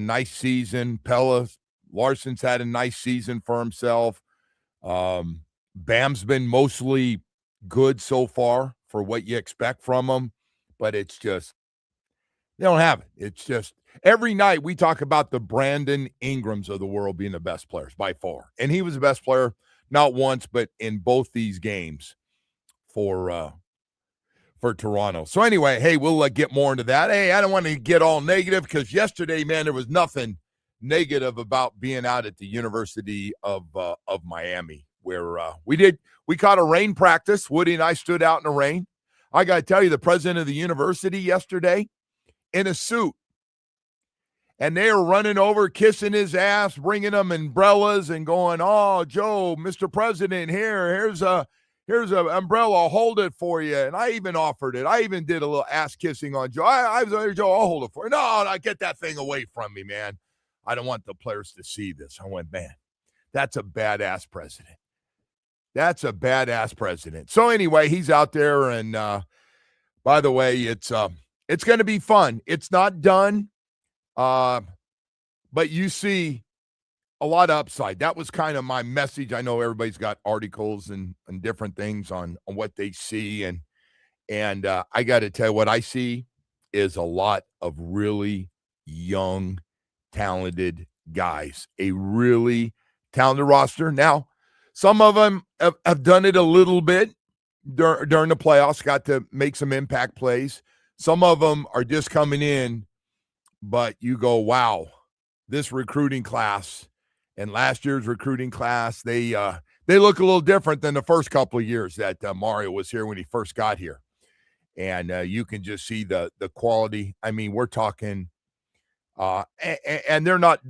nice season. Pella Larson's had a nice season for himself. Bam's been mostly good so far for what you expect from him, but it's just they don't have it. It's just every night we talk about the Brandon Ingrams of the world being the best players by far, and he was the best player not once but in both these games for Toronto. So anyway, hey, we'll get more into that. Hey, I don't want to get all negative because yesterday, man, there was nothing negative about being out at the University of Miami, where we caught a rain practice. Woody and I stood out in the rain. I got to tell you, the president of the university yesterday in a suit, and they were running over, kissing his ass, bringing him umbrellas and going, "Oh, Joe, Mr. President, here's an umbrella. I'll hold it for you." And I even offered it. I even did a little ass kissing on Joe. I was like, "Joe, I'll hold it for you." No, get that thing away from me, man. I don't want the players to see this. I went, man, that's a badass president. That's a badass president. So anyway, he's out there, and by the way, it's going to be fun. It's not done, but you see a lot of upside. That was kind of my message. I know everybody's got articles and different things on what they see, and I got to tell you, what I see is a lot of really young, talented guys, a really talented roster. Now, some of them have done it a little bit during the playoffs, got to make some impact plays. Some of them are just coming in, but you go, wow, this recruiting class and last year's recruiting class, they look a little different than the first couple of years that Mario was here when he first got here. And you can just see the quality. I mean, we're talking and they're not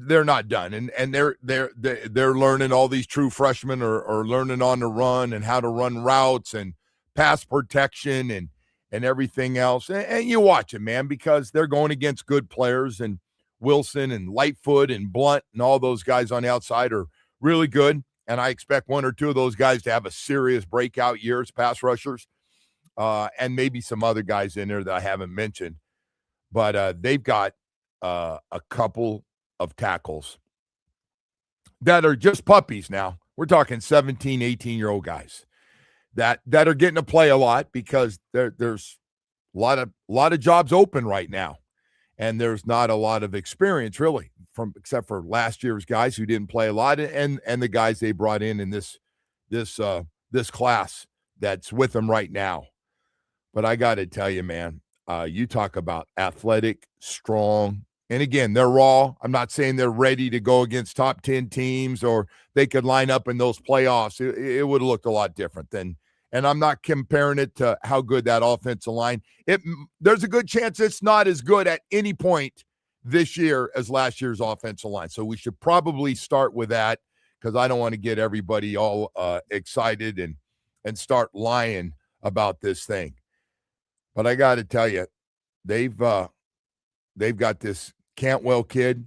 done, and they're learning. All these true freshmen are learning on the run and how to run routes and pass protection and everything else. And you watch it, man, because they're going against good players, and Wilson and Lightfoot and Blunt and all those guys on the outside are really good. And I expect one or two of those guys to have a serious breakout year as pass rushers, and maybe some other guys in there that I haven't mentioned. But they've got a couple of tackles that are just puppies now. We're talking 17, 18-year-old guys that are getting to play a lot because there's a lot of jobs open right now, and there's not a lot of experience really except for last year's guys who didn't play a lot, and the guys they brought in this class that's with them right now. But I got to tell you, man, you talk about athletic, strong, and again, they're raw. I'm not saying they're ready to go against top 10 teams or they could line up in those playoffs. It would have looked a lot different than, and I'm not comparing it to how good that offensive line. There's a good chance it's not as good at any point this year as last year's offensive line. So we should probably start with that because I don't want to get everybody all excited and start lying about this thing. But I got to tell you, they've got this Cantwell kid,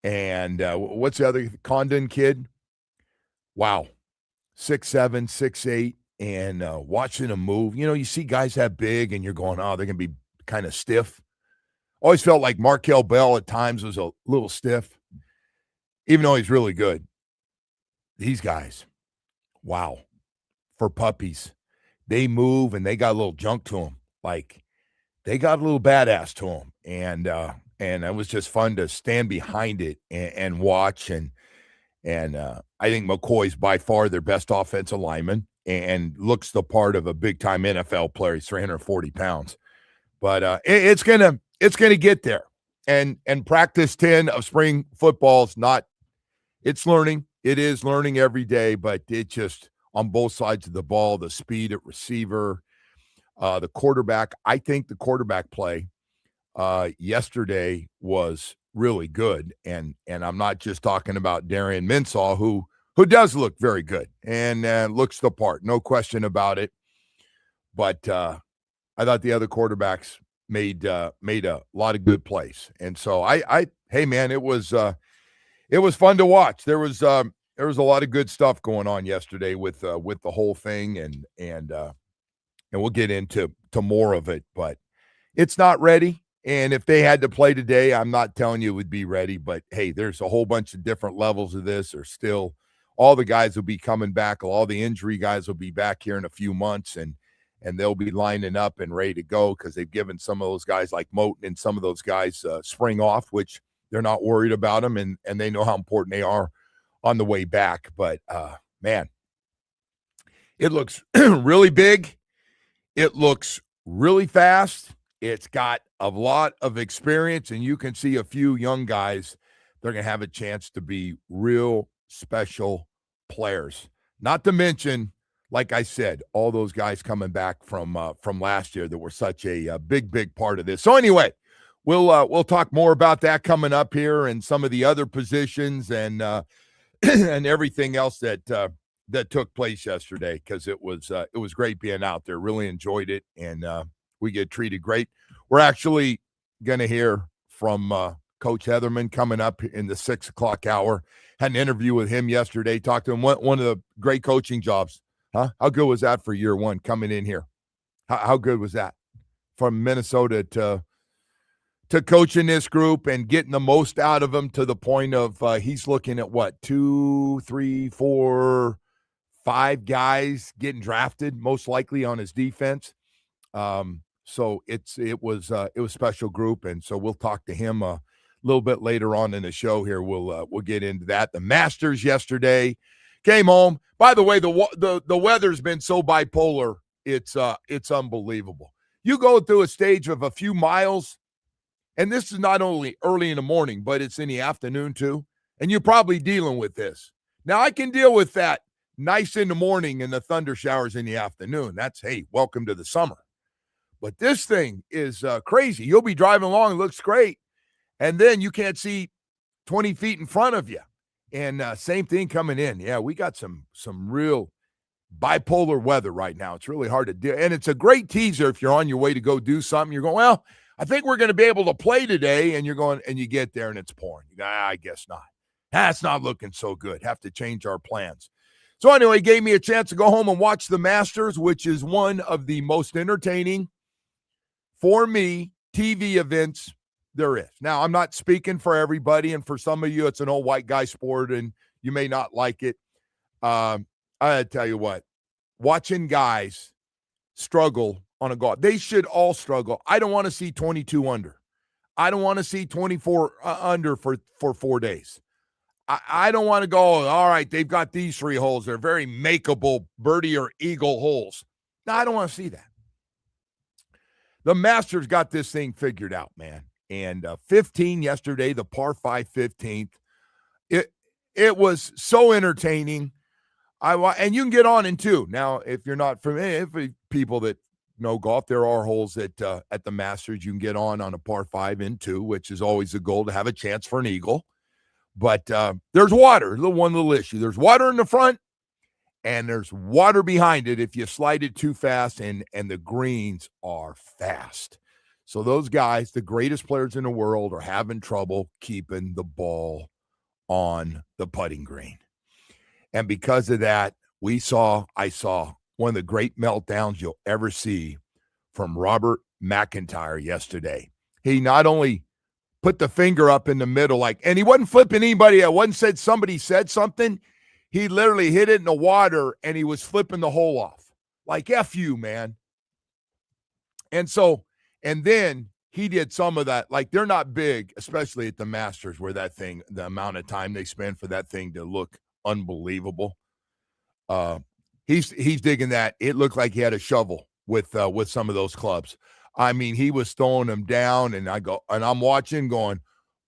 and what's the other Condon kid? Wow, 6'7", 6'8", and watching them move. You know, you see guys that big, and you're going, oh, they're gonna be kind of stiff. Always felt like Markel Bell at times was a little stiff, even though he's really good. These guys, wow, for puppies. They move, and they got a little junk to them. Like, they got a little badass to them. And it was just fun to stand behind it and watch. And I think McCoy's by far their best offensive lineman and looks the part of a big-time NFL player. He's 340 pounds. But it's gonna get there. And practice 10 of spring football is not – it's learning. It is learning every day, but it just – on both sides of the ball, the speed at receiver, the quarterback. I think the quarterback play yesterday was really good, and I'm not just talking about Darian Mensah, who does look very good and looks the part, no question about it. But I thought the other quarterbacks made a lot of good plays, and so hey man, it was fun to watch. There was a lot of good stuff going on yesterday with the whole thing, and we'll get into more of it, but it's not ready. And if they had to play today, I'm not telling you it would be ready, but hey, there's a whole bunch of different levels of this. There's still all the guys will be coming back. All the injury guys will be back here in a few months, and they'll be lining up and ready to go because they've given some of those guys like Moten and some of those guys spring off, which they're not worried about them, and they know how important they are on the way back. But, man, it looks really big. It looks really fast. It's got a lot of experience, and you can see a few young guys. They're going to have a chance to be real special players. Not to mention, like I said, all those guys coming back from last year that were such a big part of this. So anyway, we'll talk more about that coming up here and some of the other positions and and everything else that took place yesterday, because it was great being out there. Really enjoyed it, and we get treated great. We're actually going to hear from Coach Heatherman coming up in the 6 o'clock hour. Had an interview with him yesterday. Talked to him. One of the great coaching jobs. Huh? How good was that for year one coming in here? How good was that from Minnesota to coaching this group and getting the most out of them to the point of he's looking at what, 2, 3, 4, 5 guys getting drafted, most likely on his defense. So it was a special group, and so we'll talk to him a little bit later on in the show here. We'll get into that. The Masters yesterday came home. By the way, the weather's been so bipolar, it's unbelievable. You go through a stage of a few miles, and this is not only early in the morning, but it's in the afternoon too, and you're probably dealing with this. Now, I can deal with that nice in the morning and the thunder showers in the afternoon. That's, hey, welcome to the summer. But this thing is crazy. You'll be driving along, it looks great, and then you can't see 20 feet in front of you. And same thing coming in. Yeah, we got some real bipolar weather right now. It's really hard to do. And it's a great teaser if you're on your way to go do something. You're going, well, I think we're going to be able to play today. And you're going, and you get there and it's pouring. You go, I guess not. That's not looking so good. Have to change our plans. So anyway, gave me a chance to go home and watch the Masters, which is one of the most entertaining, for me, TV events there is. Now, I'm not speaking for everybody, and for some of you, it's an old white guy sport, and you may not like it. I tell you what, watching guys struggle on a golf, they should all struggle. I don't want to see 22 under. I don't want to see 24 under for 4 days. I don't want to go, all right, they've got these 3 holes. They're very makeable birdie or eagle holes. No, I don't want to see that. The Masters got this thing figured out, man. And 15 yesterday, the par 5 15th. It was so entertaining. And you can get on in 2. Now, if you're not from people that know golf, there are holes at the Masters you can get on a par 5 in 2, which is always the goal, to have a chance for an eagle. But there's water, one little issue. There's water in the front, and there's water behind it if you slide it too fast, and the greens are fast. So those guys, the greatest players in the world, are having trouble keeping the ball on the putting green. And because of that, I saw one of the great meltdowns you'll ever see from Robert McIntyre yesterday. He not only put the finger up in the middle, and he wasn't flipping anybody. I wasn't said somebody said something. He literally hit it in the water, and he was flipping the hole off. Like, F you, man. And then he did some of that. Like, they're not big, especially at the Masters, where that thing, the amount of time they spend for that thing to look unbelievable. He's digging that. It looked like he had a shovel with some of those clubs. I mean, he was throwing them down, and I'm watching going,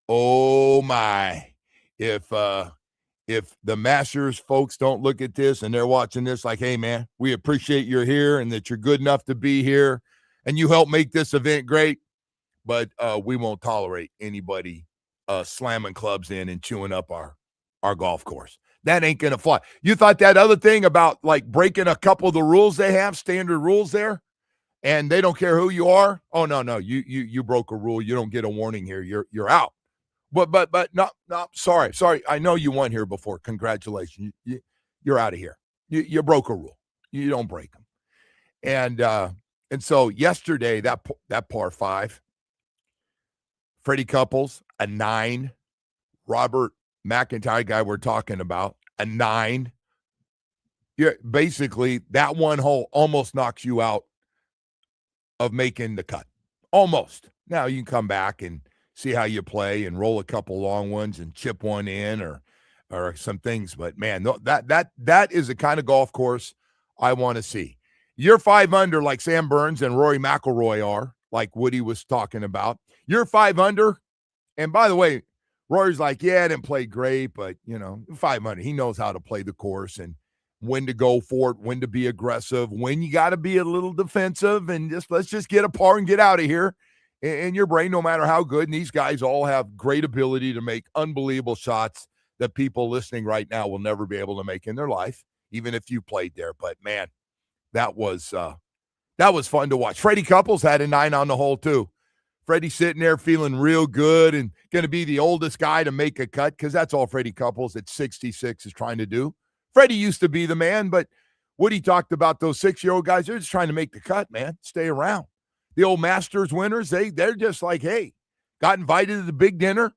oh my, if the Masters folks don't look at this and they're watching this like, hey man, we appreciate you're here and that you're good enough to be here and you help make this event great, but we won't tolerate anybody slamming clubs in and chewing up our golf course. That ain't gonna fly. You thought that other thing about like breaking a couple of the rules they have, standard rules there, and they don't care who you are? Oh no, you broke a rule. You don't get a warning here. You're out. But no, sorry. I know you won here before. Congratulations. You're out of here. You broke a rule. You don't break them. And so yesterday, that par 5, Freddie Couples, a 9. Robert McIntyre, guy we're talking about, a 9. Yeah, basically, that one hole almost knocks you out of making the cut. Almost. Now you can come back and see how you play and roll a couple long ones and chip one in or some things. But man, that is the kind of golf course I want to see. You're 5 under like Sam Burns and Rory McIlroy are, like Woody was talking about. You're 5 under. And by the way, Rory's like, yeah, I didn't play great, but 5 under. He knows how to play the course and when to go for it, when to be aggressive, when you got to be a little defensive, and let's just get a par and get out of here in your brain, no matter how good. And these guys all have great ability to make unbelievable shots that people listening right now will never be able to make in their life, even if you played there. But man, that was fun to watch. Freddie Couples had a 9 on the hole too. Freddie sitting there feeling real good and going to be the oldest guy to make a cut, because that's all Freddie Couples at 66 is trying to do. Freddie used to be the man, but Woody talked about those 6-year-old guys. They're just trying to make the cut, man. Stay around. The old Masters winners, they're just like, hey, got invited to the big dinner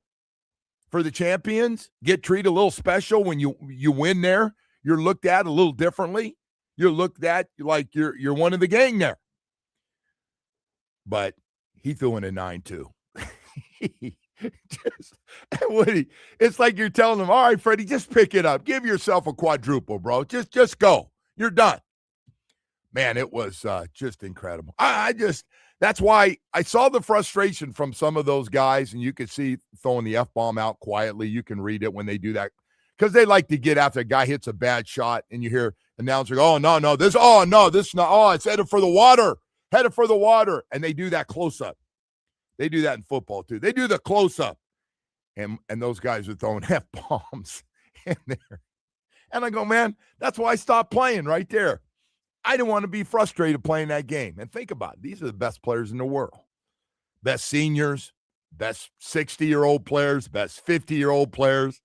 for the champions, get treated a little special when you win there. You're looked at a little differently. You're looked at like you're one of the gang there. But he threw in a 9 too. Woody, it's like you're telling him, all right, Freddie, just pick it up. Give yourself a quadruple, bro. Just go. You're done. Man, it was just incredible. That's why I saw the frustration from some of those guys, and you could see throwing the F-bomb out quietly. You can read it when they do that, because they like to get after a guy hits a bad shot, and you hear announcer go, this is not, it's headed for the water, and they do that close-up. They do that in football, too. They do the close-up, and those guys are throwing F-bombs in there. And I go, man, that's why I stopped playing right there. I didn't want to be frustrated playing that game. And think about it. These are the best players in the world. Best seniors, best 60-year-old players, best 50-year-old players,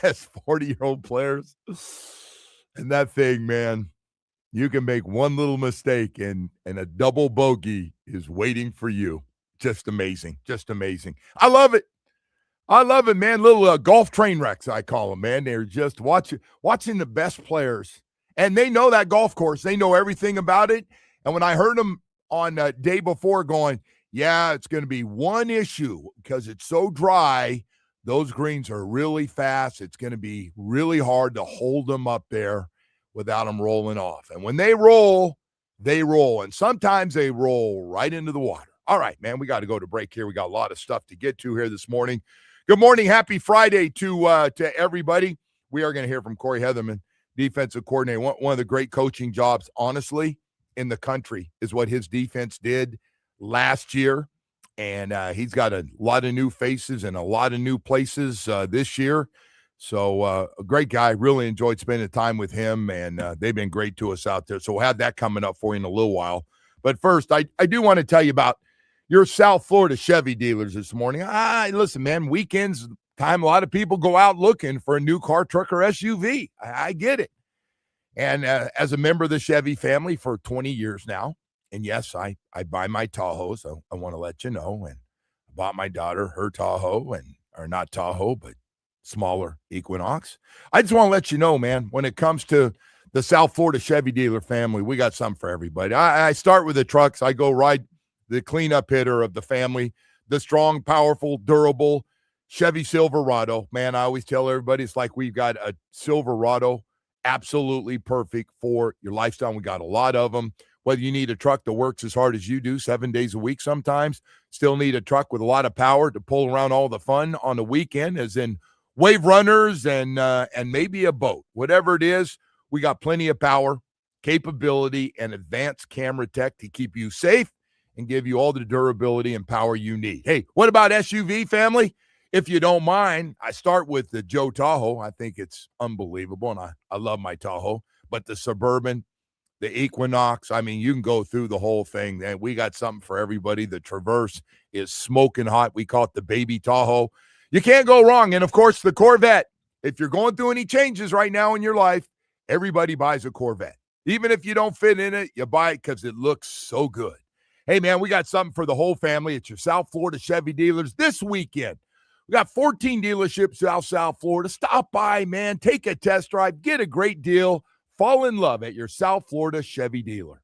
best 40-year-old players. And that thing, man, you can make one little mistake and a double bogey is waiting for you. Just amazing. Just amazing. I love it. I love it, man. Little golf train wrecks, I call them, man. They're just watching the best players. And they know that golf course. They know everything about it. And when I heard them on day before going, yeah, it's going to be one issue because it's so dry. Those greens are really fast. It's going to be really hard to hold them up there without them rolling off. And when they roll, they roll. And sometimes they roll right into the water. All right, man, we got to go to break here. We got a lot of stuff to get to here this morning. Good morning. Happy Friday to everybody. We are going to hear from Cory Heatherman, defensive coordinator. One of the great coaching jobs, honestly, in the country is what his defense did last year. And he's got a lot of new faces and a lot of new places this year. So a great guy. Really enjoyed spending time with him, and they've been great to us out there. So we'll have that coming up for you in a little while. But first, I do want to tell you about your South Florida Chevy dealers this morning. Listen, man, weekends time, a lot of people go out looking for a new car, truck, or SUV. I get it. And as a member of the Chevy family for 20 years now, and yes, I buy my Tahoe, so I want to let you know. And I bought my daughter her Tahoe, or not Tahoe, but smaller Equinox. I just want to let you know, man, when it comes to the South Florida Chevy dealer family, we got something for everybody. I start with the trucks. I go ride the cleanup hitter of the family, the strong, powerful, durable Chevy Silverado. Man, I always tell everybody it's like we've got a Silverado absolutely perfect for your lifestyle. We got a lot of them. Whether you need a truck that works as hard as you do 7 days a week sometimes, still need a truck with a lot of power to pull around all the fun on the weekend, as in wave runners and maybe a boat. Whatever it is, we got plenty of power, capability, and advanced camera tech to keep you safe and give you all the durability and power you need. Hey, what about SUV, family? If you don't mind, I start with the Joe Tahoe. I think it's unbelievable, and I love my Tahoe. But the Suburban, the Equinox, I mean, you can go through the whole thing. And we got something for everybody. The Traverse is smoking hot. We call it the baby Tahoe. You can't go wrong. And, of course, the Corvette. If you're going through any changes right now in your life, everybody buys a Corvette. Even if you don't fit in it, you buy it because it looks so good. Hey, man, we got something for the whole family at your South Florida Chevy dealers this weekend. We got 14 dealerships South Florida. Stop by, man. Take a test drive. Get a great deal. Fall in love at your South Florida Chevy dealer.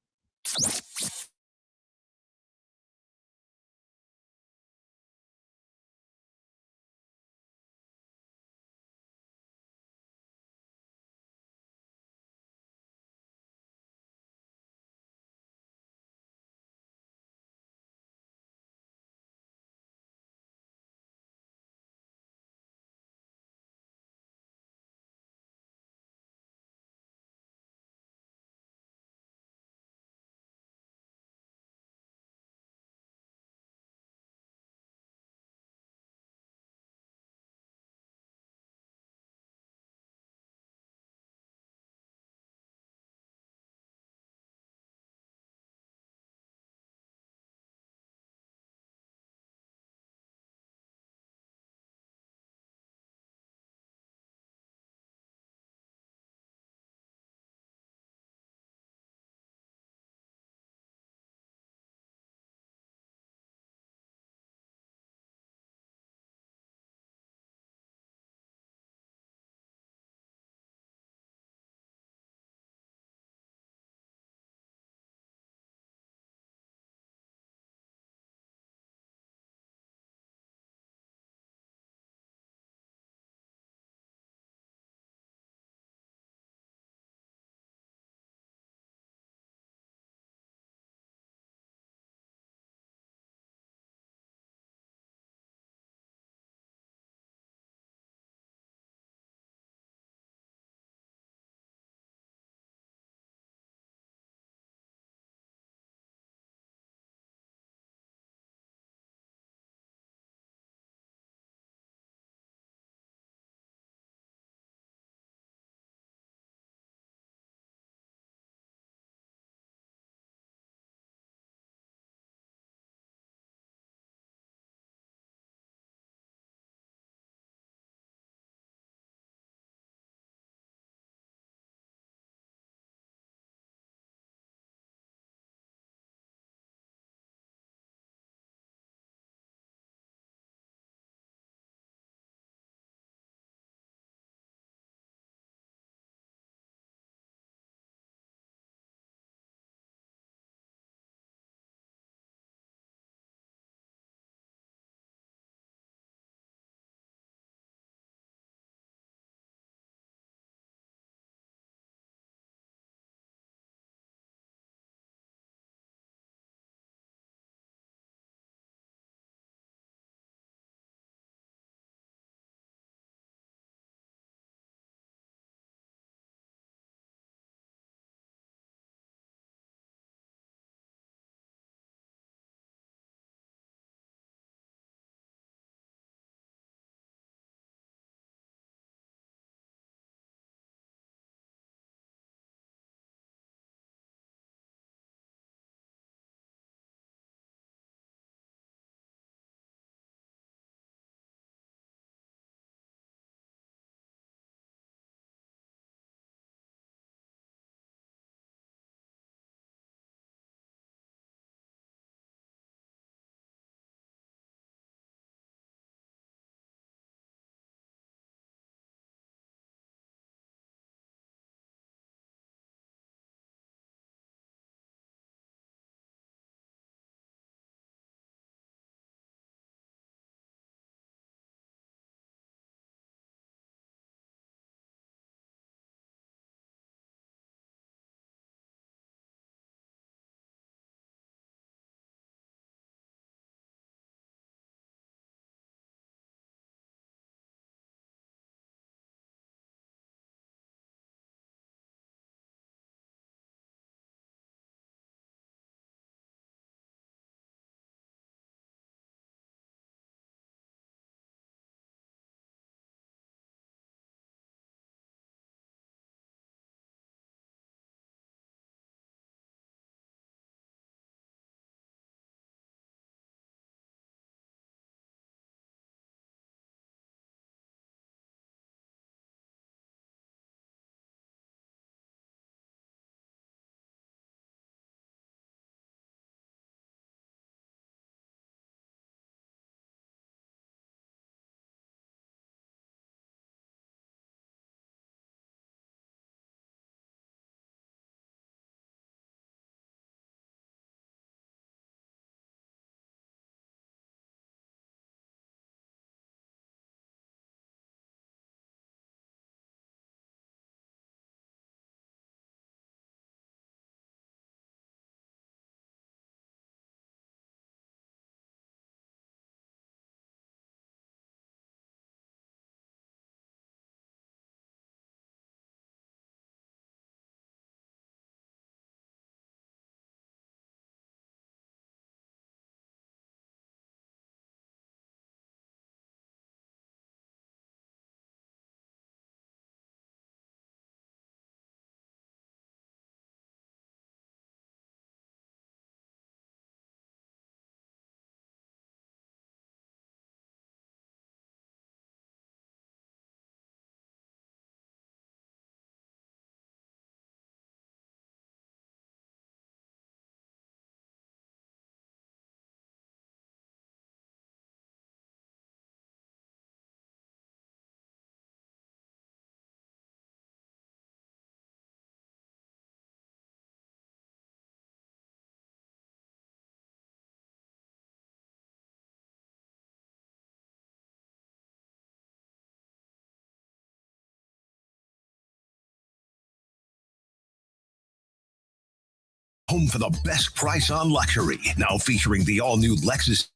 Home for the best price on luxury. Now featuring the all-new Lexus.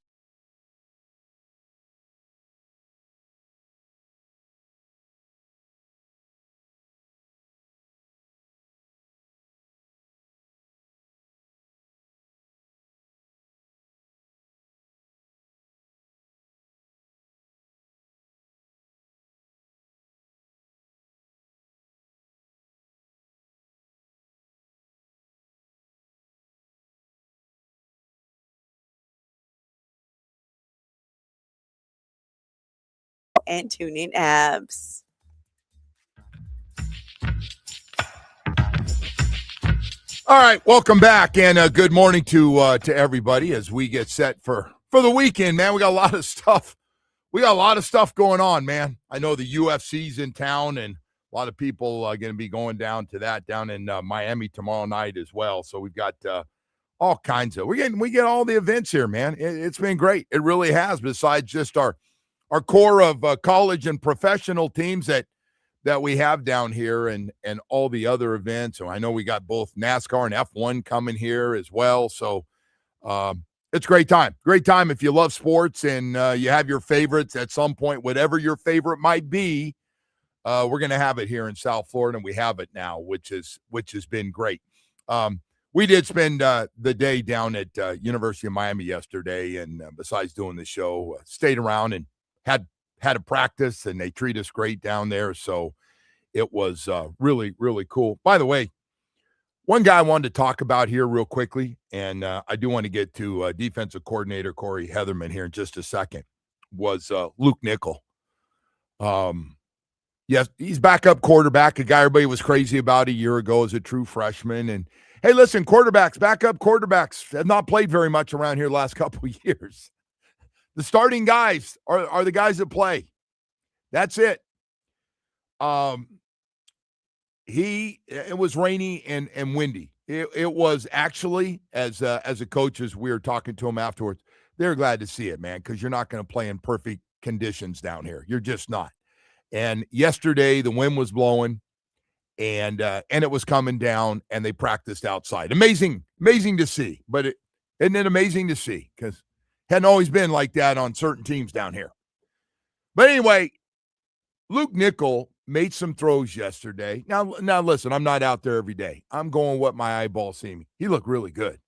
And tuning apps. All right, welcome back, and good morning to everybody as we get set for the weekend, man. We got a lot of stuff. We got a lot of stuff going on, man. I know the UFC's in town, and a lot of people are going to be going down to that down in Miami tomorrow night as well. So we've got all kinds of we get all the events here, man. It's been great. It really has. Besides just our core of college and professional teams that we have down here and all the other events. So I know we got both NASCAR and F1 coming here as well. So it's a great time. Great time if you love sports and you have your favorites at some point, whatever your favorite might be. We're going to have it here in South Florida, and we have it now, which has been great. We did spend the day down at University of Miami yesterday, and besides doing the show, stayed around and had a practice, and they treat us great down there. So it was really, really cool. By the way, one guy I wanted to talk about here real quickly, and I do want to get to defensive coordinator Cory Heatherman here in just a second, was Luke Nickel. Yes, he's backup quarterback, a guy everybody was crazy about a year ago as a true freshman. And, hey, listen, backup quarterbacks have not played very much around here the last couple of years. The starting guys are the guys that play. That's it. It was rainy and windy. It was actually, as a coach, as we were talking to him afterwards, they're glad to see it, man, because you're not going to play in perfect conditions down here. You're just not. And yesterday the wind was blowing, and it was coming down, and they practiced outside. Amazing to see. But isn't it amazing to see? Because hadn't always been like that on certain teams down here. But anyway, Luke Nickel made some throws yesterday. Now listen, I'm not out there every day. I'm going what my eyeballs see me. He looked really good.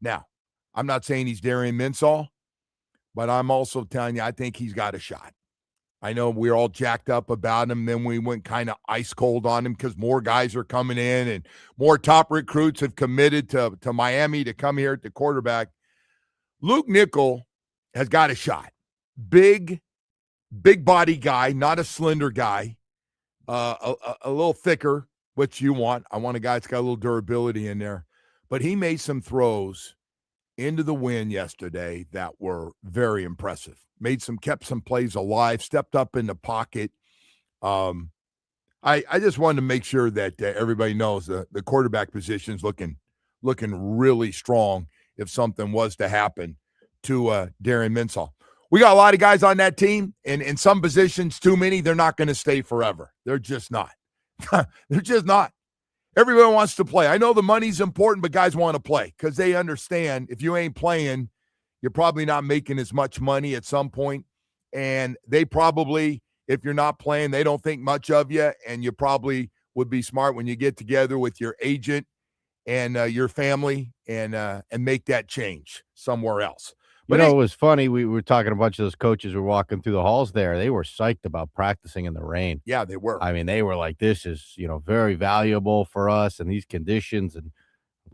Now, I'm not saying he's Darian Minsall, but I'm also telling you I think he's got a shot. I know we're all jacked up about him. Then we went kind of ice cold on him because more guys are coming in and more top recruits have committed to Miami to come here at the quarterback. Luke Nickel has got a shot. Big body guy, not a slender guy. A little thicker, which you want. I want a guy that's got a little durability in there. But he made some throws into the wind yesterday that were very impressive. Kept some plays alive, stepped up in the pocket. I just wanted to make sure that everybody knows the quarterback position's looking really strong if something was to happen to Darian Minsall. We got a lot of guys on that team, and in some positions, too many, they're not going to stay forever. They're just not. They're just not. Everybody wants to play. I know the money's important, but guys want to play because they understand if you ain't playing, you're probably not making as much money at some point. And they probably, if you're not playing, they don't think much of you, and you probably would be smart when you get together with your agent and your family and make that change somewhere else. But it was funny. We were talking to a bunch of those coaches were walking through the halls there. They were psyched about practicing in the rain. Yeah, they were. I mean, they were like, this is, very valuable for us in these conditions. And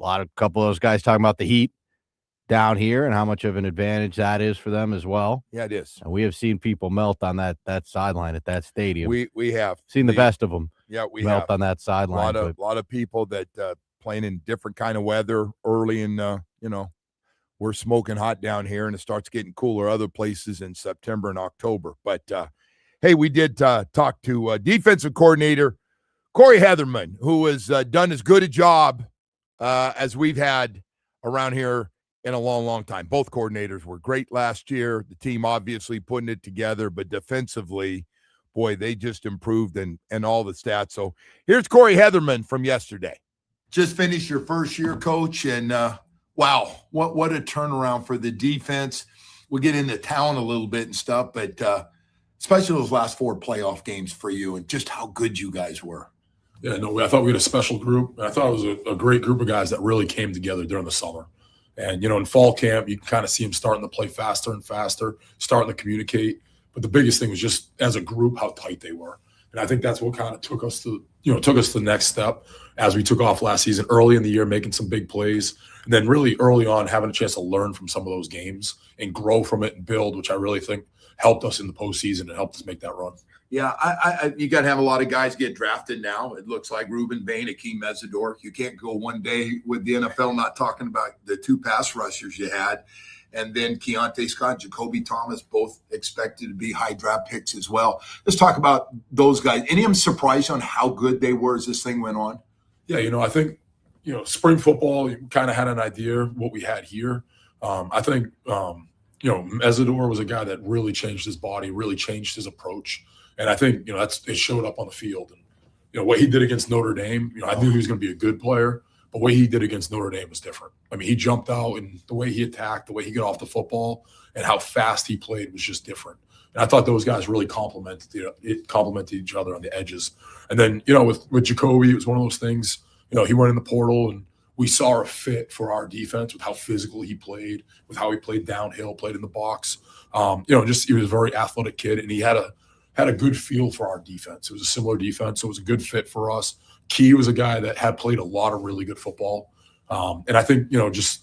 a couple of those guys talking about the heat down here and how much of an advantage that is for them as well. Yeah, it is. And we have seen people melt on that sideline at that stadium. We have seen the best of them. Yeah, we melt have. On that sideline. A lot of people that playing in different kind of weather early in, we're smoking hot down here, and it starts getting cooler other places in September and October. But, hey, we did talk to defensive coordinator Cory Heatherman, who has done as good a job as we've had around here in a long, long time. Both coordinators were great last year. The team obviously putting it together, but defensively, boy, they just improved and all the stats. So here's Cory Heatherman from yesterday. just finished your first year, Coach, and wow, what a turnaround for the defense. We'll get into talent a little bit and stuff, but especially those last 4 playoff games for you and just how good you guys were. Yeah, no, I thought we had a special group. I thought it was a great group of guys that really came together during the summer. And, in fall camp, you can kind of see them starting to play faster and faster, starting to communicate. But the biggest thing was just as a group, how tight they were. And I think that's what kind of took us to the next step as we took off last season, early in the year, making some big plays. And then really early on, having a chance to learn from some of those games and grow from it and build, which I really think helped us in the postseason and helped us make that run. Yeah, you got to have a lot of guys get drafted now. It looks like Ruben Bain, Akeem Mesidor. You can't go one day with the NFL not talking about the 2 pass rushers you had. And then Keontae Scott, Jacoby Thomas, both expected to be high draft picks as well. Let's talk about those guys. Any of them surprised on how good they were as this thing went on? Yeah, I think, spring football, you kind of had an idea what we had here. I think, Mesidor was a guy that really changed his body, really changed his approach. And I think, it showed up on the field. And, what he did against Notre Dame, I knew he was going to be a good player, but what he did against Notre Dame was different. I mean, he jumped out, and the way he attacked, the way he got off the football, and how fast he played was just different. And I thought those guys really complemented each other on the edges. And then, with Jacoby, it was one of those things, he went in the portal, and we saw a fit for our defense with how physical he played, with how he played downhill, played in the box. He was a very athletic kid, and he had a good feel for our defense. It was a similar defense, so it was a good fit for us. Key was a guy that had played a lot of really good football. And I think, just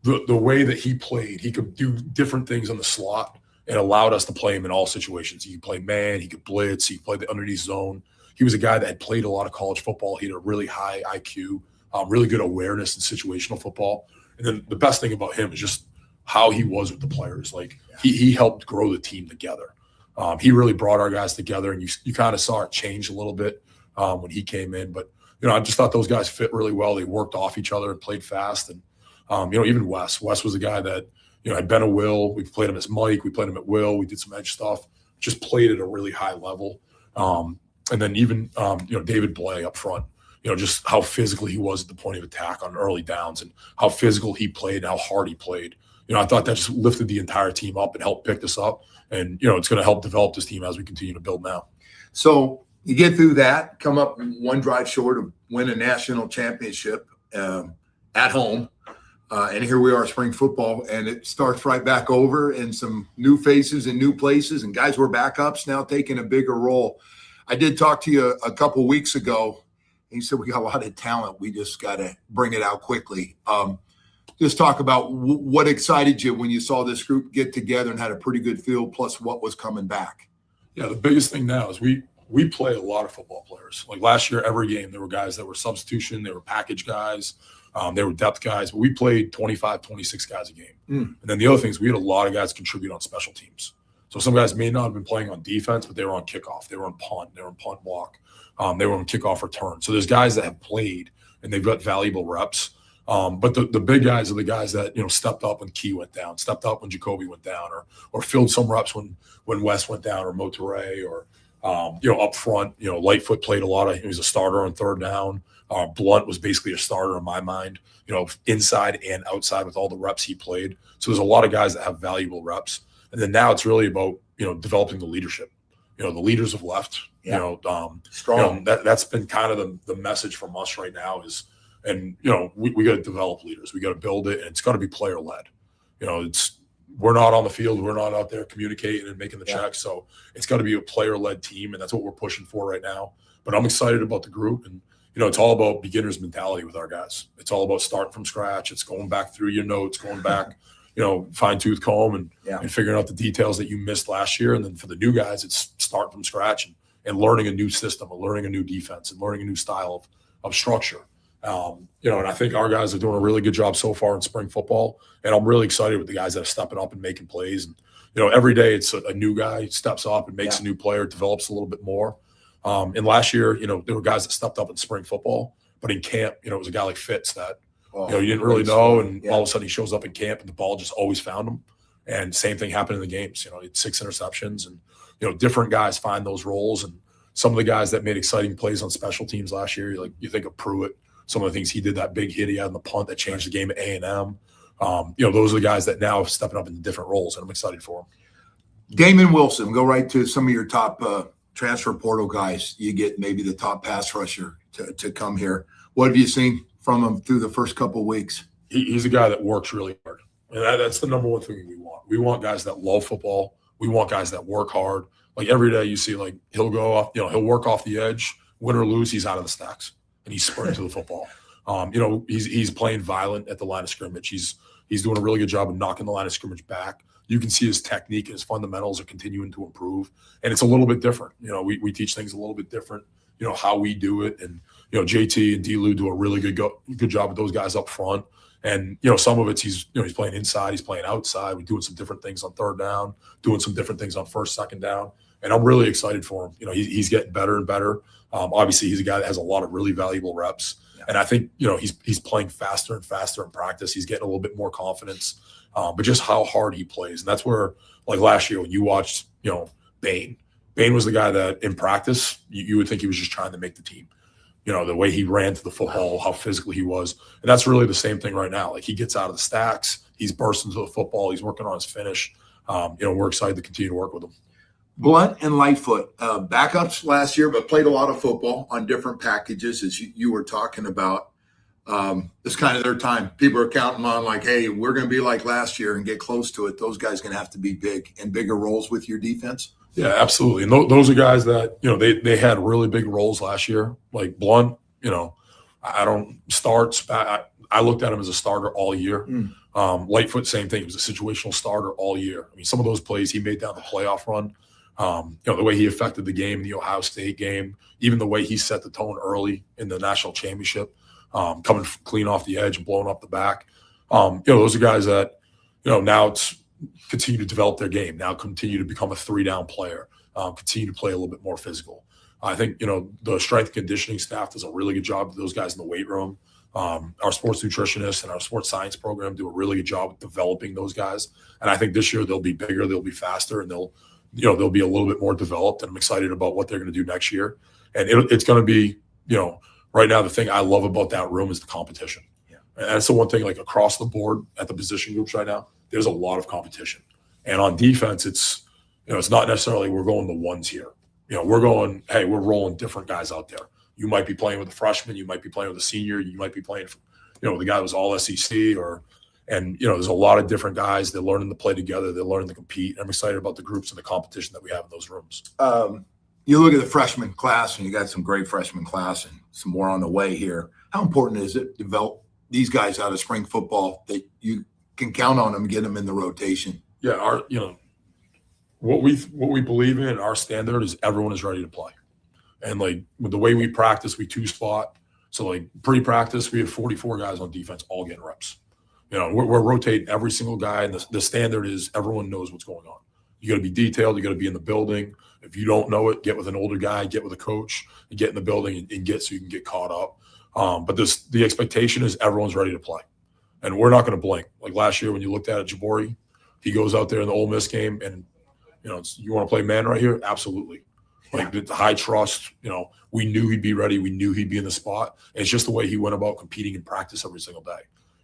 the way that he played, he could do different things on the slot and allowed us to play him in all situations. He could play man, he could blitz, he could play the underneath zone. He was a guy that had played a lot of college football. He had a really high IQ, really good awareness in situational football. And then the best thing about him is just how he was with the players. Like he helped grow the team together. He really brought our guys together, and you kind of saw it change a little bit when he came in. But, I just thought those guys fit really well. They worked off each other and played fast. And, even Wes was a guy that, had been a Will. We played him as Mike. We played him at Will. We did some edge stuff, just played at a really high level. And then even, David Blay up front, just how physical he was at the point of attack on early downs and how physical he played and how hard he played. I thought that just lifted the entire team up and helped pick us up. And, it's going to help develop this team as we continue to build now. So you get through that, come up one drive short of win a national championship at home. And here we are, spring football, and it starts right back over, and some new faces and new places, and guys were backups now taking a bigger role. I did talk to you a couple weeks ago, and you said we got a lot of talent. We just got to bring it out quickly. Just talk about what excited you when you saw this group get together and had a pretty good feel, plus what was coming back. Yeah, the biggest thing now is we play a lot of football players. Like last year, every game, there were guys that were substitution, they were package guys, they were depth guys. But we played 25, 26 guys a game. And then the other thing is we had a lot of guys contribute on special teams. So some guys may not have been playing on defense, but they were on kickoff. They were on punt. They were on punt block. They were on kickoff return. So there's guys that have played, and they've got valuable reps. But the big guys are the guys that, stepped up when Key went down, stepped up when Jacoby went down, or filled some reps when Wes went down, or Motoré, or, up front, Lightfoot played a lot he was a starter on third down. Blunt was basically a starter in my mind, inside and outside with all the reps he played. So there's a lot of guys that have valuable reps. And then now it's really about, developing the leadership. The leaders have left, strong. That's been kind of the message from us right now is, and, we got to develop leaders. We got to build it, and it's got to be player led. We're not on the field. We're not out there communicating and making the checks. So it's got to be a player led team. And that's what we're pushing for right now. But I'm excited about the group, and, it's all about beginner's mentality with our guys. It's all about starting from scratch. It's going back through your notes, going back, fine tooth comb and figuring out the details that you missed last year. And then for the new guys, it's starting from scratch and learning a new system, and learning a new defense, and learning a new style of structure. And I think our guys are doing a really good job so far in spring football. And I'm really excited with the guys that are stepping up and making plays. And, every day it's a new guy steps up and makes a new player, develops a little bit more. And last year, there were guys that stepped up in spring football, but in camp, it was a guy like Fitz that, you didn't really know. And all of a sudden he shows up in camp and the ball just always found him. And same thing happened in the games. He had 6 interceptions, and, different guys find those roles. And some of the guys that made exciting plays on special teams last year, you think of Pruitt, some of the things he did, that big hit he had in the punt that changed the game at A&M. Those are the guys that now are stepping up into different roles, and I'm excited for them. Damon Wilson, go right to some of your top transfer portal guys. You get maybe the top pass rusher to come here. What have you seen from him through the first couple of weeks? He's a guy that works really hard. And that's the number one thing we want. We want guys that love football. We want guys that work hard. Like every day you see, like he'll go off, he'll work off the edge, win or lose, he's out of the stacks and he's sprinting to the football. He's playing violent at the line of scrimmage. He's doing a really good job of knocking the line of scrimmage back. You can see his technique and his fundamentals are continuing to improve. And it's a little bit different. We teach things a little bit different, how we do it. And, JT and D-Lou do a really good job with those guys up front. And, some of it's he's playing inside, he's playing outside. We're doing some different things on third down, doing some different things on first, second down. And I'm really excited for him. He's getting better and better. Obviously, he's a guy that has a lot of really valuable reps. Yeah. And I think, he's playing faster and faster in practice. He's getting a little bit more confidence, but just how hard he plays. And that's where, like last year when you watched, Bain was the guy that in practice, you would think he was just trying to make the team. The way he ran to the football, how physical he was. And that's really the same thing right now. Like he gets out of the stacks, he's bursting to the football, he's working on his finish. We're excited to continue to work with him. Blunt and Lightfoot, backups last year, but played a lot of football on different packages, as you were talking about. It's kind of their time. People are counting on like, hey, we're going to be like last year and get close to it. Those guys are going to have to be big and bigger roles with your defense. Yeah, absolutely. And those are guys that, they had really big roles last year. Like Blunt, I don't starts. I looked at him as a starter all year. Lightfoot, same thing. He was a situational starter all year. I mean, some of those plays he made down the playoff run, the way he affected the game, the Ohio State game, even the way he set the tone early in the national championship, coming clean off the edge and blowing up the back. Those are guys that, now it's continue to develop their game, now continue to become a 3-down player, continue to play a little bit more physical. I think, the strength conditioning staff does a really good job with those guys in the weight room. Our sports nutritionists and our sports science program do a really good job of developing those guys. And I think this year they'll be bigger, they'll be faster, and they'll be a little bit more developed. And I'm excited about what they're going to do next year. And it's going to be, right now, the thing I love about that room is the competition. Yeah. And that's the one thing, like across the board at the position groups right now, there's a lot of competition. And on defense, it's not necessarily we're going the ones here. We're going, hey, we're rolling different guys out there. You might be playing with a freshman, you might be playing with a senior, you might be playing, the guy that was all SEC and there's a lot of different guys. They're learning to play together. They're learning to compete. I'm excited about the groups and the competition that we have in those rooms. You look at the freshman class, and you got some great freshman class and some more on the way here. How important is it to develop these guys out of spring football that you can count on them and get them in the rotation? Yeah, what we believe in, our standard is everyone is ready to play. And like with the way we practice, we 2-spot. So like pre-practice, we have 44 guys on defense all getting reps. We're rotating every single guy, and the standard is everyone knows what's going on. You got to be detailed. You got to be in the building. If you don't know it, get with an older guy, get with a coach, and get in the building and get so you can get caught up. But the expectation is everyone's ready to play, and we're not going to blink. Like last year when you looked at it, Jabari, he goes out there in the Ole Miss game, and you want to play man right here, absolutely. Like the high trust, we knew he'd be ready. We knew he'd be in the spot. And it's just the way he went about competing in practice every single day.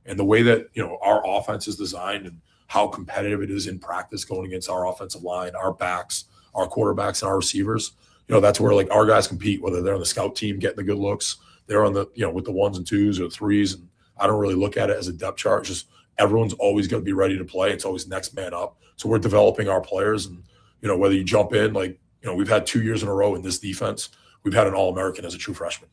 And the way that, our offense is designed and how competitive it is in practice going against our offensive line, our backs, our quarterbacks, and our receivers, that's where like our guys compete, whether they're on the scout team getting the good looks, they're on the, with the 1s and 2s or 3s. And I don't really look at it as a depth chart. It's just everyone's always going to be ready to play. It's always next man up. So we're developing our players. And, whether you jump in, like, we've had 2 years in a row in this defense, we've had an All-American as a true freshman.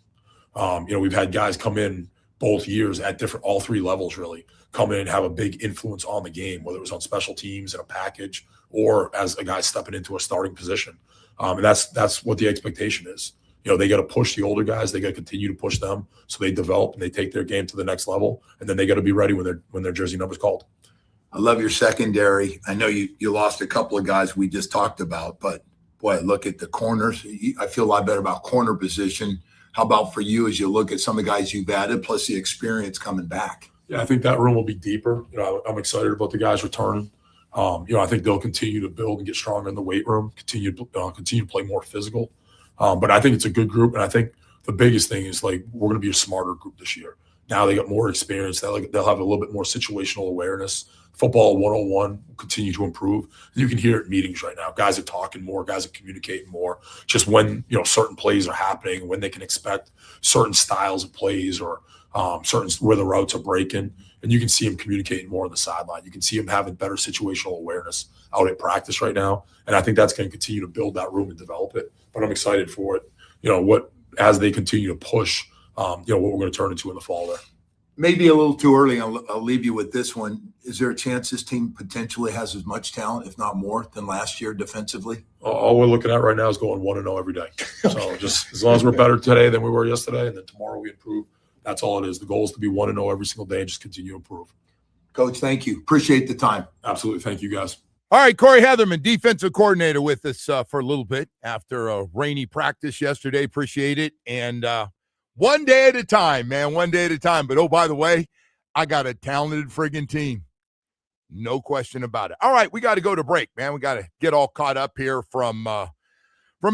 We've had guys come in both years at all 3 levels, really, come in and have a big influence on the game, whether it was on special teams in a package or as a guy stepping into a starting position. And that's what the expectation is. They got to push the older guys. They got to continue to push them so they develop and they take their game to the next level. And then they got to be ready when their jersey number's called. I love your secondary. I know you lost a couple of guys we just talked about, but boy, look at the corners. I feel a lot better about corner position. How about for you as you look at some of the guys you've added, plus the experience coming back? Yeah, I think that room will be deeper. I'm excited about the guys returning. I think they'll continue to build and get stronger in the weight room, continue to play more physical. But I think it's a good group, and I think the biggest thing is like we're going to be a smarter group this year. Now they got more experience. They'll have a little bit more situational awareness. Football 101 will continue to improve. And you can hear it in meetings right now. Guys are talking more. Guys are communicating more. Just when certain plays are happening, when they can expect certain styles of plays or certain where the routes are breaking. And you can see them communicating more on the sideline. You can see them having better situational awareness out at practice right now. And I think that's going to continue to build that room and develop it. But I'm excited for it. As they continue to push, what we're going to turn into in the fall there. Maybe a little too early. I'll leave you with this one. Is there a chance this team potentially has as much talent, if not more, than last year defensively? All we're looking at right now is going 1-0 every day. So just as long as we're better today than we were yesterday, and then tomorrow we improve, that's all it is. The goal is to be 1-0 every single day and just continue to improve. Coach, thank you. Appreciate the time. Absolutely. Thank you, guys. All right, Cory Heatherman, defensive coordinator, with us for a little bit after a rainy practice yesterday. Appreciate it. And one day at a time, man, one day at a time. But, oh, by the way, I got a talented friggin' team. No question about it. All right, we got to go to break, man. We got to get all caught up here from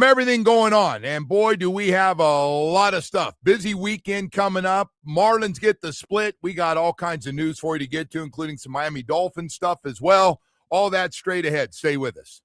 everything going on. And, boy, do we have a lot of stuff. Busy weekend coming up. Marlins get the split. We got all kinds of news for you to get to, including some Miami Dolphins stuff as well. All that straight ahead. Stay with us.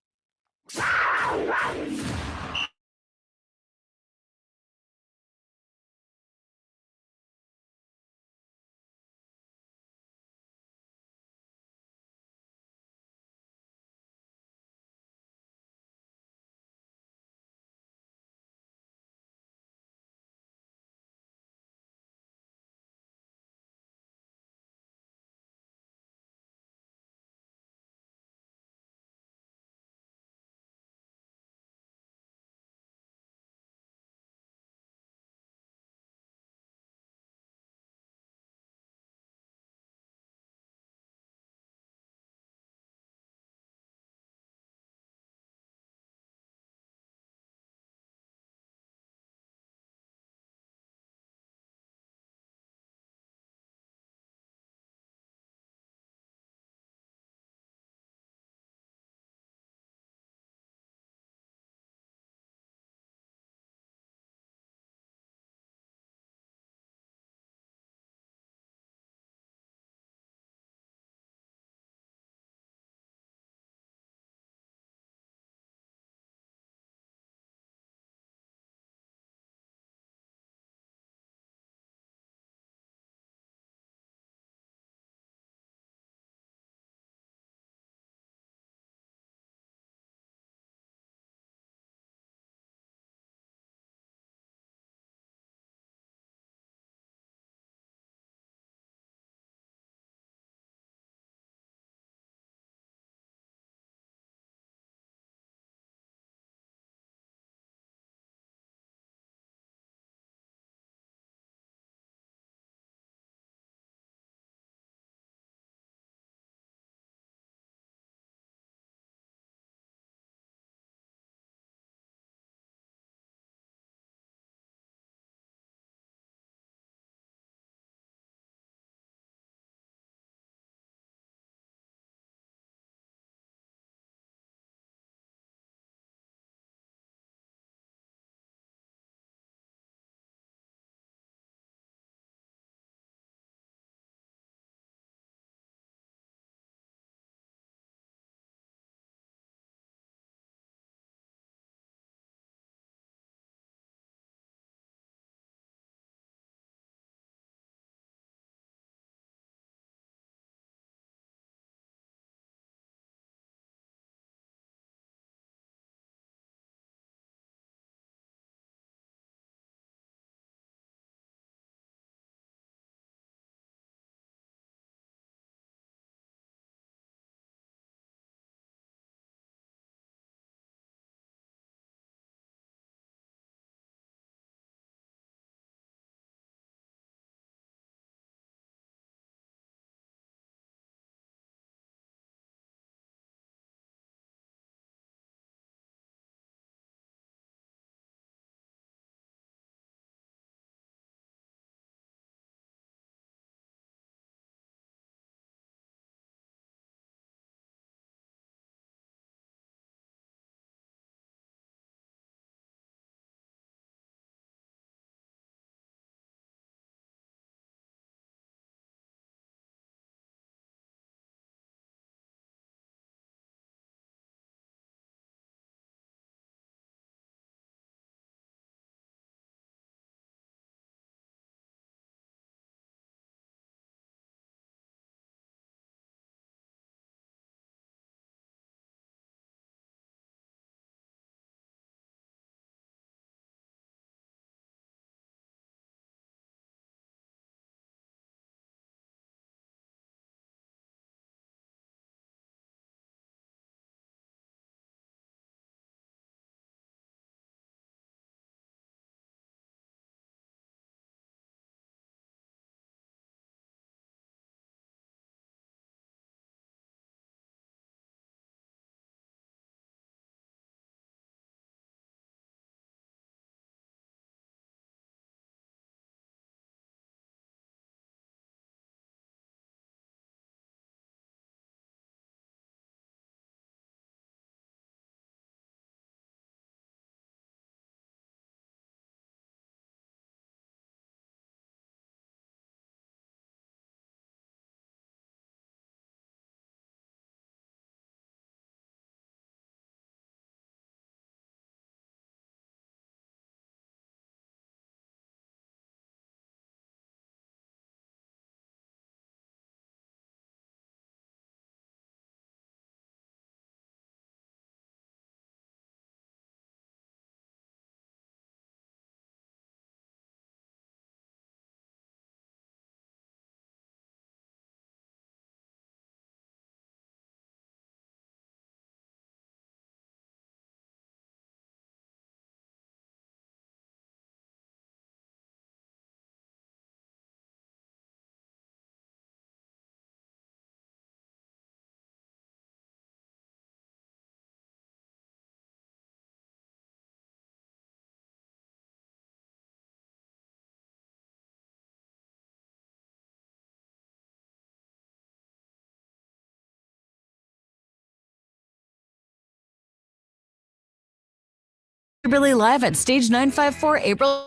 Billy live at Stage 954 April.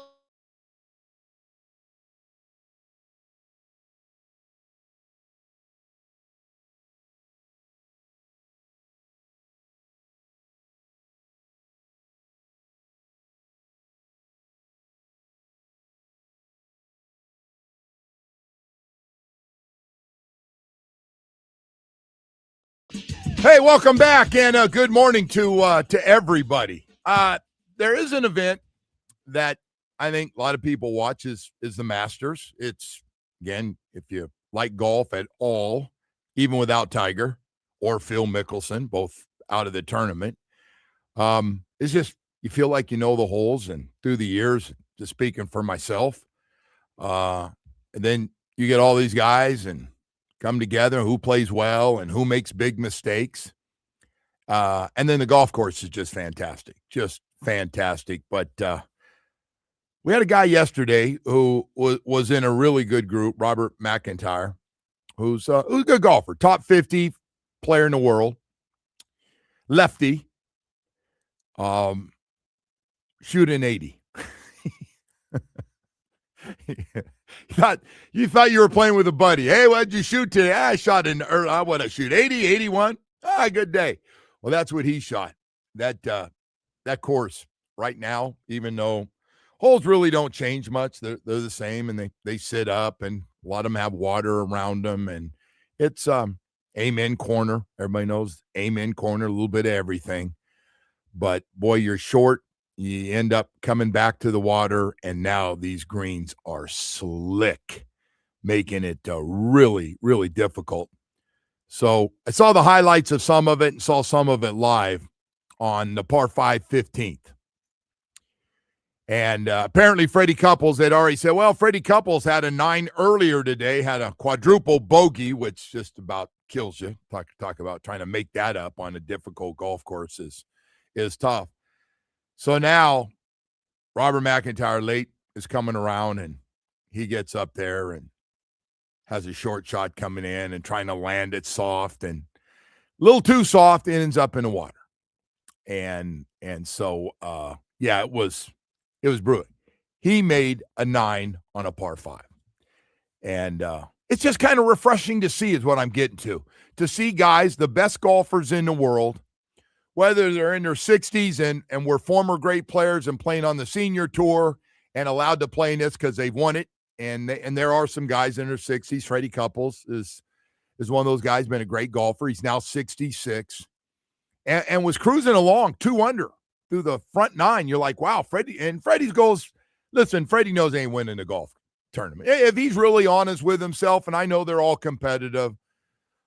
Hey, welcome back, and good morning to everybody. There is an event that I think a lot of people watch is the Masters. It's, again, if you like golf at all, even without Tiger or Phil Mickelson, both out of the tournament, it's just you feel like you know the holes, and through the years, just speaking for myself, and then you get all these guys and come together, who plays well and who makes big mistakes. And then the golf course is just fantastic. But we had a guy yesterday who was in a really good group, Robert McIntyre, who's a good golfer, top 50 player in the world, lefty, shooting 80. You thought you were playing with a buddy. Hey, what'd you shoot today? I shot I want to shoot 80, 81. Good day. Well, that's what he shot. That course right now, even though holes really don't change much, they're the same, and they sit up, and a lot of them have water around them, and it's amen corner. Everybody knows amen corner, a little bit of everything. But boy, you're short. You end up coming back to the water, and now these greens are slick, making it really, really difficult. So I saw the highlights of some of it and saw some of it live on the par 5 15th. And apparently Freddie Couples had already said, well, Freddie Couples had a 9 earlier today, had a quadruple bogey, which just about kills you. Talk about trying to make that up on a difficult golf course is tough. So now Robert McIntyre late is coming around, and he gets up there and has a short shot coming in and trying to land it soft, and a little too soft, it ends up in the water. And so, it was brilliant. He made a 9 on a par 5. And it's just kind of refreshing to see is what I'm getting to see guys, the best golfers in the world, whether they're in their 60s and were former great players and playing on the senior tour and allowed to play in this because they've won it. And there are some guys in their 60s. Freddie Couples is one of those guys, been a great golfer. He's now 66 and was cruising along 2 under through the front 9. You're like, wow, Freddie. And Freddie's goals, listen, Freddie knows he ain't winning the golf tournament. If he's really honest with himself, and I know they're all competitive,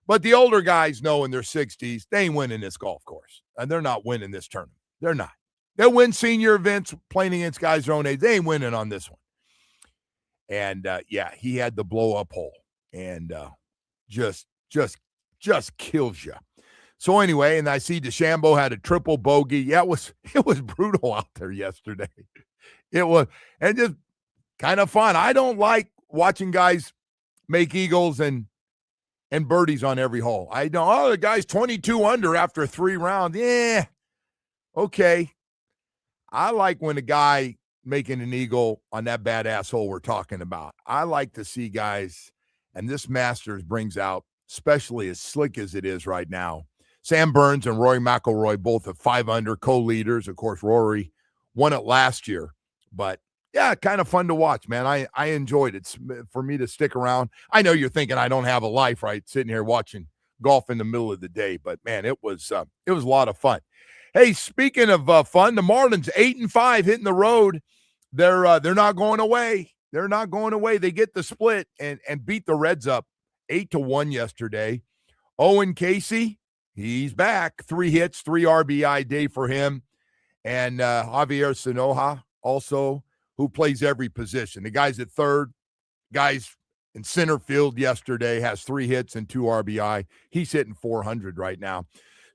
but the older guys know in their 60s, they ain't winning this golf course. And they're not winning this tournament. They're not. They'll win senior events playing against guys their own age. They ain't winning on this one. And, he had the blow-up hole. And just kills you. So anyway, and I see DeChambeau had a triple bogey. Yeah, it was brutal out there yesterday. It was, and just kind of fun. I don't like watching guys make eagles and birdies on every hole. I know, the guy's 22 under after 3 rounds. Yeah, okay. I like when a guy making an eagle on that badass hole we're talking about. I like to see guys, and this Masters brings out, especially as slick as it is right now, Sam Burns and Rory McIlroy, both at 5 under, co-leaders. Of course, Rory won it last year. But, yeah, kind of fun to watch, man. I enjoyed it. For me to stick around. I know you're thinking I don't have a life, right, sitting here watching golf in the middle of the day. But, man, it was a lot of fun. Hey, speaking of fun, the Marlins 8-5 hitting the road. They're not going away. They're not going away. They get the split and beat the Reds up 8-1 yesterday. Owen Casey, he's back. 3 hits, 3 RBI day for him. And Javier Sanoja also, who plays every position. The guy's at third. Guy's in center field yesterday, has 3 hits and 2 RBI. He's hitting 400 right now.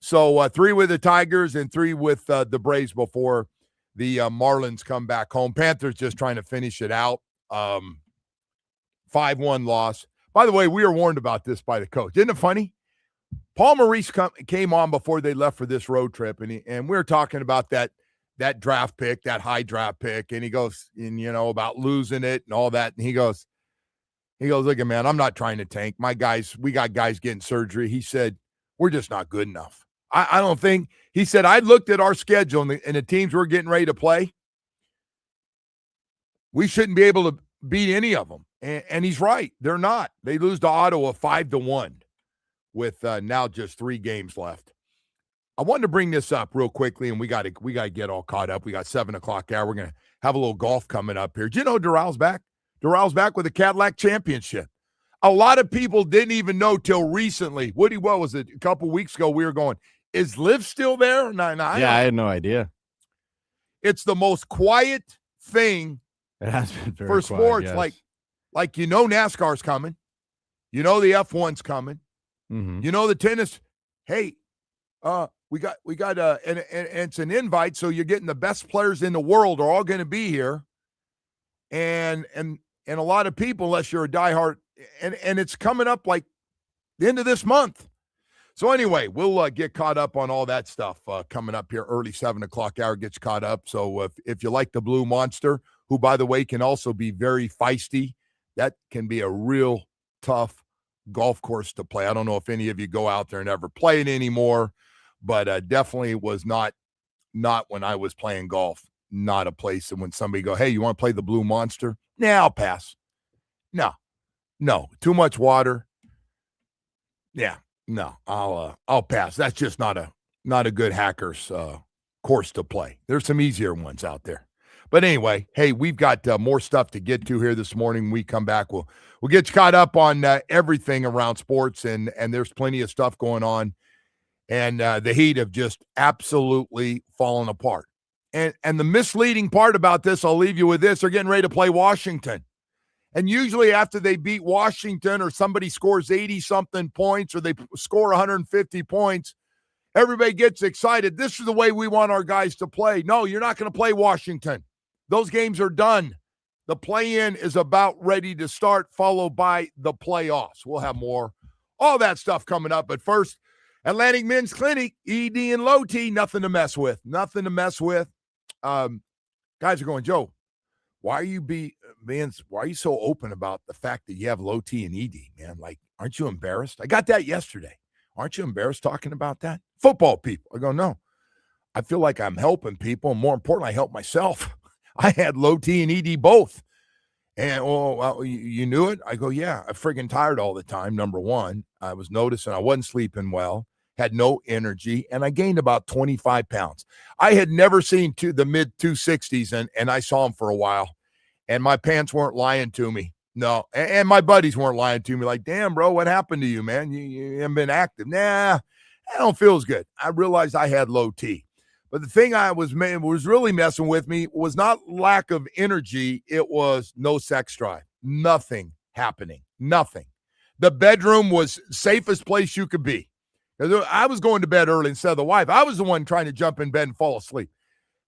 So 3 with the Tigers and 3 with the Braves before the Marlins come back home. Panthers just trying to finish it out. 5-1 loss. By the way, we were warned about this by the coach. Isn't it funny? Paul Maurice came on before they left for this road trip, and we were talking about that that draft pick, that high draft pick, and he goes, and about losing it and all that. And he goes, look, man, I'm not trying to tank. We got guys getting surgery. He said, we're just not good enough. I don't think, he said, I looked at our schedule and the teams we're getting ready to play. We shouldn't be able to beat any of them. And he's right. They're not. They lose to Ottawa 5-1 with now just 3 games left. I wanted to bring this up real quickly, and we got to get all caught up. We got 7 o'clock hour. We're going to have a little golf coming up here. Do you know Dural's back? Dural's back with the Cadillac Championship. A lot of people didn't even know till recently. Woody, what was it? A couple weeks ago, we were going, is Liv still there? No, I had no idea. It's the most quiet thing it has been very for sports. Yes. Like NASCAR's coming. The F1's coming. Mm-hmm. The tennis. Hey, we got and it's an invite, so you're getting the best players in the world are all going to be here, and a lot of people, unless you're a diehard, and it's coming up like the end of this month. So anyway, we'll get caught up on all that stuff coming up here. Early 7 o'clock hour gets caught up. So if you like the Blue Monster, who by the way can also be very feisty, that can be a real tough golf course to play. I don't know if any of you go out there and ever play it anymore, but definitely was not when I was playing golf. Not a place. And when somebody go, hey, you want to play the Blue Monster? Nah, I'll pass. No, too much water. Yeah, no, I'll pass. That's just not a good hacker's course to play. There's some easier ones out there. But anyway, hey, we've got more stuff to get to here this morning. When we come back, we'll get you caught up on everything around sports, and there's plenty of stuff going on. And the Heat have just absolutely fallen apart. And the misleading part about this, I'll leave you with this, they're getting ready to play Washington. And usually after they beat Washington or somebody scores 80-something points or they score 150 points, everybody gets excited. This is the way we want our guys to play. No, you're not going to play Washington. Those games are done. The play-in is about ready to start, followed by the playoffs. We'll have more. All that stuff coming up. But first, Atlantic Men's Clinic, ED and low T, nothing to mess with. Nothing to mess with. Guys are going, Joe, why are you so open about the fact that you have low T and ED, man? Like, aren't you embarrassed? I got that yesterday. Aren't you embarrassed talking about that? Football people. I go, no. I feel like I'm helping people, and more importantly, I help myself. I had low T and ED both. And, well, you knew it? I go, yeah, I'm friggin' tired all the time, number one. I was noticing I wasn't sleeping well, had no energy, and I gained about 25 pounds. I had never seen the mid-260s, and I saw them for a while, and my pants weren't lying to me. No, and my buddies weren't lying to me like, damn, bro, what happened to you, man? You haven't been active. Nah, I don't feel as good. I realized I had low T. But the thing was really messing with me was not lack of energy. It was no sex drive. Nothing happening. Nothing. The bedroom was safest place you could be. I was going to bed early instead of the wife. I was the one trying to jump in bed and fall asleep.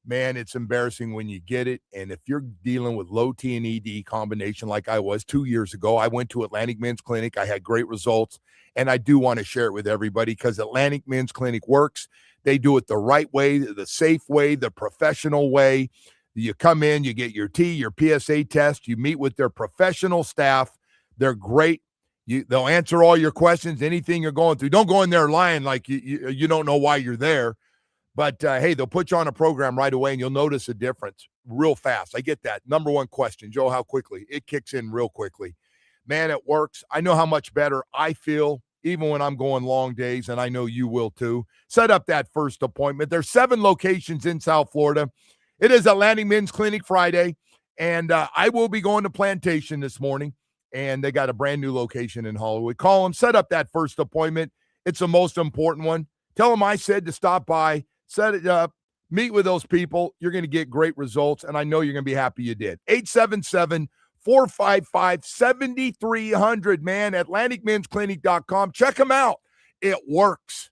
Man, it's embarrassing when you get it. And if you're dealing with low T and ED combination like I was 2 years ago, I went to Atlantic Men's Clinic. I had great results. And I do want to share it with everybody because Atlantic Men's Clinic works. They do it the right way, the safe way, the professional way. You come in, you get your T, your PSA test, you meet with their professional staff. They're great. They'll answer all your questions, anything you're going through. Don't go in there lying like you don't know why you're there. But, hey, they'll put you on a program right away, and you'll notice a difference real fast. I get that. Number one question, Joe, how quickly? It kicks in real quickly. Man, it works. I know how much better I feel even when I'm going long days, and I know you will too. Set up that first appointment. There's 7 locations in South Florida. It is Atlantic Men's Clinic Friday, and I will be going to Plantation this morning, and they got a brand new location in Hollywood. Call them, set up that first appointment. It's the most important one. Tell them I said to stop by, set it up, meet with those people. You're going to get great results, and I know you're going to be happy you did. 877-455-7300, man. AtlanticMen'sClinic.com. Check them out. It works.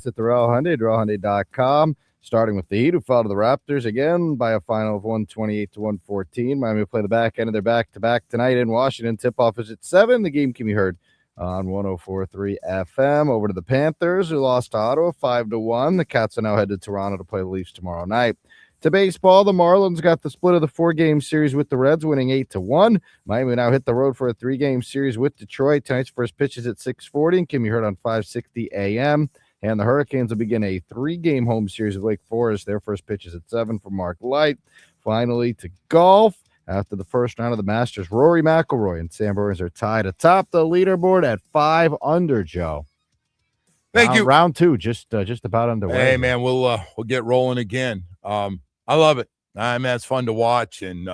at Darrell Hyundai, DarrellHyundai.com. Starting with the Heat, who fell to the Raptors again by a final of 128-114. Miami will play the back end of their back-to-back tonight in Washington. Tip-off is at 7. The game can be heard on 104.3 FM. Over to the Panthers, who lost to Ottawa 5-1. The Cats are now headed to Toronto to play the Leafs tomorrow night. To baseball, the Marlins got the split of the 4-game series with the Reds, winning 8-1. Miami now hit the road for a 3-game series with Detroit. Tonight's first pitch is at 6:40 and can be heard on 560 AM. And the Hurricanes will begin a 3-game home series with Wake Forest. Their first pitch is at 7 for Mark Light. Finally, to golf. After the first round of the Masters, Rory McIlroy and Sam Burns are tied atop the leaderboard at 5 under, Joe. Thank you. Round 2, just about underway. Hey, man, we'll get rolling again. I love it. I mean, it's fun to watch, and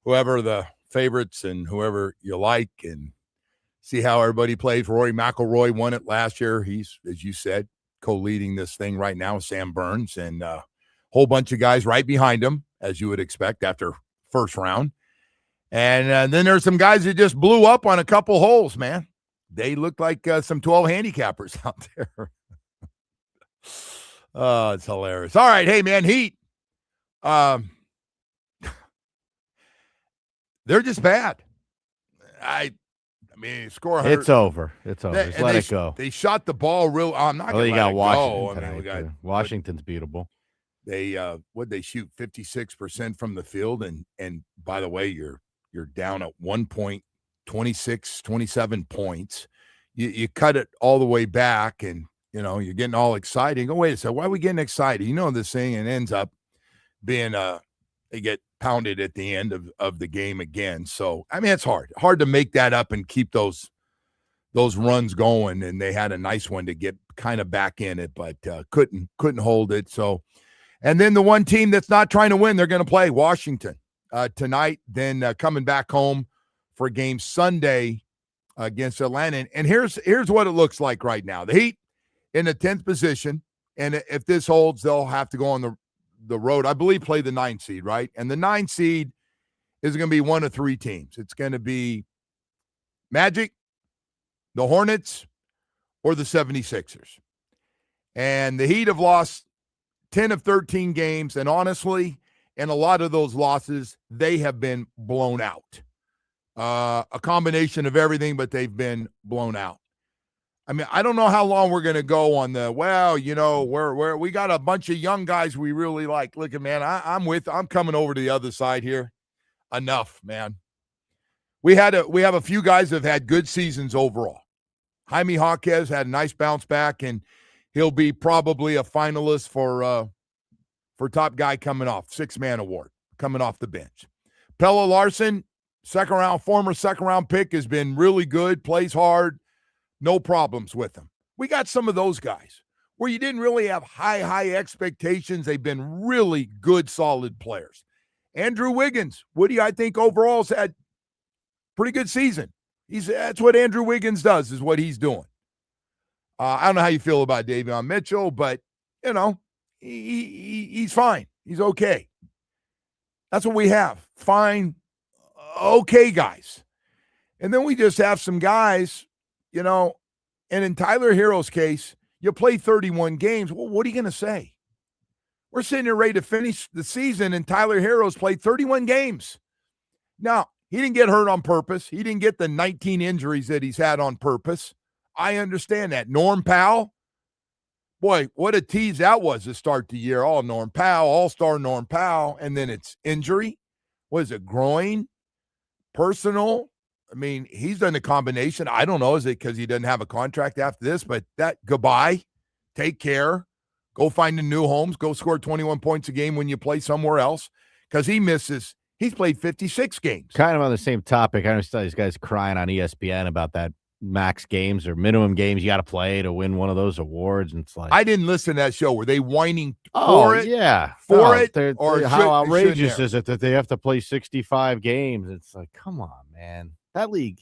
whoever the favorites and whoever you like, and see how everybody plays. Rory McIlroy won it last year. He's, as you said, co-leading this thing right now with Sam Burns, and a whole bunch of guys right behind him, as you would expect after first round. And then there's some guys that just blew up on a couple holes, man. They look like some 12 handicappers out there. Oh, it's hilarious. All right, hey, man, Heat. They're just bad. I mean, score 100. It's over. Just let it go. They shot the ball real. I'm not going to let it go. I mean, we got Washington's beatable. They they shoot 56% from the field, and by the way, you're down at 1 point, 26, 27 points. You cut it all the way back, and you're getting all excited. You go, wait a second, why are we getting excited? This thing, and ends up being they get pounded at the end of the game again. So I mean, it's hard to make that up and keep those runs going. And they had a nice one to get kind of back in it, but couldn't hold it. So, and then the one team that's not trying to win, they're going to play Washington tonight. Then coming back home for game Sunday against Atlanta. And here's what it looks like right now. The Heat in the 10th position, and if this holds, they'll have to go on the road, I believe, play the 9 seed, right? And the 9 seed is going to be one of 3 teams. It's going to be Magic, the Hornets, or the 76ers. And the Heat have lost 10 of 13 games, and honestly, in a lot of those losses, they have been blown out. A combination of everything, but they've been blown out. I mean, I don't know how long we're going to go on we got a bunch of young guys we really like. Look at, man, I'm coming over to the other side here. Enough, man. We have a few guys that have had good seasons overall. Jaime Jaquez had a nice bounce back, and he'll be probably a finalist for top guy coming off, 6-man award, coming off the bench. Pelle Larsson, former second round pick, has been really good, plays hard. No problems with them. We got some of those guys where you didn't really have high expectations. They've been really good, solid players. Andrew Wiggins, Woody, I think overall has had pretty good season. That's what Andrew Wiggins does, is what he's doing. I don't know how you feel about Davion Mitchell, but, he's fine. He's okay. That's what we have. Fine, okay guys. And then we just have some guys, and in Tyler Hero's case, you play 31 games. Well, what are you going to say? We're sitting here ready to finish the season, and Tyler Hero's played 31 games. Now, he didn't get hurt on purpose. He didn't get the 19 injuries that he's had on purpose. I understand that. Norm Powell, boy, what a tease that was to start the year. Norm Powell, all-star Norm Powell, and then it's injury. What is it, groin, personal? I mean, he's done a combination. I don't know. Is it because he doesn't have a contract after this? But goodbye. Take care. Go find a new homes. Go score 21 points a game when you play somewhere else. Because he's played 56 games. Kind of on the same topic. I understand these guys crying on ESPN about that max games or minimum games you got to play to win one of those awards. And it's like, I didn't listen to that show. Were they whining for it? Yeah. Or how outrageous is it that they have to play 65 games? It's like, come on, man. That league,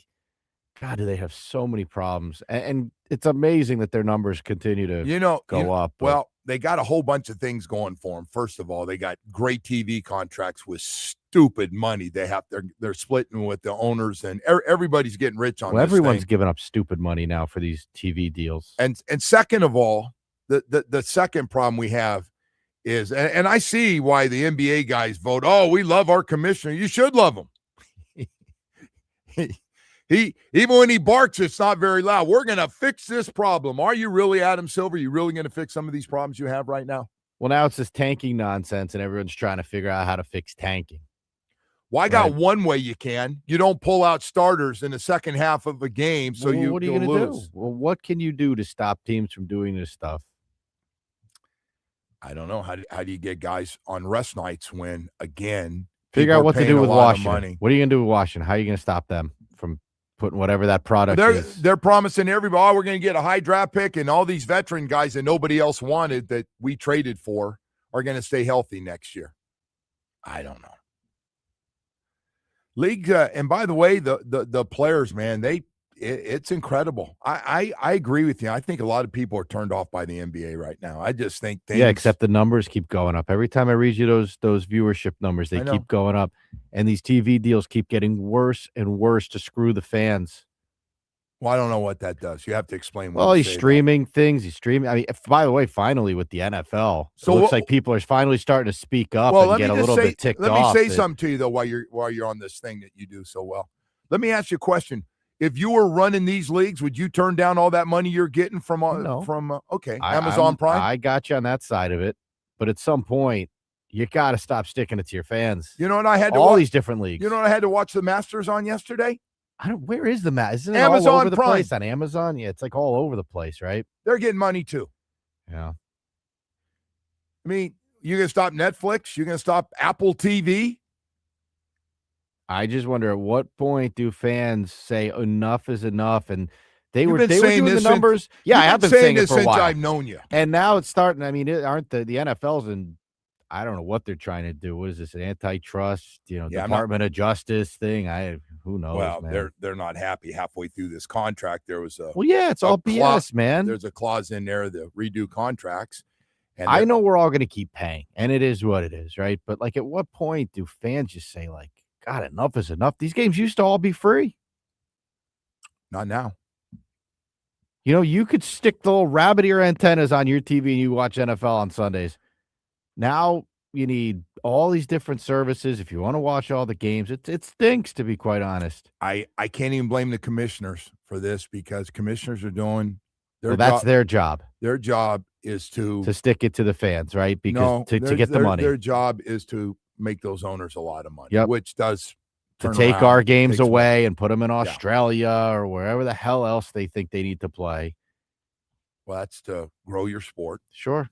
God, do they have so many problems. And it's amazing that their numbers continue to go up. Well, they got a whole bunch of things going for them. First of all, they got great TV contracts with stupid money. They're splitting with the owners, and everybody's getting rich on this everyone's thing. Giving up stupid money now for these TV deals. And second of all, The second problem we have is, and I see why the NBA guys vote, oh, we love our commissioner. You should love him. He even when he barks, it's not very loud. We're going to fix this problem. Are you really, Adam Silver? Are you really going to fix some of these problems you have right now? Well, now it's this tanking nonsense, and everyone's trying to figure out how to fix tanking. Well, I got one way you can. You don't pull out starters in the second half of a game, so what are you going to do? lose. Well, what can you do to stop teams from doing this stuff? I don't know. How do you get guys on rest nights when, again, figure out what to do with Washington? Money? What are you going to do with Washington? How are you going to stop them from putting whatever that product is? They're promising everybody, oh, we're going to get a high draft pick, and all these veteran guys that nobody else wanted that we traded for are going to stay healthy next year. I don't know. League, and by the way, the players, man, it's incredible. I agree with you. I think a lot of people are turned off by the NBA right now. I just think things. Yeah, except the numbers keep going up. Every time I read you those viewership numbers, they keep going up, and these TV deals keep getting worse and worse to screw the fans. Well, I don't know what that does. You have to explain. Well, he's streaming things. He's streaming. I mean, by the way, finally with the NFL, so it looks like people are finally starting to speak up and get a little bit ticked off. Let me say something to you though, while you're on this thing that you do so well. Let me ask you a question. If you were running these leagues, would you turn down all that money you're getting from Amazon Prime? I got you on that side of it, but at some point, you got to stop sticking it to your fans. You know what I had to all these different leagues. You know what I had to watch the Masters on yesterday? Where is the Matt? Isn't it Amazon all over the Prime. place on Amazon? Yeah, it's like all over the place, right? They're getting money too. Yeah. I mean, you're going to stop Netflix? You're going to stop Apple TV? I just wonder at what point do fans say enough is enough? And they were doing the numbers. Yeah, I have been saying it for a while. Since I've known you. And now it's starting. I mean, aren't the NFL's in? I don't know what they're trying to do. What is this, an antitrust, Department of Justice thing? Who knows, well, man. They're not happy halfway through this contract. There was it's all BS, man. There's a clause in there to redo contracts. And I know we're all going to keep paying, and it is what it is, right? But like, at what point do fans just say, like, God, enough is enough? These games used to all be free. Not now. You could stick the little rabbit ear antennas on your TV and you watch NFL on Sundays. Now you need all these different services if you want to watch all the games. It stinks, to be quite honest. I can't even blame the commissioners for this, because commissioners are doing that's their job. Their job is to stick it to the fans, right? Because to get the money. Their job is to make those owners a lot of money, which does to take our games away and put them in Australia or wherever the hell else they think they need to play. Well, that's to grow your sport. Sure.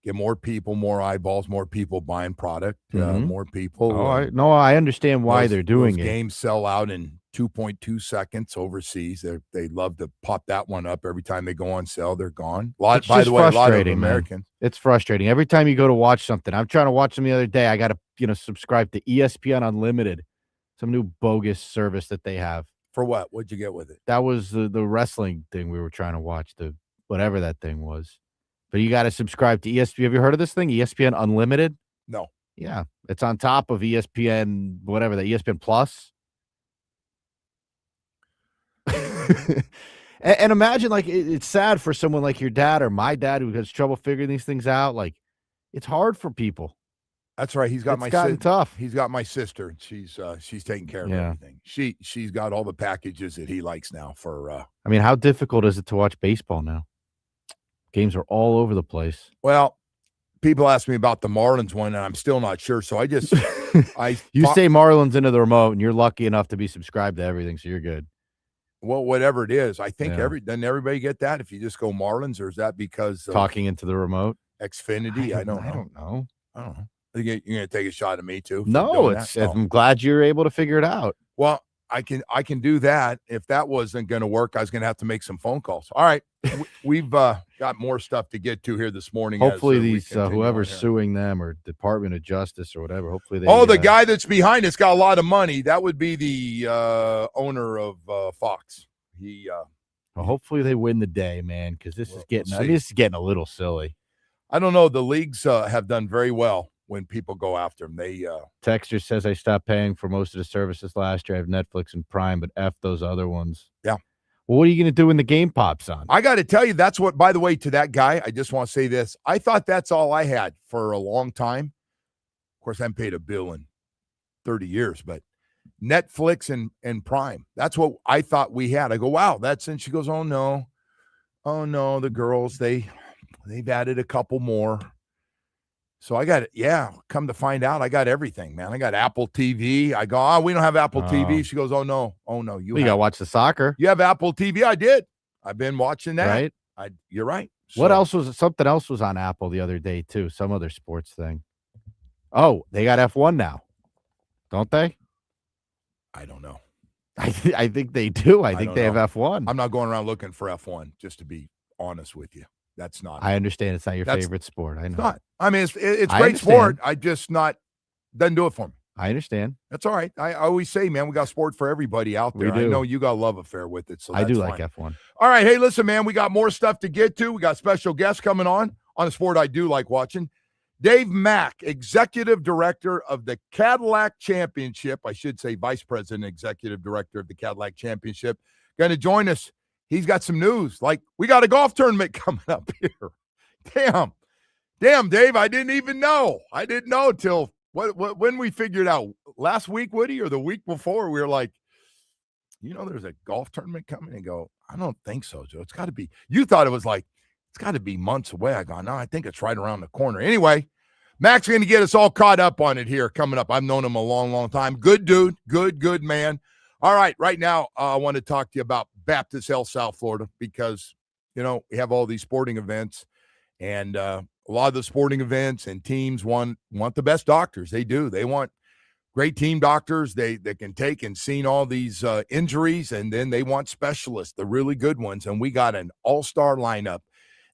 Get more people, more eyeballs, more people buying product, more people. I understand why they're doing it. Games sell out in 2.2 seconds overseas. They love to pop that one up every time they go on sale. They're gone. By the way, a lot of Americans. Man. It's frustrating. Every time you go to watch something, I'm trying to watch them the other day. I got to subscribe to ESPN Unlimited, some new bogus service that they have. For what? What'd you get with it? That was the wrestling thing we were trying to watch, the whatever that thing was. But you got to subscribe to ESPN. Have you heard of this thing, ESPN Unlimited? No. Yeah. It's on top of ESPN, whatever, the ESPN Plus. and imagine, like, it's sad for someone like your dad or my dad who has trouble figuring these things out. Like, it's hard for people. That's right. He's got tough. He's got my sister, and she's taking care of everything. She's got all the packages that he likes now for I mean, how difficult is it to watch baseball now? Games are all over the place. Well, people ask me about the Marlins one, and I'm still not sure. So I just you say Marlins into the remote, and you're lucky enough to be subscribed to everything, so you're good. Well, whatever it is, I think doesn't everybody get that if you just go Marlins, or is that because of talking into the remote? Xfinity? I don't know. You're going to take a shot at me too? No, I'm glad you're able to figure it out. Well, I can do that. If that wasn't going to work, I was going to have to make some phone calls. All right. We've got more stuff to get to here this morning. Hopefully these whoever's suing them or Department of Justice or whatever, hopefully they the guy that's behind it's got a lot of money. That would be the owner of Fox. Hopefully they win the day, man, because this is getting a little silly. I don't know. The leagues have done very well when people go after them. Texter says, I stopped paying for most of the services last year. I have Netflix and Prime, but F those other ones. Yeah. Well, what are you going to do when the game pops on? I got to tell you, that's what, by the way, to that guy, I just want to say this. I thought that's all I had for a long time. Of course, I haven't paid a bill in 30 years, but Netflix and Prime. That's what I thought we had. I go, wow, that's, and she goes, oh no, the girls, they've added a couple more. So I got it. Yeah, come to find out, I got everything, man. I got Apple TV. I go, oh, we don't have Apple TV. She goes, oh no, you got to watch the soccer. You have Apple TV? I did. I've been watching that. Right? You're right. What So, else was something else was on Apple the other day too? Some other sports thing. Oh, they got F1 now, don't they? I don't know. I think they do. I think they have F1. I'm not going around looking for F1, just to be honest with you. That's not. I understand it's not your favorite sport. I know. It's not. I mean, it's great sport. I just doesn't do it for me. I understand. That's all right. I always say, man, we got sport for everybody out there. I know you got a love affair with it. So I do fine. like F1. All right. Hey, listen, man, we got more stuff to get to. We got special guests coming on a sport I do like watching. Dave Mack, Executive Director of the Cadillac Championship. I should say Vice President, Executive Director of the Cadillac Championship. Going to join us. He's got some news. Like, we got a golf tournament coming up here. Damn, Dave, I didn't even know. I didn't know till when we figured out last week, Woody, or the week before, we were like, there's a golf tournament coming, and go, I don't think so, Joe. It's got to be. You thought it was like, it's got to be months away. I go, no, I think it's right around the corner. Anyway, Mac's going to get us all caught up on it here coming up. I've known him a long, long time. Good dude. Good man. All right, right now, I want to talk to you about Baptist Health South Florida because, we have all these sporting events, and a lot of the sporting events and teams want the best doctors. They do. They want great team doctors that can take and see all these injuries, and then they want specialists, the really good ones, and we got an all-star lineup.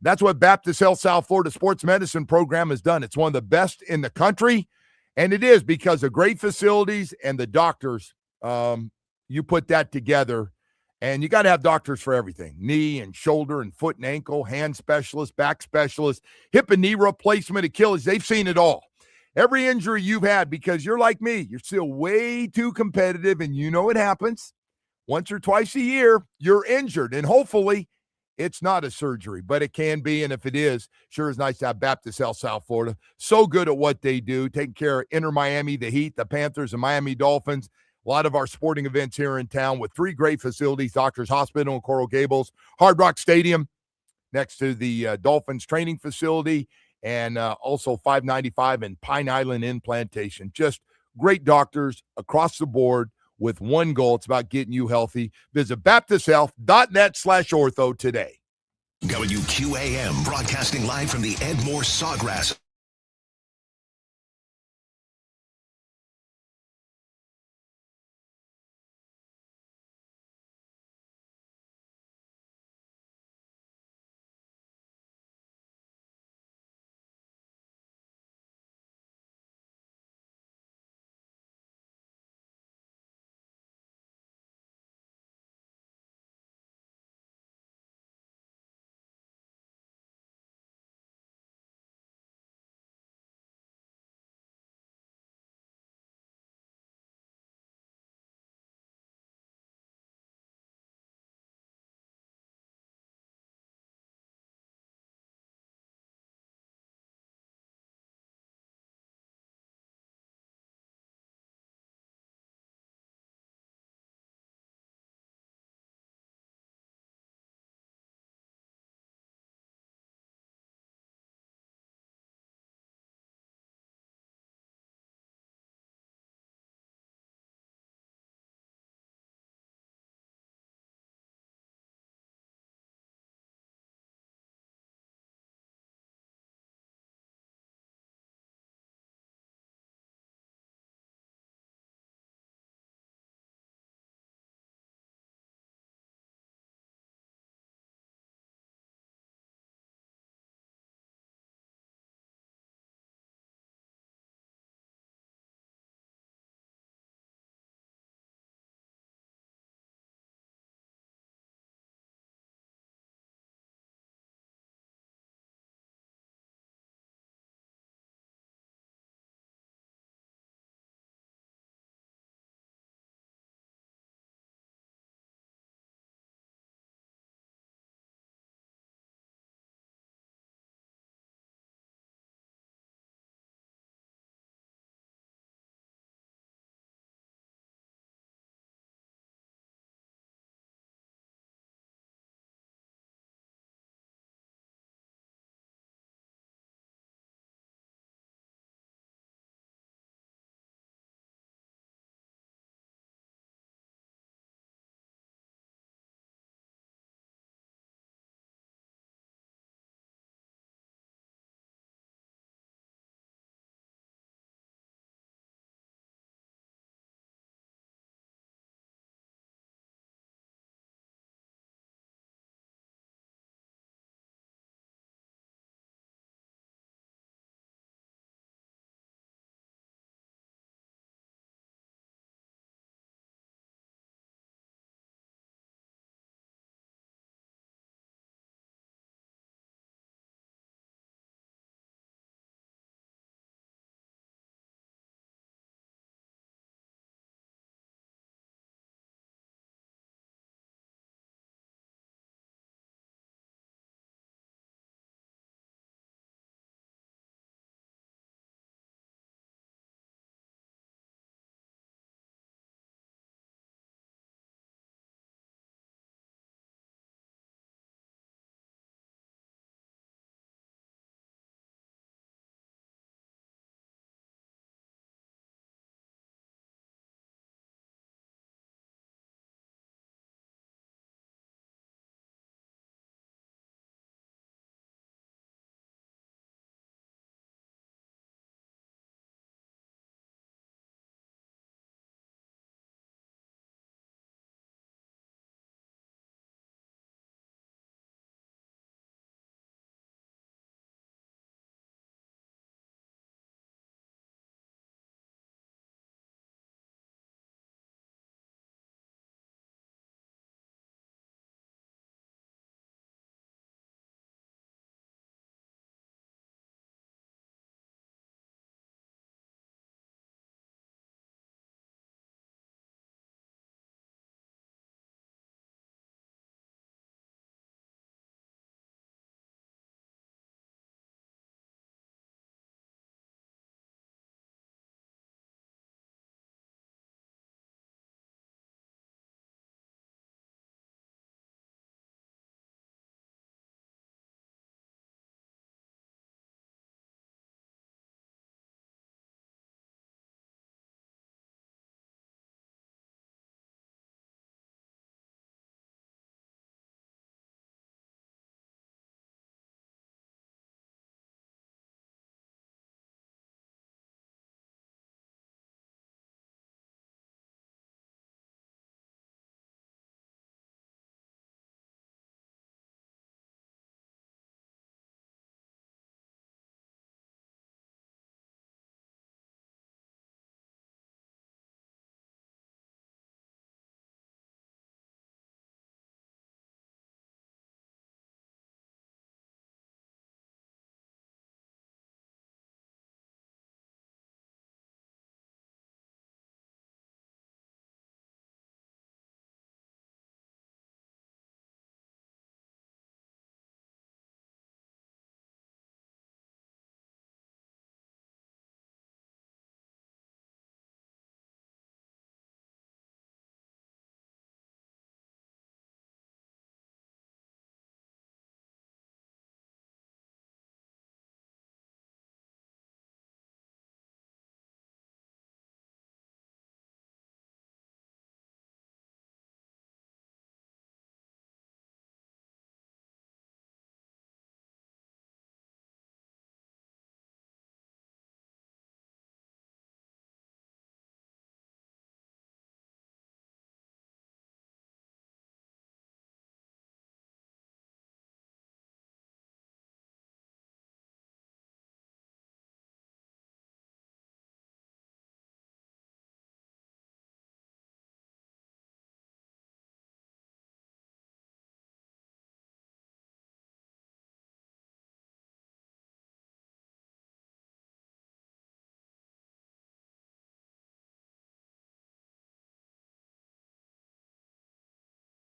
That's what Baptist Health South Florida Sports Medicine Program has done. It's one of the best in the country, and it is because of great facilities and the doctors. You put that together, and you got to have doctors for everything: knee and shoulder and foot and ankle, hand specialists, back specialists, hip and knee replacement, Achilles. They've seen it all. Every injury you've had, because you're like me, you're still way too competitive, and it happens. Once or twice a year, you're injured, and hopefully it's not a surgery, but it can be, and if it is, sure is nice to have Baptist Health South Florida. So good at what they do, taking care of Inter Miami, the Heat, the Panthers, and Miami Dolphins. A lot of our sporting events here in town with 3 great facilities: Doctors Hospital in Coral Gables, Hard Rock Stadium next to the Dolphins training facility, and also 595 and Pine Island in Plantation. Just great doctors across the board with one goal. It's about getting you healthy. Visit baptisthealth.net/ortho today. WQAM broadcasting live from the Ed Moore Sawgrass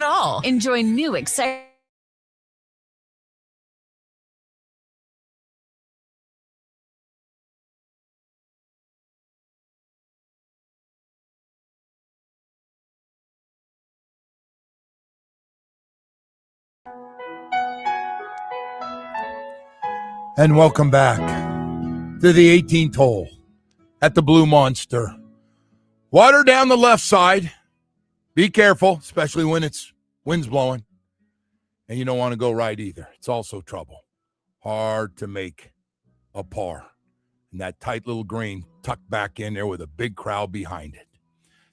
all. Enjoy new exciting. And welcome back to the 18th hole at the Blue Monster. Water down the left side. Be careful, especially when it's wind's blowing. And you don't want to go right either. It's also trouble. Hard to make a par. And that tight little green tucked back in there with a big crowd behind it.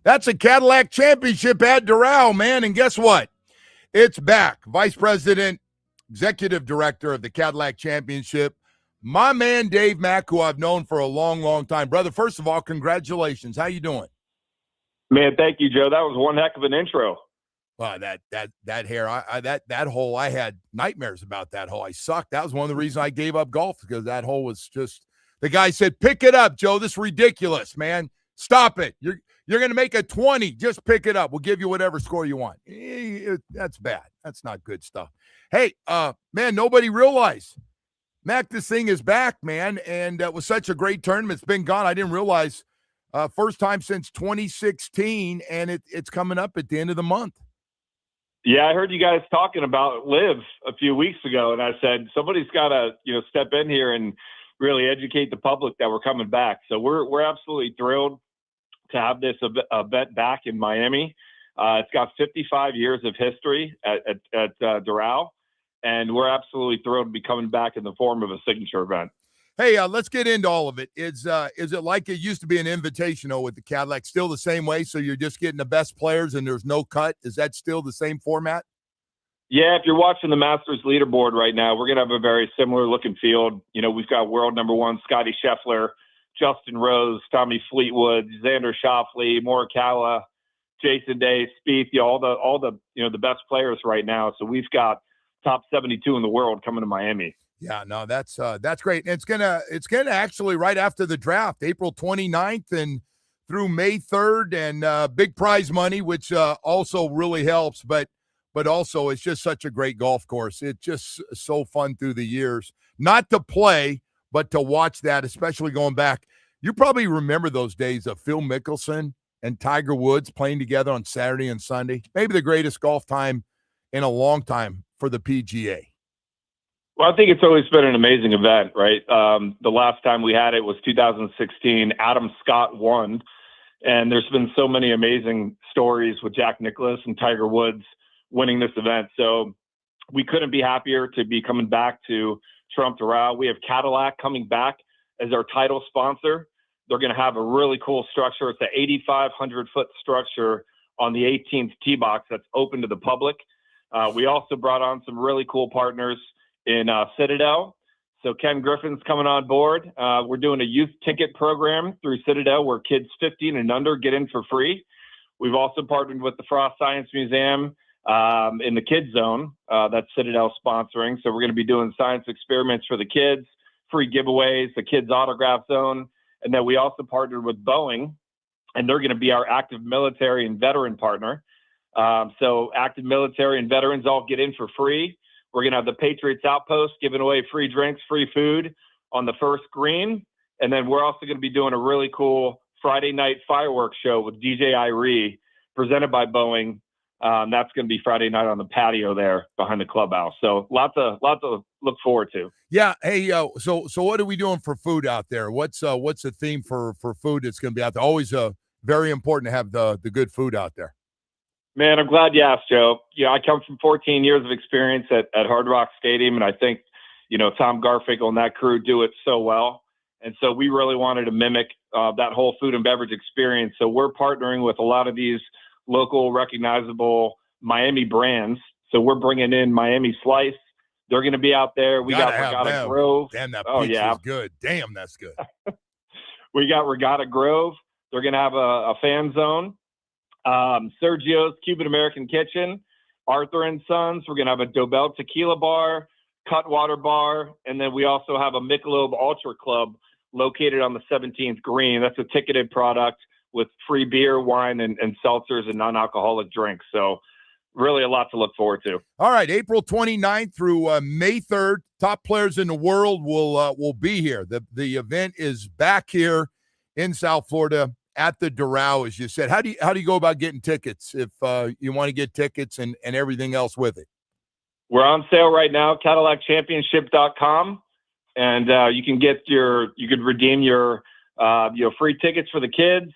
That's a Cadillac Championship at Doral, man. And guess what? It's back. Vice President, Executive Director of the Cadillac Championship, my man Dave Mack, who I've known for a long, long time. Brother, first of all, congratulations. How you doing? Man, thank you, Joe. That was one heck of an intro. Well, that hair, that hole, I had nightmares about that hole. I sucked. That was one of the reasons I gave up golf, because that hole was just, the guy said, pick it up, Joe. This is ridiculous, man. Stop it. You're going to make a 20. Just pick it up. We'll give you whatever score you want. That's bad. That's not good stuff. Hey, man, nobody realized, Mac, this thing is back, man, and it was such a great tournament. It's been gone. I didn't realize first time since 2016, and it's coming up at the end of the month. Yeah, I heard you guys talking about Live a few weeks ago, and I said somebody's got to step in here and really educate the public that we're coming back. So we're absolutely thrilled to have this event back in Miami. It's got 55 years of history at Doral, and we're absolutely thrilled to be coming back in the form of a signature event. Hey, let's get into all of it. Is it like it used to be an invitational with the Cadillac? Still the same way? So you're just getting the best players and there's no cut? Is that still the same format? Yeah, if you're watching the Masters leaderboard right now, we're going to have a very similar looking field. We've got world number one Scotty Scheffler, Justin Rose, Tommy Fleetwood, Xander Schauffele, Morikawa, Jason Day, Spieth, all the best players right now. So we've got top 72 in the world coming to Miami. Yeah, no, that's great. And it's gonna actually right after the draft, April 29th and through May 3rd, and big prize money, which also really helps. But also it's just such a great golf course. It's just so fun through the years, not to play, but to watch that, especially going back. You probably remember those days of Phil Mickelson and Tiger Woods playing together on Saturday and Sunday. Maybe the greatest golf time in a long time for the PGA. Well, I think it's always been an amazing event, right? The last time we had it was 2016. Adam Scott won, and there's been so many amazing stories with Jack Nicklaus and Tiger Woods winning this event. So we couldn't be happier to be coming back to Trump Doral. We have Cadillac coming back as our title sponsor. They're going to have a really cool structure. It's an 8,500-foot structure on the 18th tee box that's open to the public. We also brought on some really cool partners in Citadel. So Ken Griffin's coming on board. We're doing a youth ticket program through Citadel where kids 15 and under get in for free. We've also partnered with the Frost Science Museum in the kids zone that Citadel sponsoring. So we're going to be doing science experiments for the kids, free giveaways, the kids autograph zone. And then we also partnered with Boeing, and they're going to be our active military and veteran partner. So active military and veterans all get in for free. We're going to have the Patriots Outpost giving away free drinks, free food on the first green. And then we're also going to be doing a really cool Friday night fireworks show with DJ Irie presented by Boeing. That's going to be Friday night on the patio there behind the clubhouse. So lots to look forward to. Yeah. Hey, so what are we doing for food out there? What's the theme for food that's going to be out there? Always very important to have the good food out there. Man, I'm glad you asked, Joe. I come from 14 years of experience at Hard Rock Stadium, and I think, Tom Garfinkel and that crew do it so well. And so we really wanted to mimic that whole food and beverage experience. So we're partnering with a lot of these local recognizable Miami brands. So we're bringing in Miami Slice. They're going to be out there. We got Regatta Grove. Damn, that pizza is good. Damn, that's good. We got Regatta Grove. They're going to have a fan zone. Sergio's Cuban American Kitchen, Arthur and Sons. We're going to have a Dobel Tequila Bar, Cutwater Bar, and then we also have a Michelob Ultra Club located on the 17th green. That's a ticketed product with free beer, wine, and seltzers and non-alcoholic drinks. So really a lot to look forward to. All right, April 29th through May 3rd, top players in the world will be here. The event is back here in South Florida at the Doral, as you said. How do you go about getting tickets if you want to get tickets and everything else with it? We're on sale right now, CadillacChampionship.com, and you could redeem your free tickets for the kids,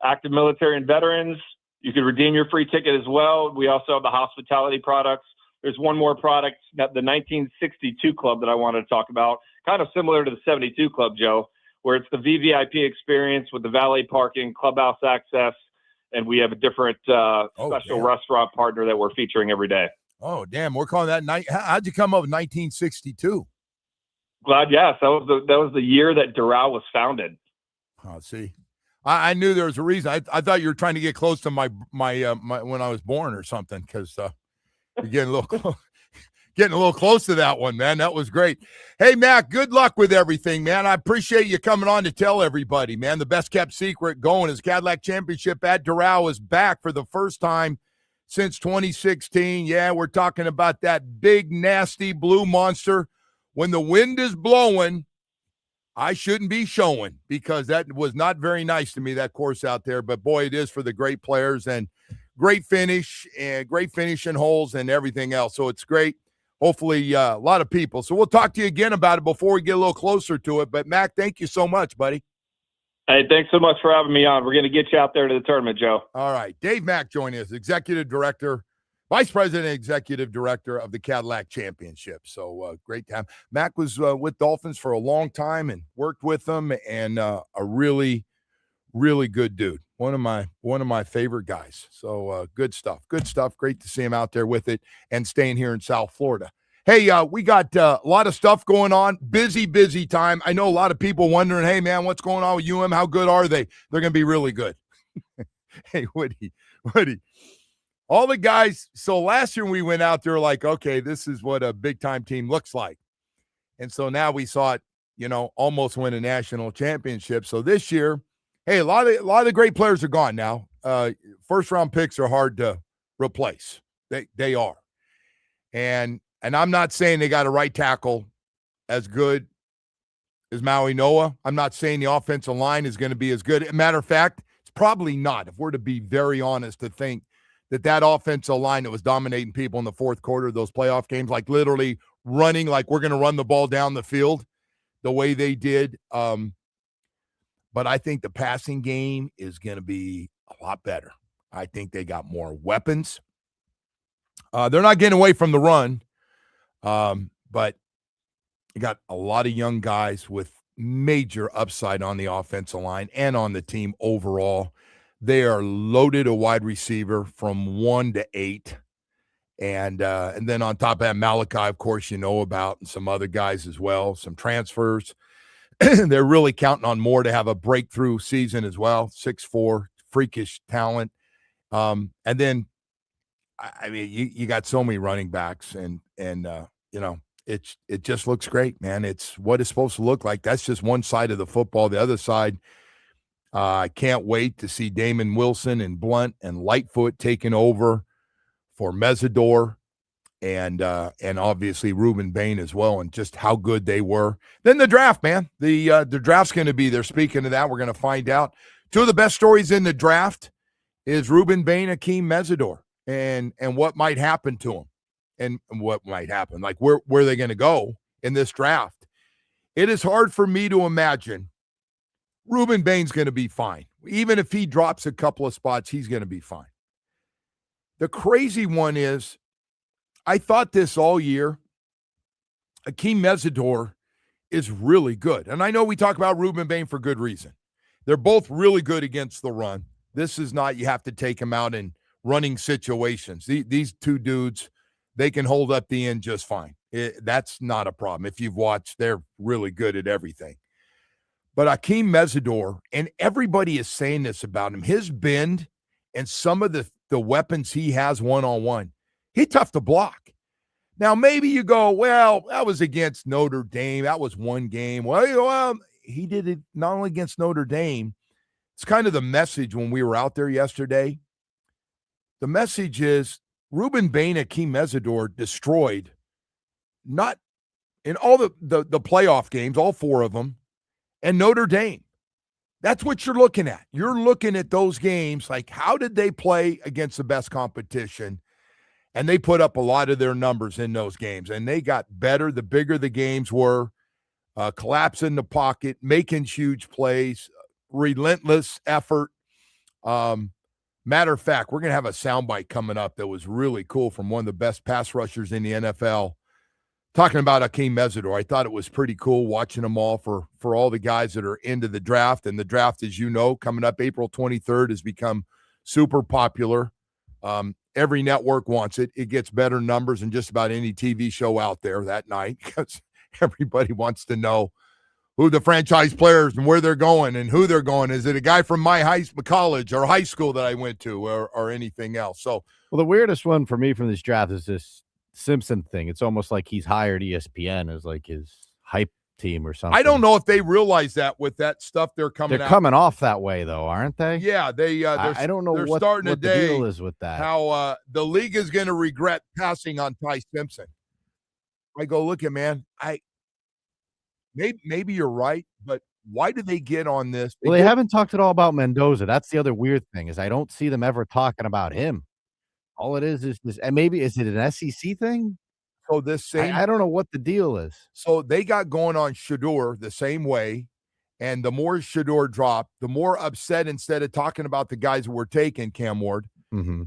active military and veterans. You could redeem your free ticket as well. We also have the hospitality products. There's one more product, the 1962 Club, that I wanted to talk about, kind of similar to the 72 Club, Joe, where it's the VVIP experience with the valet parking, clubhouse access, and we have a different special restaurant partner that we're featuring every day. Oh, damn. We're calling that night. How'd you come up with 1962? Glad, yes. That was the year that Doral was founded. Oh, see. I knew there was a reason. I thought you were trying to get close to my when I was born or something, because you're getting a little close to that one, man. That was great. Hey, Mac, good luck with everything, man. I appreciate you coming on to tell everybody, man. The best kept secret going is Cadillac Championship at Doral is back for the first time since 2016. Yeah, we're talking about that big, nasty blue monster. When the wind is blowing, I shouldn't be showing, because that was not very nice to me, that course out there. But, boy, it is for the great players and great finish and great finishing holes and everything else. So it's great. Hopefully a lot of people. So we'll talk to you again about it before we get a little closer to it. But, Mac, thank you so much, buddy. Hey, thanks so much for having me on. We're going to get you out there to the tournament, Joe. All right. Dave Mack joining us, Executive Director, Vice President and Executive Director of the Cadillac Championship. So great time. Mac was with Dolphins for a long time and worked with them, and a really, really good dude. One of my favorite guys. So good stuff. Good stuff. Great to see him out there with it and staying here in South Florida. Hey, we got a lot of stuff going on. Busy time. I know a lot of people wondering, hey, man, what's going on with UM? How good are they? They're going to be really good. Hey, Woody. All the guys, so last year we went out there like, okay, this is what a big-time team looks like. And so now we saw it, almost win a national championship. So this year, hey, a lot of the great players are gone now. First-round picks are hard to replace. They are. And I'm not saying they got a right tackle as good as Maui Noah. I'm not saying the offensive line is going to be as good. As a matter of fact, it's probably not, if we're to be very honest, to think that offensive line that was dominating people in the fourth quarter of those playoff games, like literally running like we're going to run the ball down the field the way they did. But I think the passing game is going to be a lot better. I think they got more weapons. They're not getting away from the run, but you got a lot of young guys with major upside on the offensive line and on the team overall. They are loaded a wide receiver from 1 to 8. And then on top of that, Malachi, of course, about, and some other guys as well, some transfers. They're really counting on Moore to have a breakthrough season as well. 6'4", freakish talent. And then, I mean, you got so many running backs, and it just looks great, man. It's what it's supposed to look like. That's just one side of the football. The other side, I can't wait to see Damon Wilson and Blunt and Lightfoot taking over for Mesidor, and obviously Reuben Bain as well, and just how good they were. Then the draft, man. The draft's going to be there. Speaking of that, we're going to find out. Two of the best stories in the draft is Reuben Bain, Akeem Mesidor, and what might happen to him, and what might happen. Like, where are they going to go in this draft? It is hard for me to imagine Reuben Bain's going to be fine. Even if he drops a couple of spots, he's going to be fine. The crazy one is, I thought this all year, Akeem Mesidor is really good. And I know we talk about Reuben Bain for good reason. They're both really good against the run. This is not, you have to take them out in running situations. These two dudes, they can hold up the end just fine. That's not a problem. If you've watched, they're really good at everything. But Akeem Mesidor, and everybody is saying this about him, his bend and some of the weapons he has one-on-one, he's tough to block. Now, maybe you go, well, that was against Notre Dame. That was one game. Well, he did it not only against Notre Dame. It's kind of the message when we were out there yesterday. The message is Ruben Bain, Akeem Mesidor destroyed, not in all the playoff games, all 4 of them, and Notre Dame. That's what you're looking at. You're looking at those games like, how did they play against the best competition? And they put up a lot of their numbers in those games, and they got better the bigger the games were, collapsing the pocket, making huge plays, relentless effort. Matter of fact, we're going to have a soundbite coming up that was really cool from one of the best pass rushers in the NFL, talking about Akeem Mesidor. I thought it was pretty cool watching them all for all the guys that are into the draft. And the draft, as you know, coming up April 23rd has become super popular. Every network wants it. It gets better numbers than just about any TV show out there that night because everybody wants to know who the franchise players and where they're going and who they're going. Is it a guy from my college or high school that I went to or anything else? So, well, the weirdest one for me from this draft is this Simpson thing. It's almost like he's hired ESPN as like his hype team or something. I don't know if they realize that with that stuff they're coming off that way, though, aren't they? Yeah, I don't know what the deal is with that. How the league is going to regret passing on Ty Simpson. I go, look at man, maybe you're right, but why do they get on this? They haven't talked at all about Mendoza. That's the other weird thing is I don't see them ever talking about him. All it is this, and maybe is it an SEC thing? So this same, I don't know what the deal is. So they got going on Shedeur the same way, and the more Shedeur dropped, the more upset. Instead of talking about the guys that were taken, Cam Ward,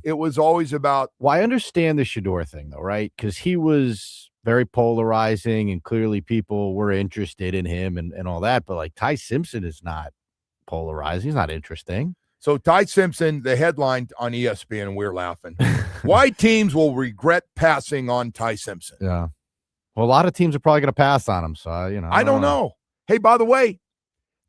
it was always about. Well, I understand the Shedeur thing though, right? Because he was very polarizing, and clearly people were interested in him and all that. But like Ty Simpson is not polarizing; he's not interesting. So Ty Simpson, the headline on ESPN, and we're laughing. Why teams will regret passing on Ty Simpson? Yeah. Well, a lot of teams are probably going to pass on him. So, I don't know. Hey, by the way,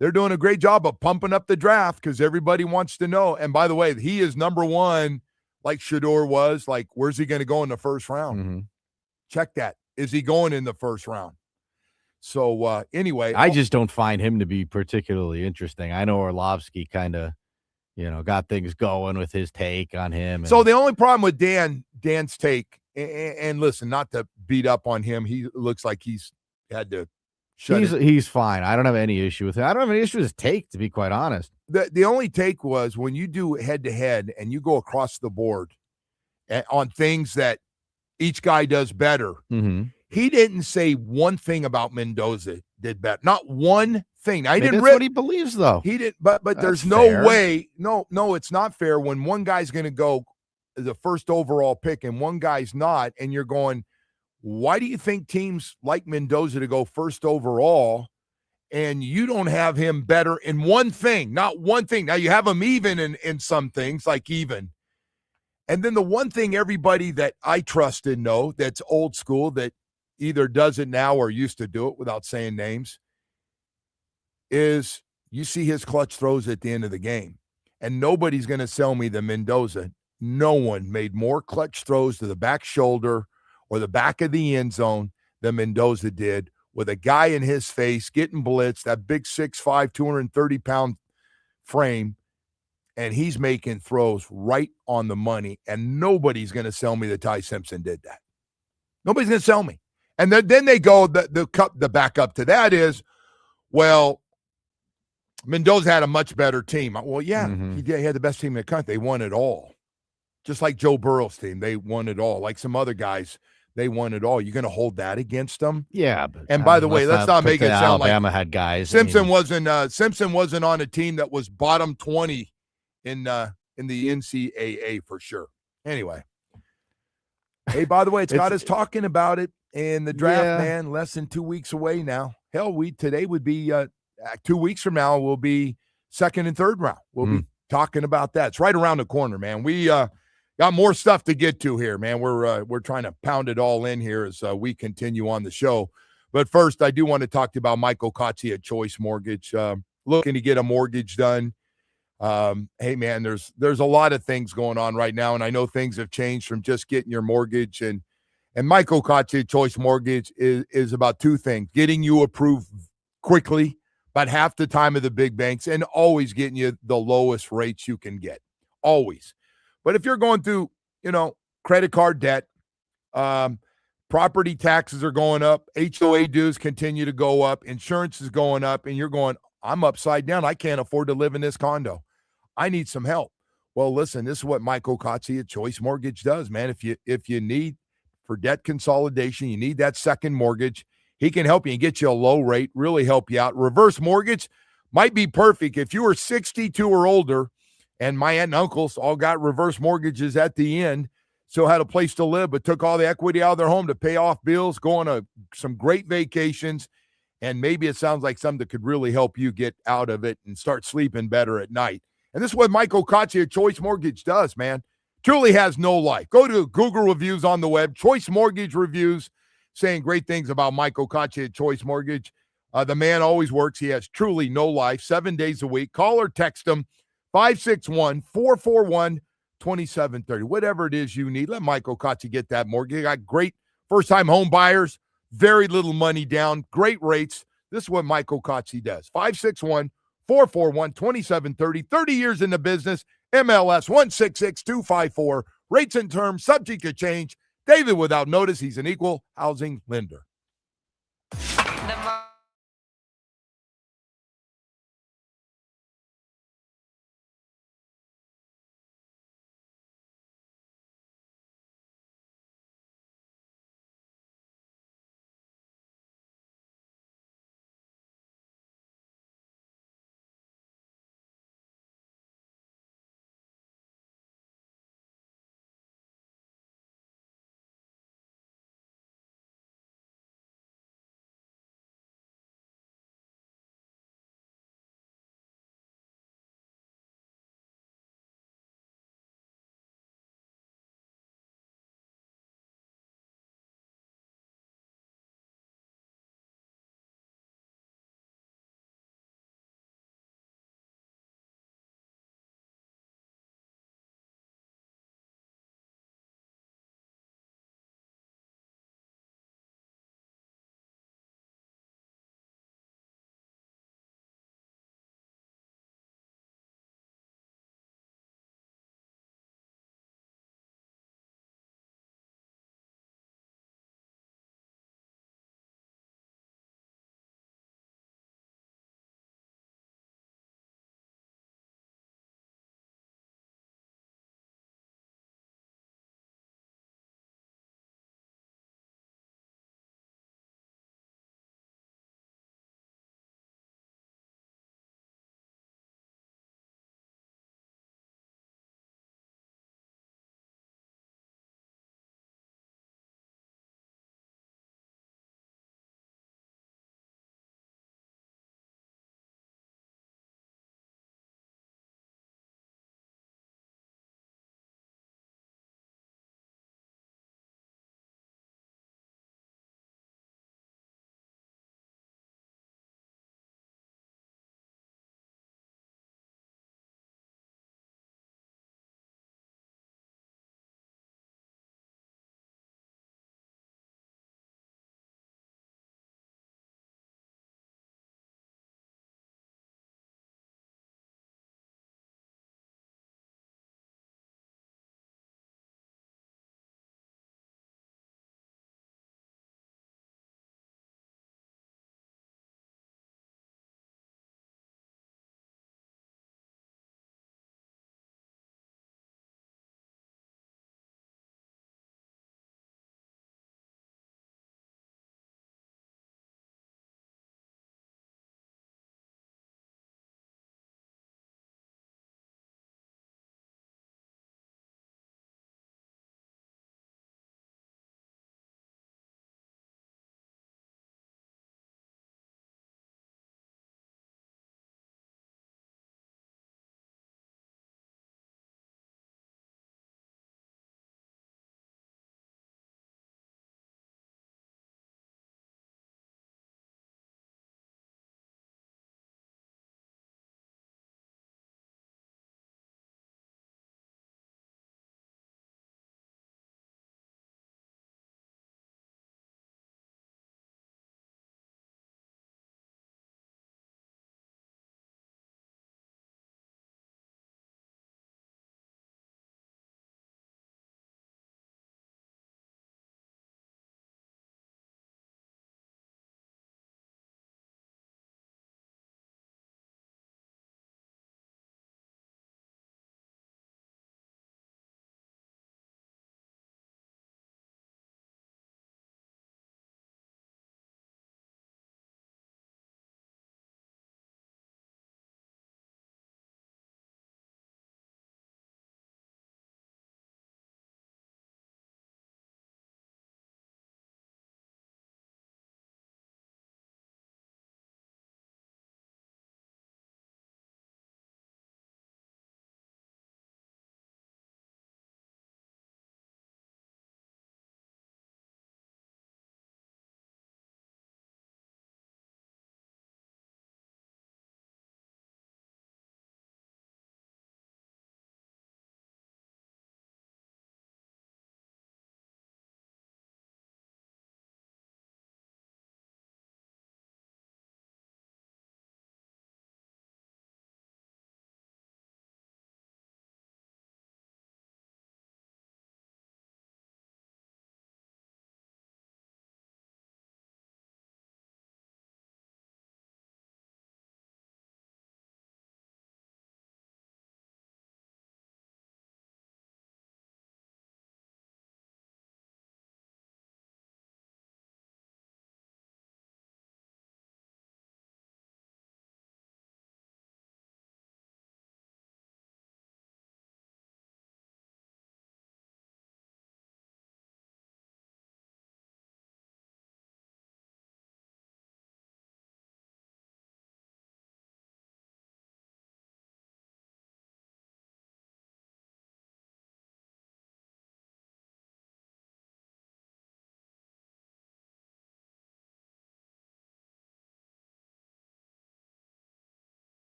they're doing a great job of pumping up the draft because everybody wants to know. And by the way, he is number 1, like Shedeur was. Like, where's he going to go in the first round? Check that. Is he going in the first round? So, anyway. I just don't find him to be particularly interesting. I know Orlovsky kind of, got things going with his take on him. So the only problem with Dan's take, and listen, not to beat up on him, he looks like he's had to shut it. He's fine. I don't have any issue with him. I don't have any issue with his take, to be quite honest. The only take was when you do head-to-head and you go across the board on things that each guy does better, he didn't say one thing about Mendoza did better. Not one thing. That's what he believes, though. He did, but there's no way. No, it's not fair when one guy's going to go the first overall pick and one guy's not, and you're going, why do you think teams like Mendoza to go first overall, and you don't have him better in one thing? Not one thing. Now you have him even in some things, like even. And then the one thing everybody that I trust and know that's old school that either does it now or used to do it without saying names is you see his clutch throws at the end of the game. And nobody's going to sell me the Mendoza. No one made more clutch throws to the back shoulder or the back of the end zone than Mendoza did with a guy in his face getting blitzed, that big 6'5", 230-pound frame, and he's making throws right on the money, and nobody's going to sell me that Ty Simpson did that. Nobody's going to sell me. And then they go, the backup to that is, well, Mendoza had a much better team. Well, yeah, he had the best team in the country. They won it all. Just like Joe Burrow's team, they won it all. Like some other guys, they won it all. You're going to hold that against them? Yeah. And by the way, let's not make it sound like Alabama had guys. Simpson wasn't on a team that was bottom 20 in the NCAA for sure. Anyway. Hey, by the way, it's got us talking about it in the draft, man. Less than 2 weeks away now. Hell, today would be 2 weeks from now. We'll be second and third round. We'll be talking about that. It's right around the corner, man. We got more stuff to get to here, man. We're trying to pound it all in here as we continue on the show. But first, I do want to talk to you about Michael Kotze at Choice Mortgage. Looking to get a mortgage done. Hey, man, there's a lot of things going on right now, and I know things have changed from just getting your mortgage. And Michael Kotze at Choice Mortgage is about two things: getting you approved quickly, about half the time of the big banks, and always getting you the lowest rates you can get. Always. But if you're going through, credit card debt. Property taxes are going up. HOA dues continue to go up. Insurance is going up. And you're going, I'm upside down. I can't afford to live in this condo. I need some help. Well, listen, this is what Mike Okatsi at Choice Mortgage does, man. If you need for debt consolidation, you need that second mortgage, he can help you and get you a low rate, really help you out. Reverse mortgage might be perfect. If you were 62 or older, and my aunt and uncles all got reverse mortgages at the end, still had a place to live, but took all the equity out of their home to pay off bills, go on some great vacations, and maybe it sounds like something that could really help you get out of it and start sleeping better at night. And this is what Mike Okatsi at Choice Mortgage does, man. Truly has no life. Go to Google reviews on the web, Choice Mortgage reviews, saying great things about Mike Okatsi at Choice Mortgage. The man always works. He has truly no life, 7 days a week. Call or text him, 561-441-2730. Whatever it is you need, let Mike Okatsi get that mortgage. Got great first-time home buyers, very little money down, great rates. This is what Mike Okatsi does. 561-441-2730. 30 years in the business. MLS 166254. Rates and terms subject to change. David without notice. He's an equal housing lender.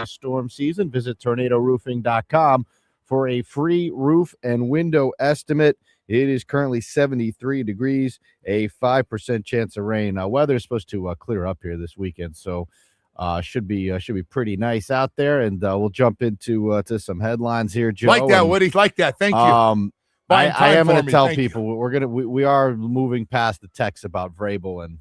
storm season. Visit tornadoroofing.com for a free roof and window estimate. It is currently 73 degrees, a 5% chance of rain. Now, weather is supposed to clear up here this weekend, so should be pretty nice out there. And we'll jump into to some headlines here, Joe. Like that, Woody. Like that. Thank you. I am going to tell people we are moving past the text about Vrabel and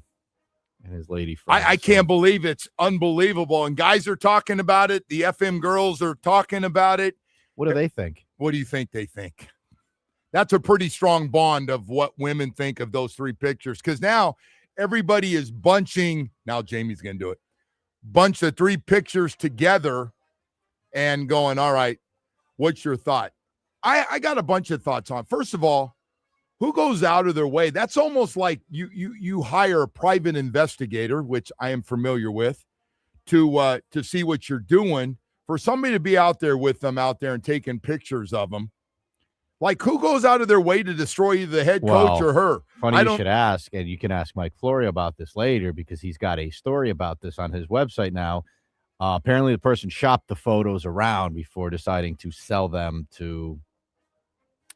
his lady friend. I can't believe it's unbelievable. And guys are talking about it. The FM girls are talking about it. What do they think? What do you think they think? That's a pretty strong bond of what women think of those three pictures. Because now everybody is bunching. Now Jamie's going to do it. Bunch the three pictures together and going, all right, what's your thought? I got a bunch of thoughts on. First of all, who goes out of their way? That's almost like you hire a private investigator, which I am familiar with, to see what you're doing. For somebody to be out there with them out there and taking pictures of them, like who goes out of their way to destroy either the head coach or her? Funny you should ask, and you can ask Mike Florio about this later because he's got a story about this on his website now. Apparently, the person shopped the photos around before deciding to sell them to.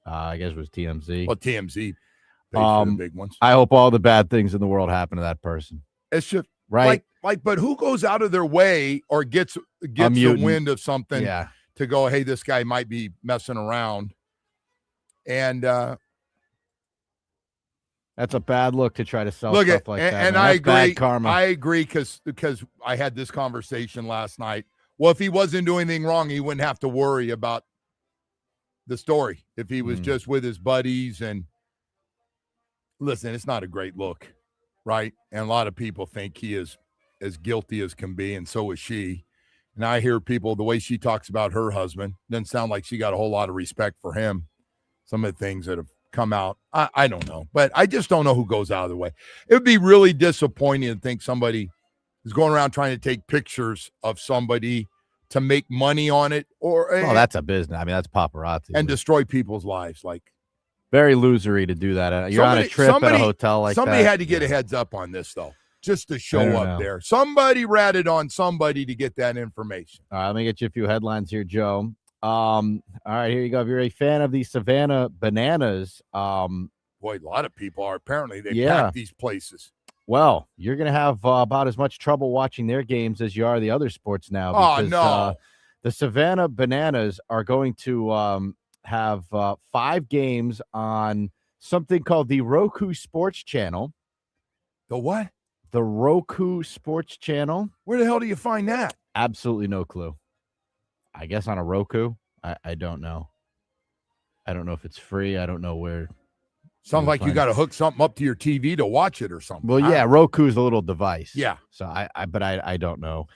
I guess it was TMZ. Well, TMZ, for the big ones. I hope all the bad things in the world happen to that person. It's just right. But who goes out of their way or gets the wind of something to go, hey, this guy might be messing around, and that's a bad look to try to sell stuff like that. And I agree. Bad karma. I agree because I had this conversation last night. Well, if he wasn't doing anything wrong, he wouldn't have to worry about the story if he was just with his buddies. And listen, it's not a great look, right? And a lot of people think he is as guilty as can be, and so is she. And I hear people, the way she talks about her husband, doesn't sound like she got a whole lot of respect for him. Some of the things that have come out, I don't know. But I just don't know who goes out of the way. It would be really disappointing to think somebody is going around trying to take pictures of somebody to make money on it, or that's a business. I mean, that's paparazzi and destroy people's lives. Like very losery to do that. You're on a trip at a hotel like somebody that. Had to get a heads up on this though, just to show up there. Somebody ratted on somebody to get that information. All right, let me get you a few headlines here, Joe. All right, here you go. If you're a fan of the Savannah Bananas, boy, a lot of people are. Apparently, they pack these places. Well, you're going to have about as much trouble watching their games as you are the other sports now. Because, the Savannah Bananas are going to have 5 games on something called the Roku Sports Channel. The what? The Roku Sports Channel. Where the hell do you find that? Absolutely no clue. I guess on a Roku. I don't know. I don't know if it's free. I don't know where. Sounds like you got to hook something up to your TV to watch it or something. Well, yeah, Roku's a little device. Yeah. So I don't know.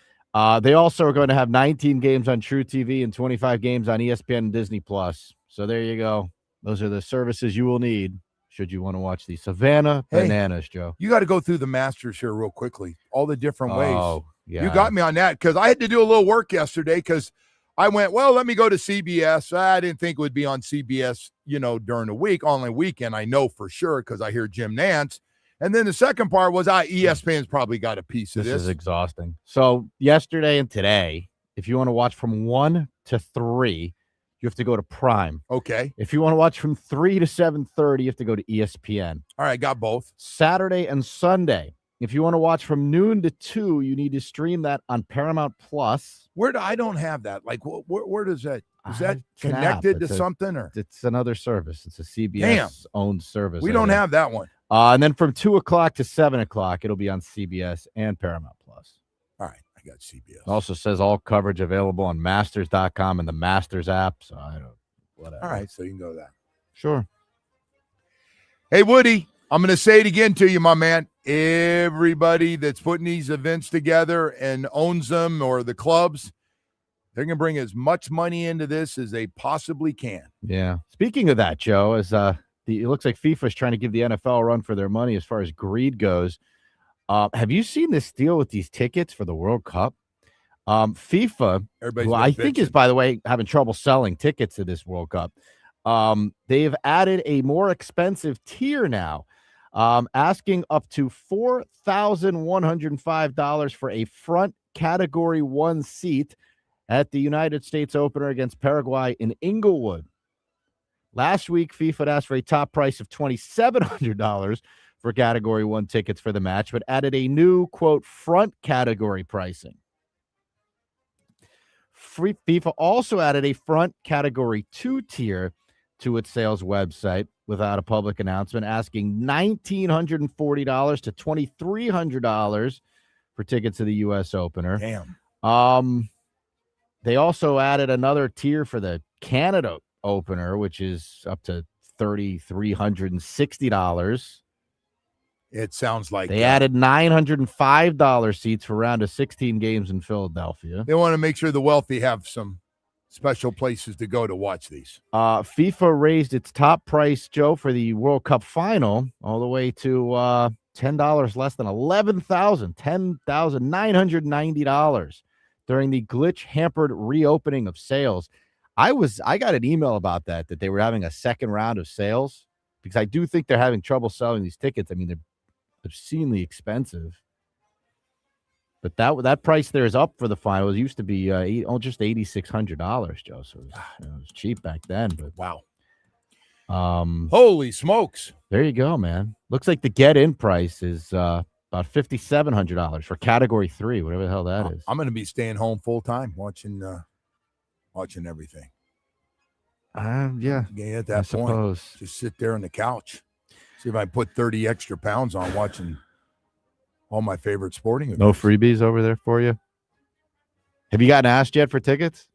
They also are going to have 19 games on True TV and 25 games on ESPN and Disney Plus. So there you go. Those are the services you will need should you want to watch the Savannah Bananas, Joe. You got to go through the Masters here real quickly. All the different ways. Oh, yeah. You got me on that because I had to do a little work yesterday because I went, well, let me go to CBS. I didn't think it would be on CBS, during the week. On the weekend, I know for sure because I hear Jim Nantz. And then the second part was ESPN's probably got a piece of this. This is exhausting. So yesterday and today, if you want to watch from 1 to 3, you have to go to Prime. Okay. If you want to watch from 3 to 7:30, you have to go to ESPN. All right, got both. Saturday and Sunday. If you want to watch from noon to 2, you need to stream that on Paramount Plus. I don't have that. Like, where does that? Is that connected to something? Or it's another service. It's a CBS-owned service. We don't have that one. And then from 2 o'clock to 7 o'clock, it'll be on CBS and Paramount Plus. All right, I got CBS. It also says all coverage available on Masters.com and the Masters app. So whatever. All right, so you can go to that. Sure. Hey, Woody, I'm going to say it again to you, my man. Everybody that's putting these events together and owns them or the clubs, they're going to bring as much money into this as they possibly can. Yeah. Speaking of that, Joe, it looks like FIFA is trying to give the NFL a run for their money as far as greed goes. Have you seen this deal with these tickets for the World Cup? FIFA, who I think is, by the way, having trouble selling tickets to this World Cup. They've added a more expensive tier now, asking up to $4,105 for a front category 1 seat at the United States opener against Paraguay in Inglewood. Last week, FIFA had asked for a top price of $2,700 for Category 1 tickets for the match, but added a new, quote, front category pricing. FIFA also added a front Category 2 tier to its sales website without a public announcement, asking $1,940 to $2,300 for tickets to the U.S. opener. Damn. They also added another tier for the Canada opener, which is up to $3,360. It sounds like they added $905 seats for round of 16 games in Philadelphia. They want to make sure the wealthy have some special places to go to watch these. FIFA raised its top price, Joe, for the World Cup final all the way to $10 less than $10,990 during the glitch-hampered reopening of sales. I got an email about that they were having a second round of sales, because I do think they're having trouble selling these tickets. I mean, they're obscenely expensive. But that price there is up for the final. It used to be just $8,600, Joe. So it was cheap back then. But wow. Holy smokes. There you go, man. Looks like the get-in price is about $5,700 for Category 3, whatever the hell that is. I'm going to be staying home full time watching everything. Yeah. At that point, just sit there on the couch. See if I put 30 extra pounds on watching all my favorite sporting events. No freebies over there for you? Have you gotten asked yet for tickets?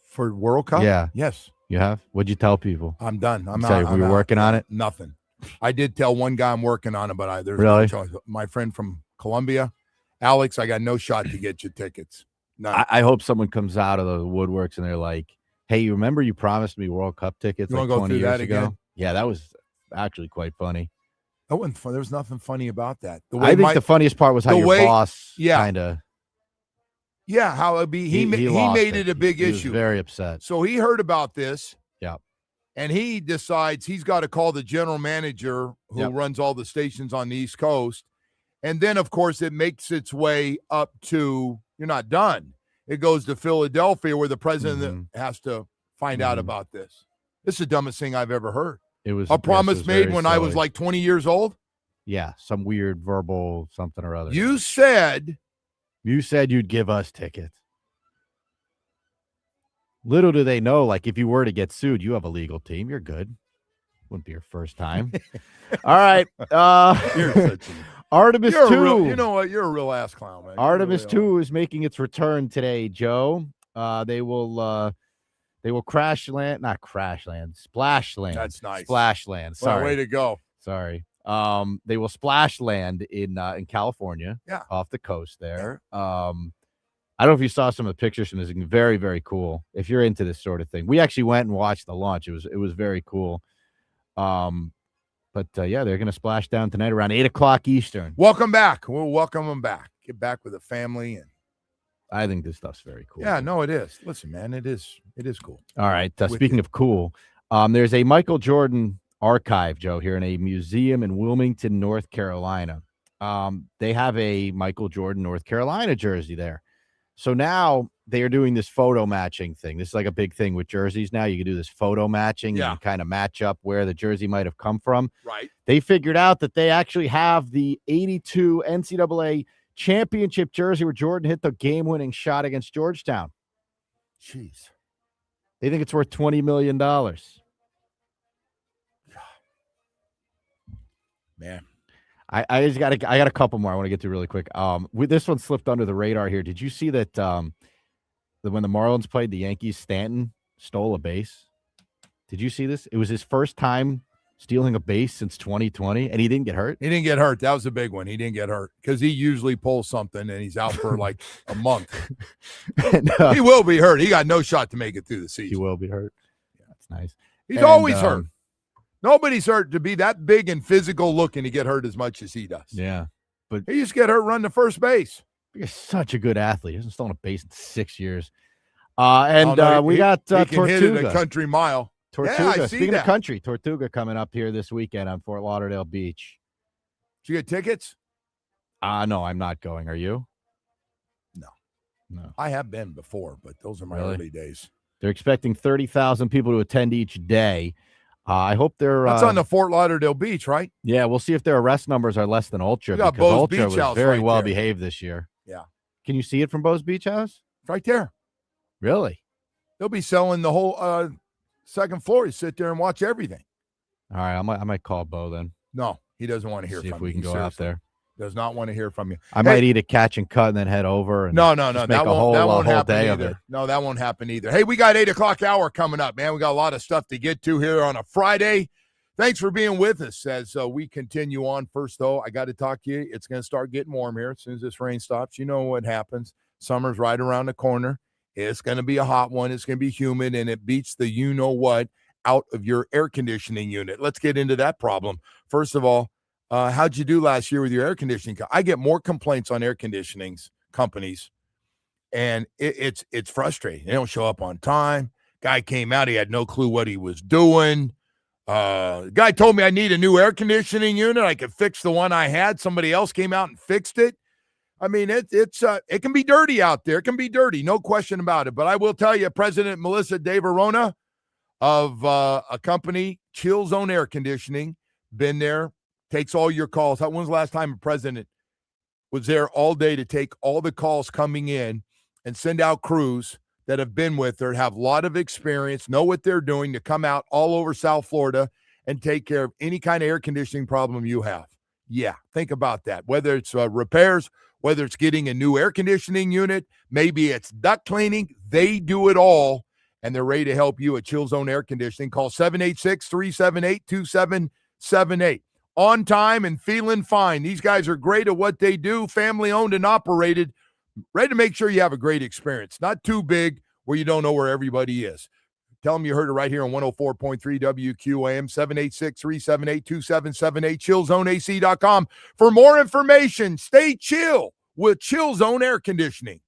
For World Cup? Yeah. Yes. You have? What'd you tell people? I'm done. I'm out. We were working on it? Nothing. I did tell one guy I'm working on it, but there's really? No choice. My friend from Colombia, Alex, I got no shot to get you tickets. None. I hope someone comes out of the woodworks and they're like, hey, you remember you promised me World Cup tickets you like go 20 through years that ago? Again? Yeah, that was actually quite funny. That wasn't fun. There was nothing funny about that. I think the funniest part was how your boss kind of. Yeah, how it be. He made it a big issue. He was very upset. So he heard about this. Yeah. And he decides he's got to call the general manager who runs all the stations on the East Coast. And then, of course, it makes its way up to, you're not done. It goes to Philadelphia where the president has to find out about this. This is the dumbest thing I've ever heard. It was a promise made when I was like 20 years old. Yeah, some weird verbal something or other. You said you'd give us tickets. Little do they know, like if you were to get sued, you have a legal team. You're good. Wouldn't be your first time. All right. Artemis 2. You know what? You're a real ass clown, man. Artemis 2 is making its return today, Joe. They will splash land. That's nice. Splash land. Sorry. Way to go. Sorry. They will splash land in California. Yeah. Off the coast there. I don't know if you saw some of the pictures from this. It's very, very cool. If you're into this sort of thing, we actually went and watched the launch. It was very cool. But they're going to splash down tonight around 8:00 Eastern. Welcome back. We'll welcome them back. Get back with the family, and I think this stuff's very cool. Yeah, no, it is. Listen, man, it is cool. All right. Speaking of cool, there's a Michael Jordan archive, Joe, here in a museum in Wilmington, North Carolina. They have a Michael Jordan, North Carolina jersey there. So now they are doing this photo matching thing. This is like a big thing with jerseys now. You can do this photo matching and kind of match up where the jersey might have come from. Right. They figured out that they actually have the 82 NCAA championship jersey where Jordan hit the game-winning shot against Georgetown. Jeez. They think it's worth $20 million. Man. I got a couple more I want to get to really quick. This one slipped under the radar here. Did you see that when the Marlins played the Yankees, Stanton stole a base? Did you see this? It was his first time stealing a base since 2020, and he didn't get hurt. He didn't get hurt. That was a big one. He didn't get hurt because he usually pulls something and he's out for like a month. And, he will be hurt. He got no shot to make it through the season. He will be hurt. Yeah, that's nice. He's always hurt. Nobody's hurt to be that big and physical looking to get hurt as much as he does. Yeah. But he used to get hurt running to first base. He's such a good athlete. He hasn't stolen a base in 6 years. We got he can Tortuga. hit it a country mile. Tortuga. Yeah, Speaking of country, Tortuga coming up here this weekend on Fort Lauderdale Beach. Did you get tickets? No, I'm not going. Are you? No. No. I have been before, but those are my Really? early days. They're expecting 30,000 people to attend each day. I hope they're. That's on the Fort Lauderdale beach, right? Yeah, we'll see if their arrest numbers are less than Ultra, We got because Bo's Ultra Beach was House very right well there. behaved this year. Yeah. Can you see it from Bo's Beach House? It's right there. Really? They'll be selling the whole second floor. You sit there and watch everything. All right, I might call Bo then. No, he doesn't want to hear See from if we you. can He go out seriously there. does not want to hear from you. I might eat a catch and cut and then head over. And No. just make That a won't whole happen day of either. it. No, that won't happen either. Hey, we got 8 o'clock hour coming up, man. We got a lot of stuff to get to here on a Friday. Thanks for being with us as we continue on. First, though, I got to talk to you. It's going to start getting warm here as soon as this rain stops. You know what happens. Summer's right around the corner. It's going to be a hot one. It's going to be humid, and it beats the you-know-what out of your air conditioning unit. Let's get into that problem. First of all, how'd you do last year with your air conditioning? I get more complaints on air conditioning companies, and it's frustrating. They don't show up on time. Guy came out. He had no clue what he was doing. Guy told me I need a new air conditioning unit. I could fix the one I had. Somebody else came out and fixed it. I mean, it can be dirty out there. It can be dirty, no question about it. But I will tell you, President Melissa De Verona of a company, Chill Zone Air Conditioning, been there, takes all your calls. When was the last time a president was there all day to take all the calls coming in and send out crews that have been with her, have a lot of experience, know what they're doing, to come out all over South Florida and take care of any kind of air conditioning problem you have? Yeah, think about that. Whether it's repairs, whether it's getting a new air conditioning unit, maybe it's duct cleaning, they do it all, and they're ready to help you at Chill Zone Air Conditioning. Call 786-378-2778. On time and feeling fine. These guys are great at what they do, family-owned and operated, ready to make sure you have a great experience. Not too big where you don't know where everybody is. Tell them you heard it right here on 104.3 WQAM, 786-378-2778, chillzoneac.com. For more information, stay chill with Chill Zone Air Conditioning.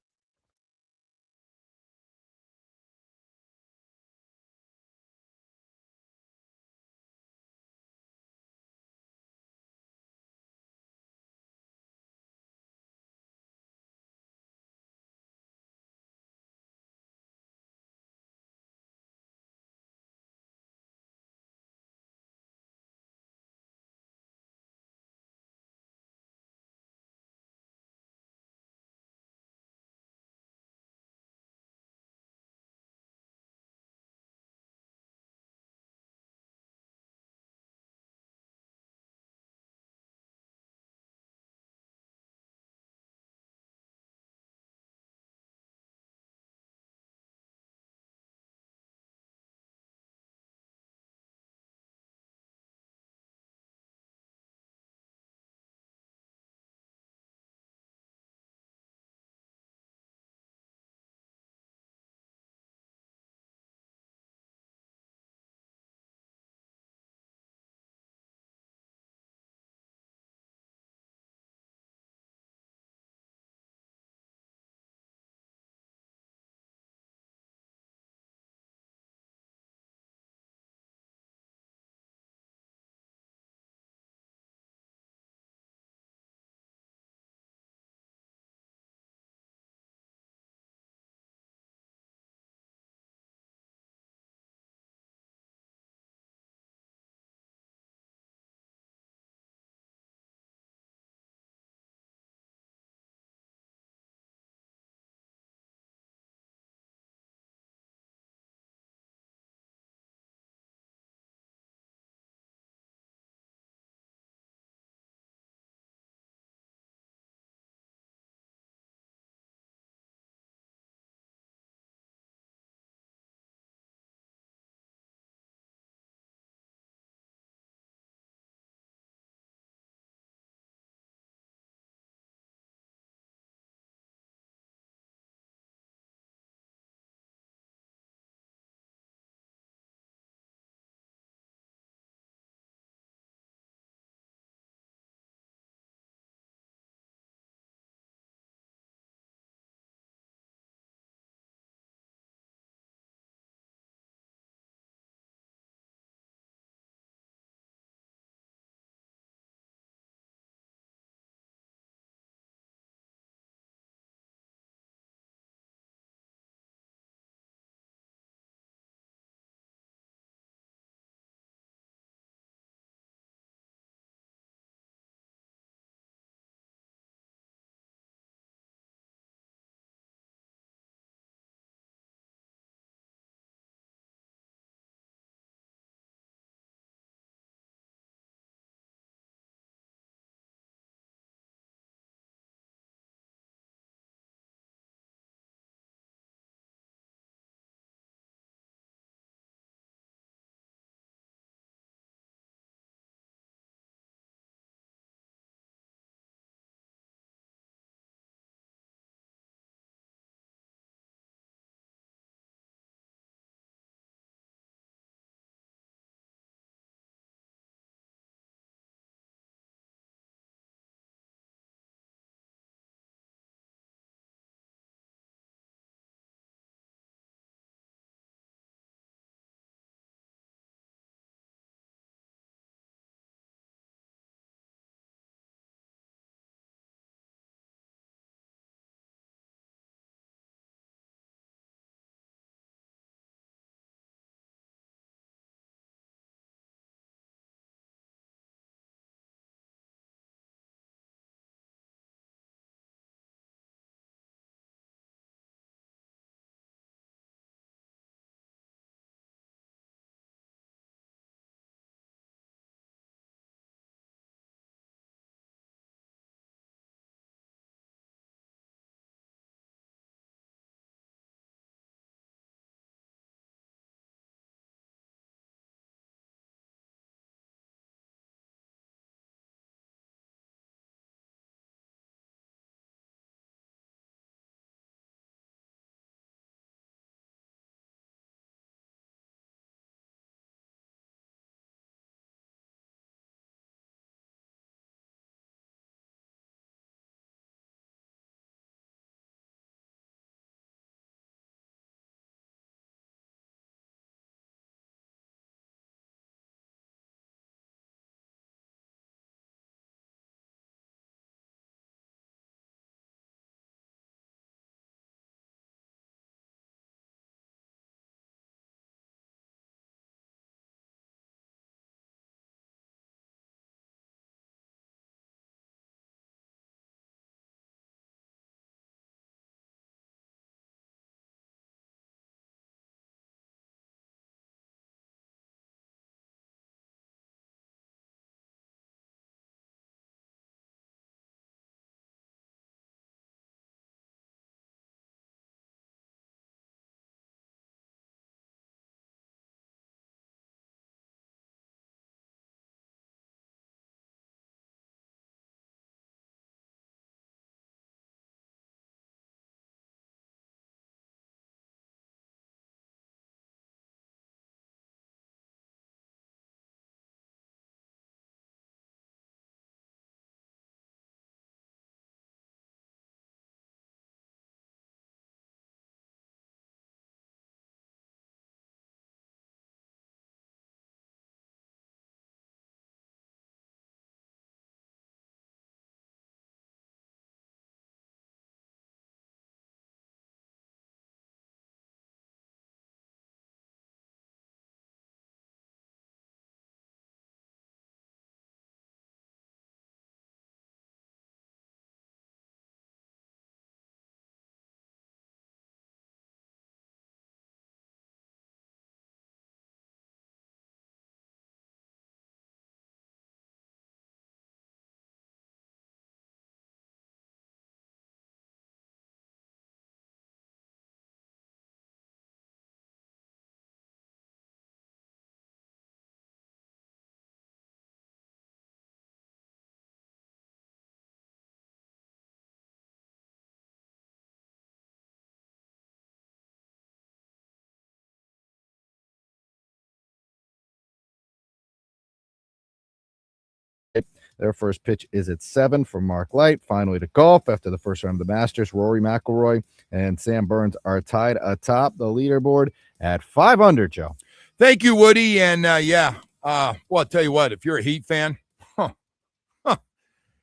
Their first pitch is at 7 from Mark Light. Finally to golf after the first round of the Masters, Rory McIlroy and Sam Burns are tied atop the leaderboard at 5 under, Joe. Thank you, Woody. And well, I'll tell you what, if you're a Heat fan,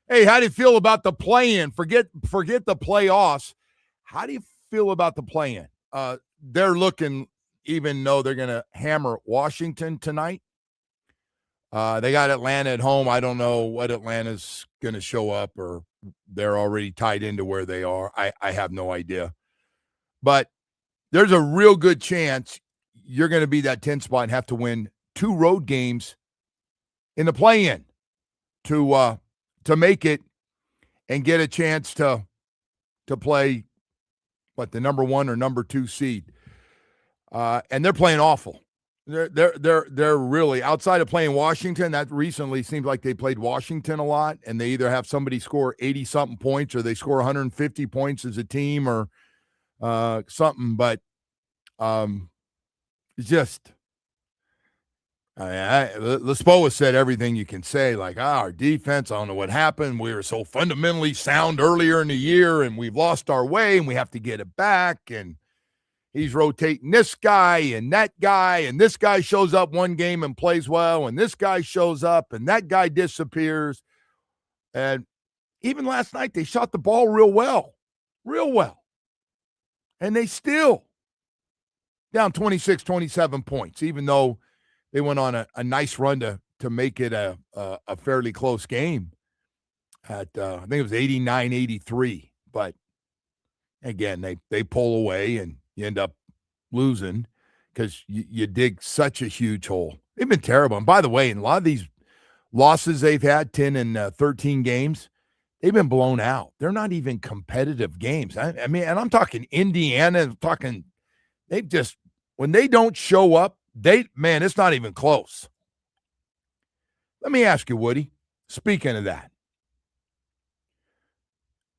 hey, how do you feel about the play-in? Forget the playoffs. How do you feel about the play-in? They're looking, even though they're going to hammer Washington tonight, they got Atlanta at home. I don't know what Atlanta's going to show up, or they're already tied into where they are. I have no idea. But there's a real good chance you're going to be that 10 spot and have to win 2 road games in the play-in to make it and get a chance to play the number 1 or number 2 seed. And they're playing awful. They're really, outside of playing Washington, that recently seems like they played Washington a lot, and they either have somebody score 80-something points or they score 150 points as a team or something. But it's just, Lespoa said everything you can say, like, our defense, I don't know what happened. We were so fundamentally sound earlier in the year, and we've lost our way, and we have to get it back. And he's rotating this guy and that guy, and this guy shows up one game and plays well, and this guy shows up, and that guy disappears. And even last night, they shot the ball real well. And they still down 26, 27 points, even though they went on a nice run to make it a fairly close game at, I think it was 89-83. But, again, they pull away and you end up losing because you dig such a huge hole. They've been terrible. And, by the way, in a lot of these losses they've had, 10 and 13 games, they've been blown out. They're not even competitive games. I mean, and I'm talking Indiana, I'm talking – they've just – when they don't show up, it's not even close. Let me ask you, Woody, speaking of that,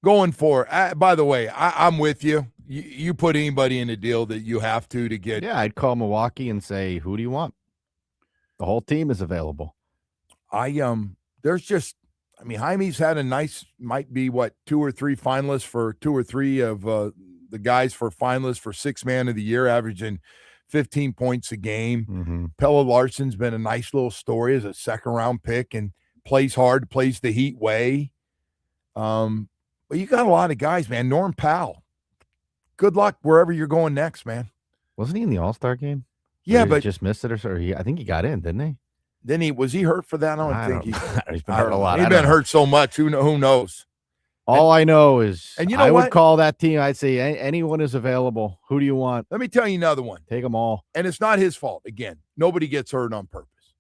going for, by the way, I'm with you. You put anybody in a deal that you have to get. Yeah, I'd call Milwaukee and say, who do you want? The whole team is available. There's just, I mean, Jaime's had a nice, might be 2 or 3 finalists for 2 or 3 of the guys for finalists for 6th man of the year, averaging 15 points a game. Mm-hmm. Pelle Larson's been a nice little story as a 2nd-round pick and plays hard, plays the Heat way. But you got a lot of guys, man. Norm Powell, good luck wherever you're going next, man. Wasn't he in the All-Star game? Yeah, but but just missed it, or I think he got in, didn't he? Then was he hurt for that? I don't think he's been hurt a lot. He's been hurt so much. Who knows? All I know is, and you know I what? would call that team. I'd say anyone is available. Who do you want? Let me tell you another one. Take them all. And it's not his fault. Again, nobody gets hurt on purpose.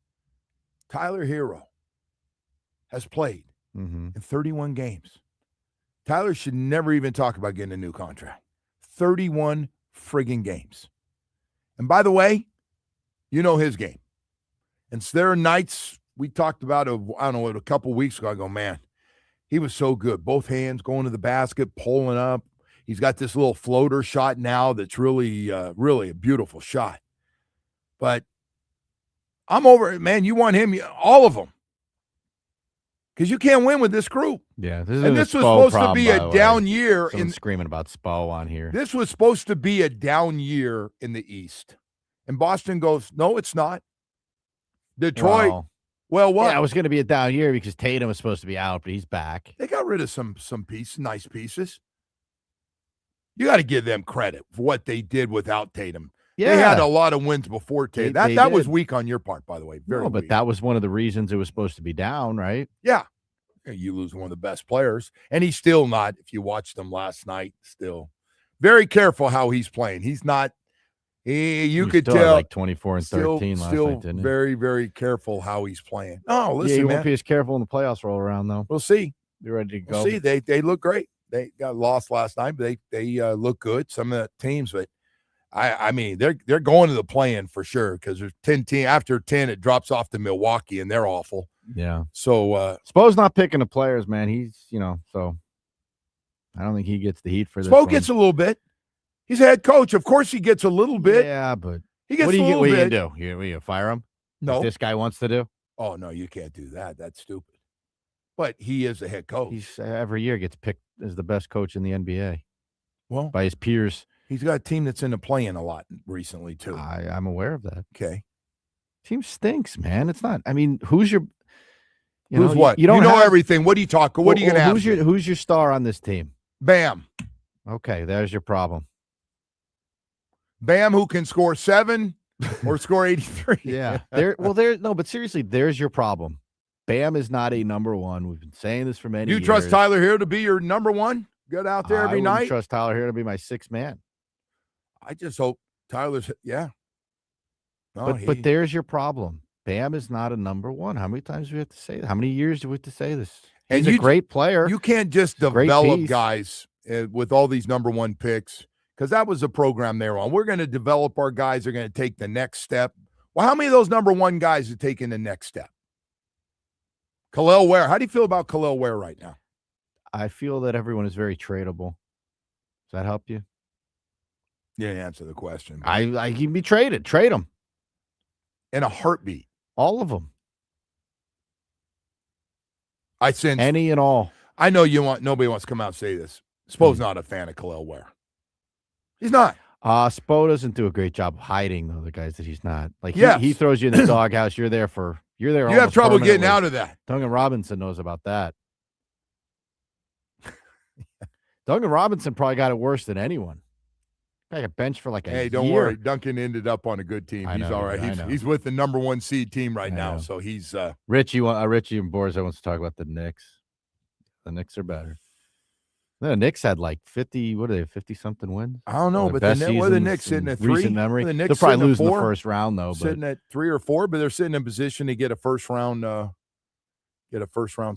Tyler Hero has played in 31 games. Tyler should never even talk about getting a new contract. 31 friggin' games. And by the way, you know his game. And so there are nights we talked about, a couple weeks ago. I go, man, he was so good. Both hands going to the basket, pulling up. He's got this little floater shot now that's really, really a beautiful shot. But I'm over it, man. You want him, all of them. Because you can't win with this group. Yeah. This was supposed to be a down year. Screaming about Spo on here. This was supposed to be a down year in the East. And Boston goes, no, it's not. Detroit. Well, what? Yeah, it was going to be a down year because Tatum was supposed to be out, but he's back. They got rid of some pieces, nice pieces. You got to give them credit for what they did without Tatum. Yeah. They had a lot of wins before Tatum. That was weak on your part, by the way. Very but weak. That was one of the reasons it was supposed to be down, right? Yeah. You lose one of the best players. And he's still not, if you watched them last night, still very careful how he's playing. He's not. You could tell, like 24 and 13 last night, didn't he? Very, very careful how he's playing. Oh, listen, he man. won't be as careful when the playoffs roll around, though. We'll see. Be ready to go. We'll see. They look great. They got lost last night, but they look good. Some of the teams, but I mean, they're going to the play-in for sure because there's 10 teams. After 10, it drops off to Milwaukee, and they're awful. Yeah. So Spo's not picking the players, man. He's so I don't think he gets the heat for this. Spo gets a little bit. He's a head coach. Of course he gets a little bit. Yeah, but he gets what a little bit. What do you do? You fire him? No. If this guy wants to do? Oh, no, you can't do that. That's stupid. But he is a head coach. He's every year gets picked as the best coach in the NBA. Well, by his peers. He's got a team that's in the play-in a lot recently, too. I'm aware of that. Okay. Team stinks, man. It's not. I mean, who's your? Who's what? You don't know everything. What are you talking? What are you going to have? Who's your star on this team? Bam. Okay, there's your problem. Bam, who can score 7 or score 83. Yeah. No, but seriously, there's your problem. Bam is not a number one. We've been saying this for many years. You trust Tyler Hero to be your number one? Get out there every night? I trust Tyler Hero to be my sixth man. I just hope Tyler's, yeah. No, but there's your problem. Bam is not a number one. How many times do we have to say that? How many years do we have to say this? He's a great player. You can't just develop guys with all these number one picks, because that was the program they were on. We're going to develop our guys. They're going to take the next step. Well, how many of those number one guys are taking the next step? Khalil Ware. How do you feel about Khalil Ware right now? I feel that everyone is very tradable. Does that help you? Yeah, answer the question. I can be traded. Trade them. In a heartbeat. All of them. I sense any and all. I know nobody wants to come out and say this. Spo's not a fan of Khalil Ware. He's not. Spo doesn't do a great job of hiding the guys that he's not. Like he throws you in the doghouse. You're there. You have trouble getting out of that. Duncan Robinson knows about that. Duncan Robinson probably got it worse than anyone. Got a bench for like a year. Hey, don't worry. Duncan ended up on a good team. He's all right. He's with the number one seed team right now. So he's Richie and Borza wants to talk about the Knicks. The Knicks are better. The Knicks had like 50. What are they? 50-something wins. I don't know, but where the Knicks sitting at 3? Recent memory. The They'll probably lose in the first round though. Sitting at 3 or 4, but they're sitting in position to get a first round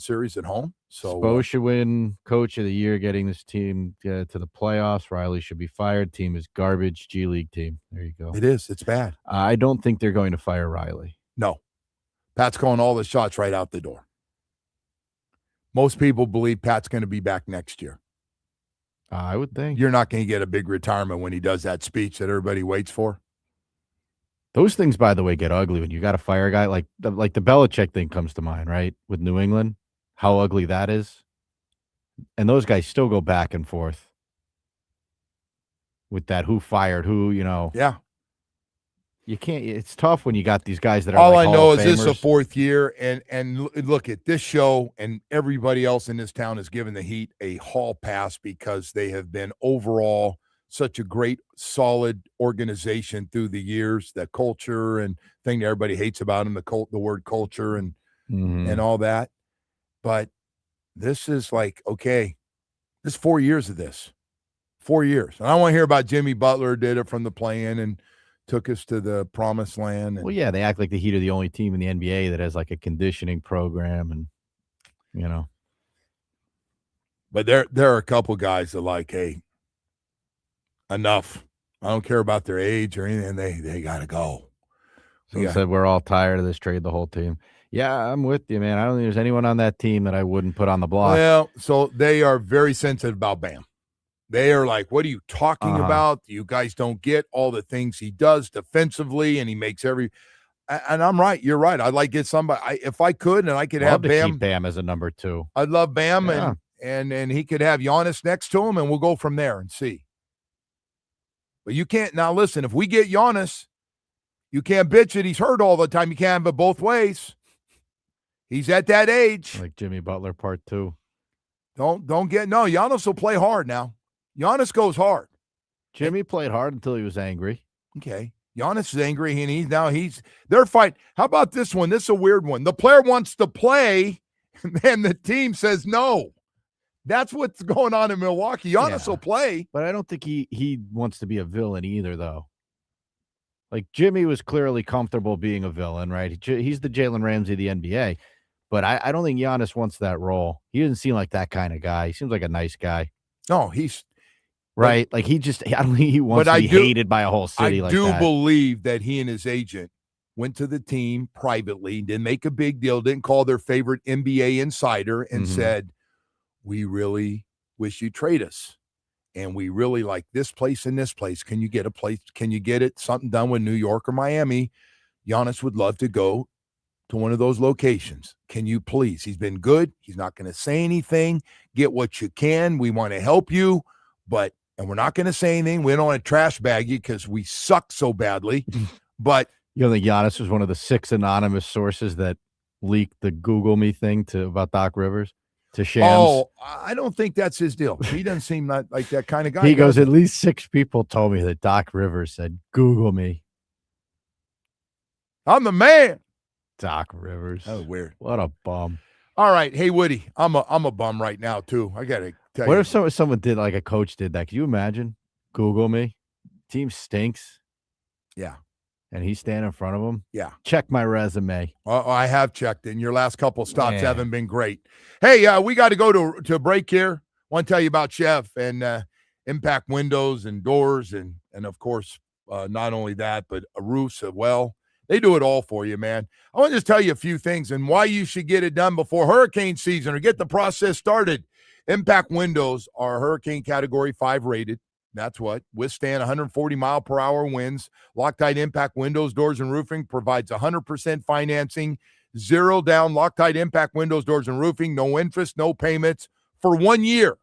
series at home. So Spo should win Coach of the Year, getting this team to the playoffs. Riley should be fired. Team is garbage. G League team. There you go. It is. It's bad. I don't think they're going to fire Riley. No. Pat's calling all the shots right out the door. Most people believe Pat's going to be back next year. I would think. You're not going to get a big retirement when he does that speech that everybody waits for. Those things, by the way, get ugly when you got to fire a guy. Like the Belichick thing comes to mind, right? With New England, how ugly that is. And those guys still go back and forth with that who fired who, Yeah. You can't. It's tough when you got these guys that are all like I know Hall is of this is a Famers. 4th year, and look at this show, and everybody else in this town has given the Heat a hall pass because they have been overall such a great, solid organization through the years. That culture and thing that everybody hates about them, the word culture and all that. But this is like, okay, this is 4 years of this. 4 years. And I want to hear about Jimmy Butler did it from the play-in and took us to the promised land. And, well, yeah, they act like the Heat are the only team in the NBA that has like a conditioning program, and But there are a couple guys that like, hey, enough. I don't care about their age or anything. They got to go. So said we're all tired of this trade, the whole team. Yeah, I'm with you, man. I don't think there's anyone on that team that I wouldn't put on the block. Well, so they are very sensitive about Bam. They are like, what are you talking about? You guys don't get all the things he does defensively, and he makes every – and I'm right. You're right. I'd like to get somebody – if I could and I could have Bam. Keep Bam as a number 2. I'd love Bam, and he could have Giannis next to him, and we'll go from there and see. But you can't – now, listen, if we get Giannis, you can't bitch it. He's hurt all the time. You can't have it both ways. He's at that age. Like Jimmy Butler part 2. Giannis will play hard now. Giannis goes hard. Jimmy played hard until he was angry. Okay. Giannis is angry, and they're fighting. How about this one? This is a weird one. The player wants to play, and the team says no. That's what's going on in Milwaukee. Giannis will play. But I don't think he wants to be a villain either, though. Like, Jimmy was clearly comfortable being a villain, right? He's the Jalen Ramsey of the NBA. But I don't think Giannis wants that role. He doesn't seem like that kind of guy. He seems like a nice guy. No, he's right. Like I don't think he wants to be hated by a whole city. I do believe that he and his agent went to the team privately, didn't make a big deal, didn't call their favorite NBA insider and said, we really wish you'd trade us. And we really like this place and this place. Can you get a place? Can you get something done with New York or Miami? Giannis would love to go to one of those locations. Can you please? He's been good. He's not going to say anything. Get what you can. We want to help you, and we're not going to say anything. We don't want to trash bag you because we suck so badly. But you don't think Giannis was one of the 6 anonymous sources that leaked the Google Me thing about Doc Rivers to Shams? Oh, I don't think that's his deal. He doesn't seem like that kind of guy. He goes, at least 6 people told me that Doc Rivers said, Google me. I'm the man. Doc Rivers. Oh, weird. What a bum. All right. Hey, Woody, I'm a bum right now, too. I got to tell you. What if someone did, like a coach did that? Can you imagine? Google me. Team stinks. Yeah. And he's standing in front of him. Yeah. Check my resume. I have checked, and your last couple stops haven't been great. Hey, we got to go to a break here. Want to tell you about Chef and Impact Windows and Doors, and of course, not only that, but roofs as well. They do it all for you, man. I want to just tell you a few things and why you should get it done before hurricane season or get the process started. Impact Windows are Hurricane Category 5 rated. That's what. Withstand 140-mile-per-hour winds. Loctite Impact Windows, Doors, and Roofing provides 100% financing, 0 down. Loctite Impact Windows, Doors, and Roofing, no interest, no payments for 1 year.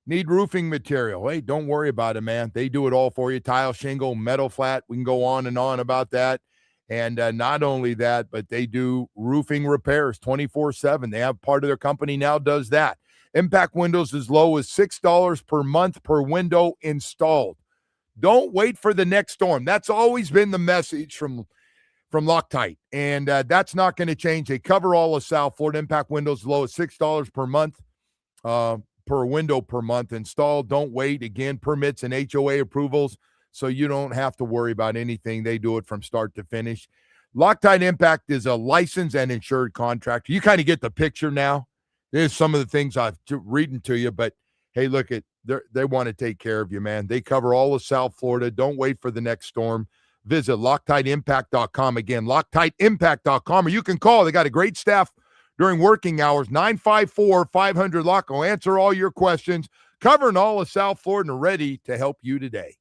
Need roofing material? Hey, don't worry about it, man. They do it all for you. Tile, shingle, metal flat. We can go on and on about that. And not only that, but they do roofing repairs 24/7. They have part of their company now does that. Impact Windows as low as $6 per month per window installed. Don't wait for the next storm. That's always been the message from Loctite, and that's not going to change. They cover all of South Florida. Impact Windows as low as $6 per month per window per month installed. Don't wait. Again, permits and HOA approvals, so you don't have to worry about anything. They do it from start to finish. Loctite Impact is a licensed and insured contractor. You kind of get the picture now. There's some of the things I've reading to you, but hey, look at they want to take care of you, man. They cover all of South Florida. Don't wait for the next storm. Visit LoctiteImpact.com. Again, LoctiteImpact.com, or you can call. They got a great staff during working hours, 954-500-LOCK. Will answer all your questions, covering all of South Florida and ready to help you today.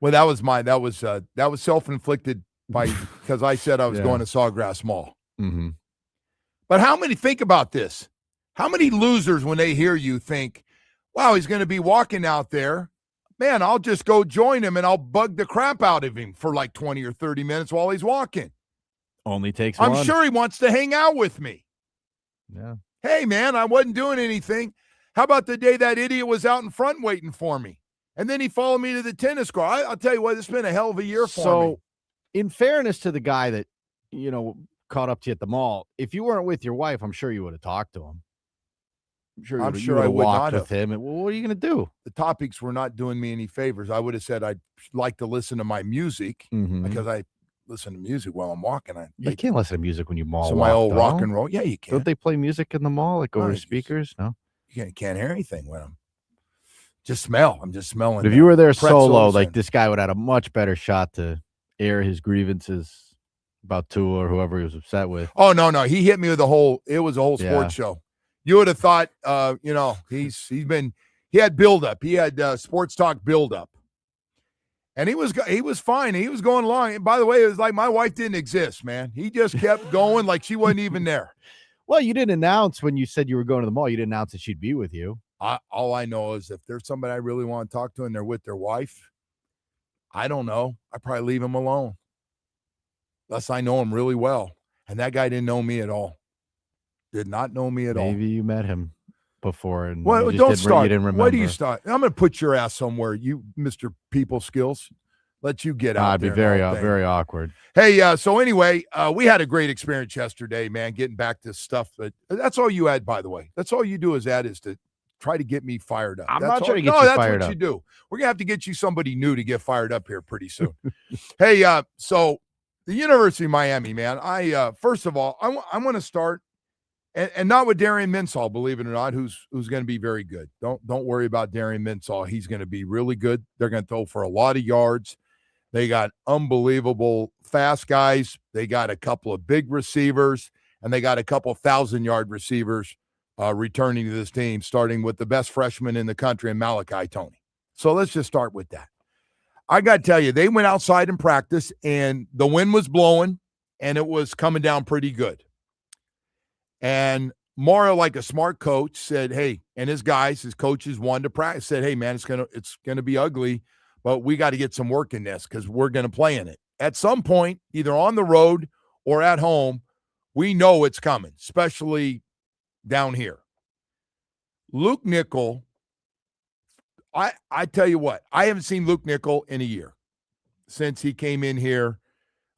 Well, that was self-inflicted because I said I was going to Sawgrass Mall. Mm-hmm. But think about this. How many losers, when they hear you, think, wow, he's going to be walking out there. Man, I'll just go join him and I'll bug the crap out of him for like 20 or 30 minutes while he's walking. Only takes I'm one. sure he wants to hang out with me. Yeah. Hey, man, I wasn't doing anything. How about the day that idiot was out in front waiting for me? And then he followed me to the tennis court. I'll tell you what, it's been a hell of a year for me. So, in fairness to the guy that, caught up to you at the mall, if you weren't with your wife, I'm sure you would have talked to him. I'm sure I would walked not with him. And, well, what are you going to do? The topics were not doing me any favors. I would have said I'd like to listen to my music because I listen to music while I'm walking. You can't listen to music when you mall. So my old rock and roll. Yeah, you can. Don't they play music in the mall, like over speakers? No, you can't hear anything with them. Just smell. I'm just smelling. But if you were there solo, like this guy would have had a much better shot to air his grievances about Tua or whoever he was upset with. Oh no, he hit me with it was a whole sports show. You would have thought, he had buildup. He had sports talk buildup. And he was fine. He was going along. And by the way, it was like my wife didn't exist, man. He just kept going like she wasn't even there. Well, you didn't announce when you said you were going to the mall. You didn't announce that she'd be with you. All I know is if there's somebody I really want to talk to and they're with their wife, I don't know. I probably leave them alone. Unless I know him really well. And that guy didn't know me at all. Did not know me at all. Maybe you met him before and well, you don't didn't, start. You didn't remember. Why do you start? I'm going to put your ass somewhere, you Mr. People Skills. Let you get out there. I'd be very awkward. Hey, so anyway, we had a great experience yesterday, man, getting back to stuff. But that's all you add, by the way. That's all you do is to try to get me fired up. I'm that's not trying to get you that's fired what up. You do. We're going to have to get you somebody new to get fired up here pretty soon. Hey, so the University of Miami, man, first of all, I want to start, and not with Darian Minsall, believe it or not, who's going to be very good. Don't worry about Darian Minsall. He's going to be really good. They're going to throw for a lot of yards. They got unbelievable fast guys. They got a couple of big receivers, and they got a couple 1,000-yard receivers returning to this team, starting with the best freshman in the country, in Malachi Toney. So let's just start with that. I got to tell you, they went outside in practice, and the wind was blowing, and it was coming down pretty good. And Mario, like a smart coach, said, hey, and his coaches wanted to practice, said, hey, man, it's gonna be ugly, but we got to get some work in this because we're going to play in it. At some point, either on the road or at home, we know it's coming, especially down here. Luke Nickel, I tell you what, I haven't seen Luke Nickel in a year since he came in here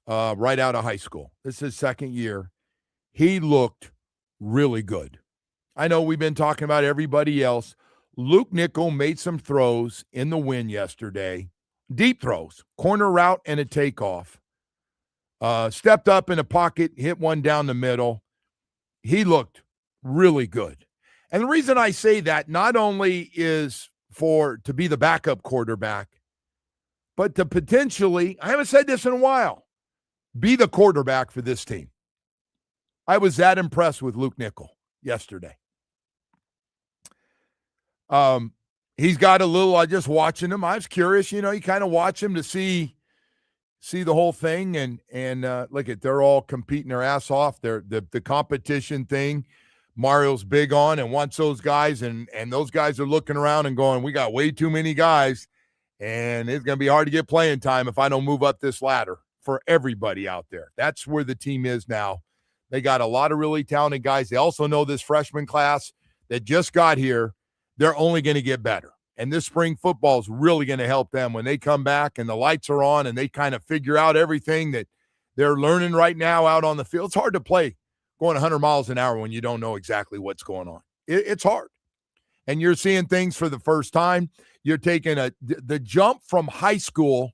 right out of high school. This is his second year. He looked really good. I know we've been talking about everybody else. Luke Nickel made some throws in the wind yesterday, deep throws, corner route and a takeoff. Stepped up in a pocket, hit one down the middle. He looked really good. And the reason I say that not only is to be the backup quarterback, but to potentially, I haven't said this in a while, be the quarterback for this team. I was that impressed with Luke Nickel yesterday. He's got a little, just watching him, I was curious, you kind of watch him to see the whole thing and look at, they're all competing their ass off. They're the competition thing Mario's big on and wants those guys, and those guys are looking around and going, we got way too many guys, and it's going to be hard to get playing time if I don't move up this ladder for everybody out there. That's where the team is now. They got a lot of really talented guys. They also know this freshman class that just got here, they're only going to get better. And this spring football is really going to help them when they come back and the lights are on and they kind of figure out everything that they're learning right now out on the field. It's hard to play going 100 miles an hour when you don't know exactly what's going on. It's hard. And you're seeing things for the first time. You're taking the jump from high school.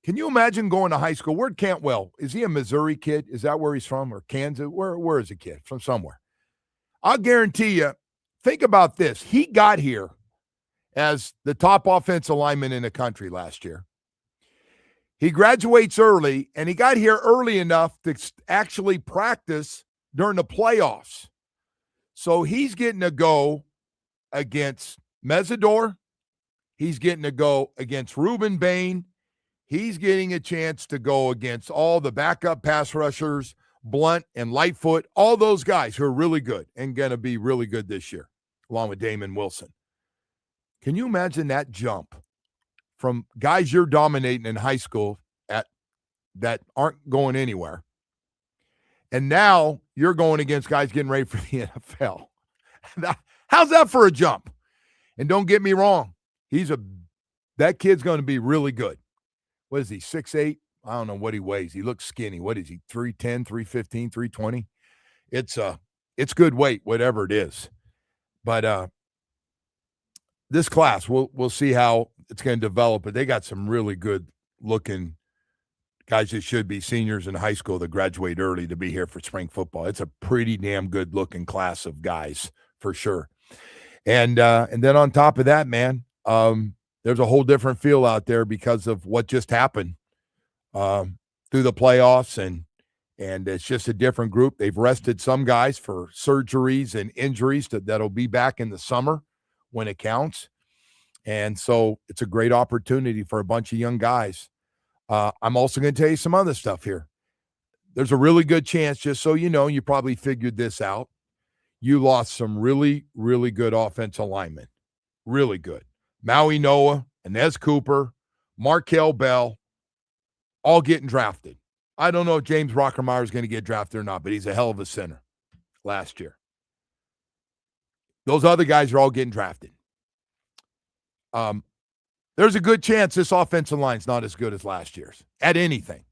Can you imagine going to high school? Where'd Cantwell? Is he a Missouri kid? Is that where he's from? Or Kansas? Where is the kid? From somewhere. I'll guarantee you, think about this. He got here as the top offensive lineman in the country last year. He graduates early, and he got here early enough to actually practice during the playoffs. So he's getting to go against Mesidor, He's getting to go against Reuben Bain. He's getting a chance to go against all the backup pass rushers, Blunt and Lightfoot, all those guys who are really good and going to be really good this year, along with Damon Wilson. Can you imagine that jump from guys you're dominating in high school that aren't going anywhere, and now you're going against guys getting ready for the NFL? How's that for a jump? And don't get me wrong, that kid's going to be really good. What is he, 6'8"? I don't know what he weighs. He looks skinny. What is he, 310, 315, 320? It's good weight, whatever it is. But this class, we'll see how it's going to develop. But they got some really good-looking guys that should be seniors in high school that graduate early to be here for spring football. It's a pretty damn good-looking class of guys for sure. And then on top of that, man, there's a whole different feel out there because of what just happened through the playoffs, and it's just a different group. They've rested some guys for surgeries and injuries that'll be back in the summer when it counts. And so it's a great opportunity for a bunch of young guys. I'm also going to tell you some other stuff here. There's a really good chance, just so you know, you probably figured this out, you lost some really, really good offensive linemen. Really good. Maui Noah, Inez Cooper, Markel Bell, all getting drafted. I don't know if James Rockermeyer is going to get drafted or not, but he's a hell of a center last year. Those other guys are all getting drafted. There's a good chance this offensive line's not as good as last year's at anything.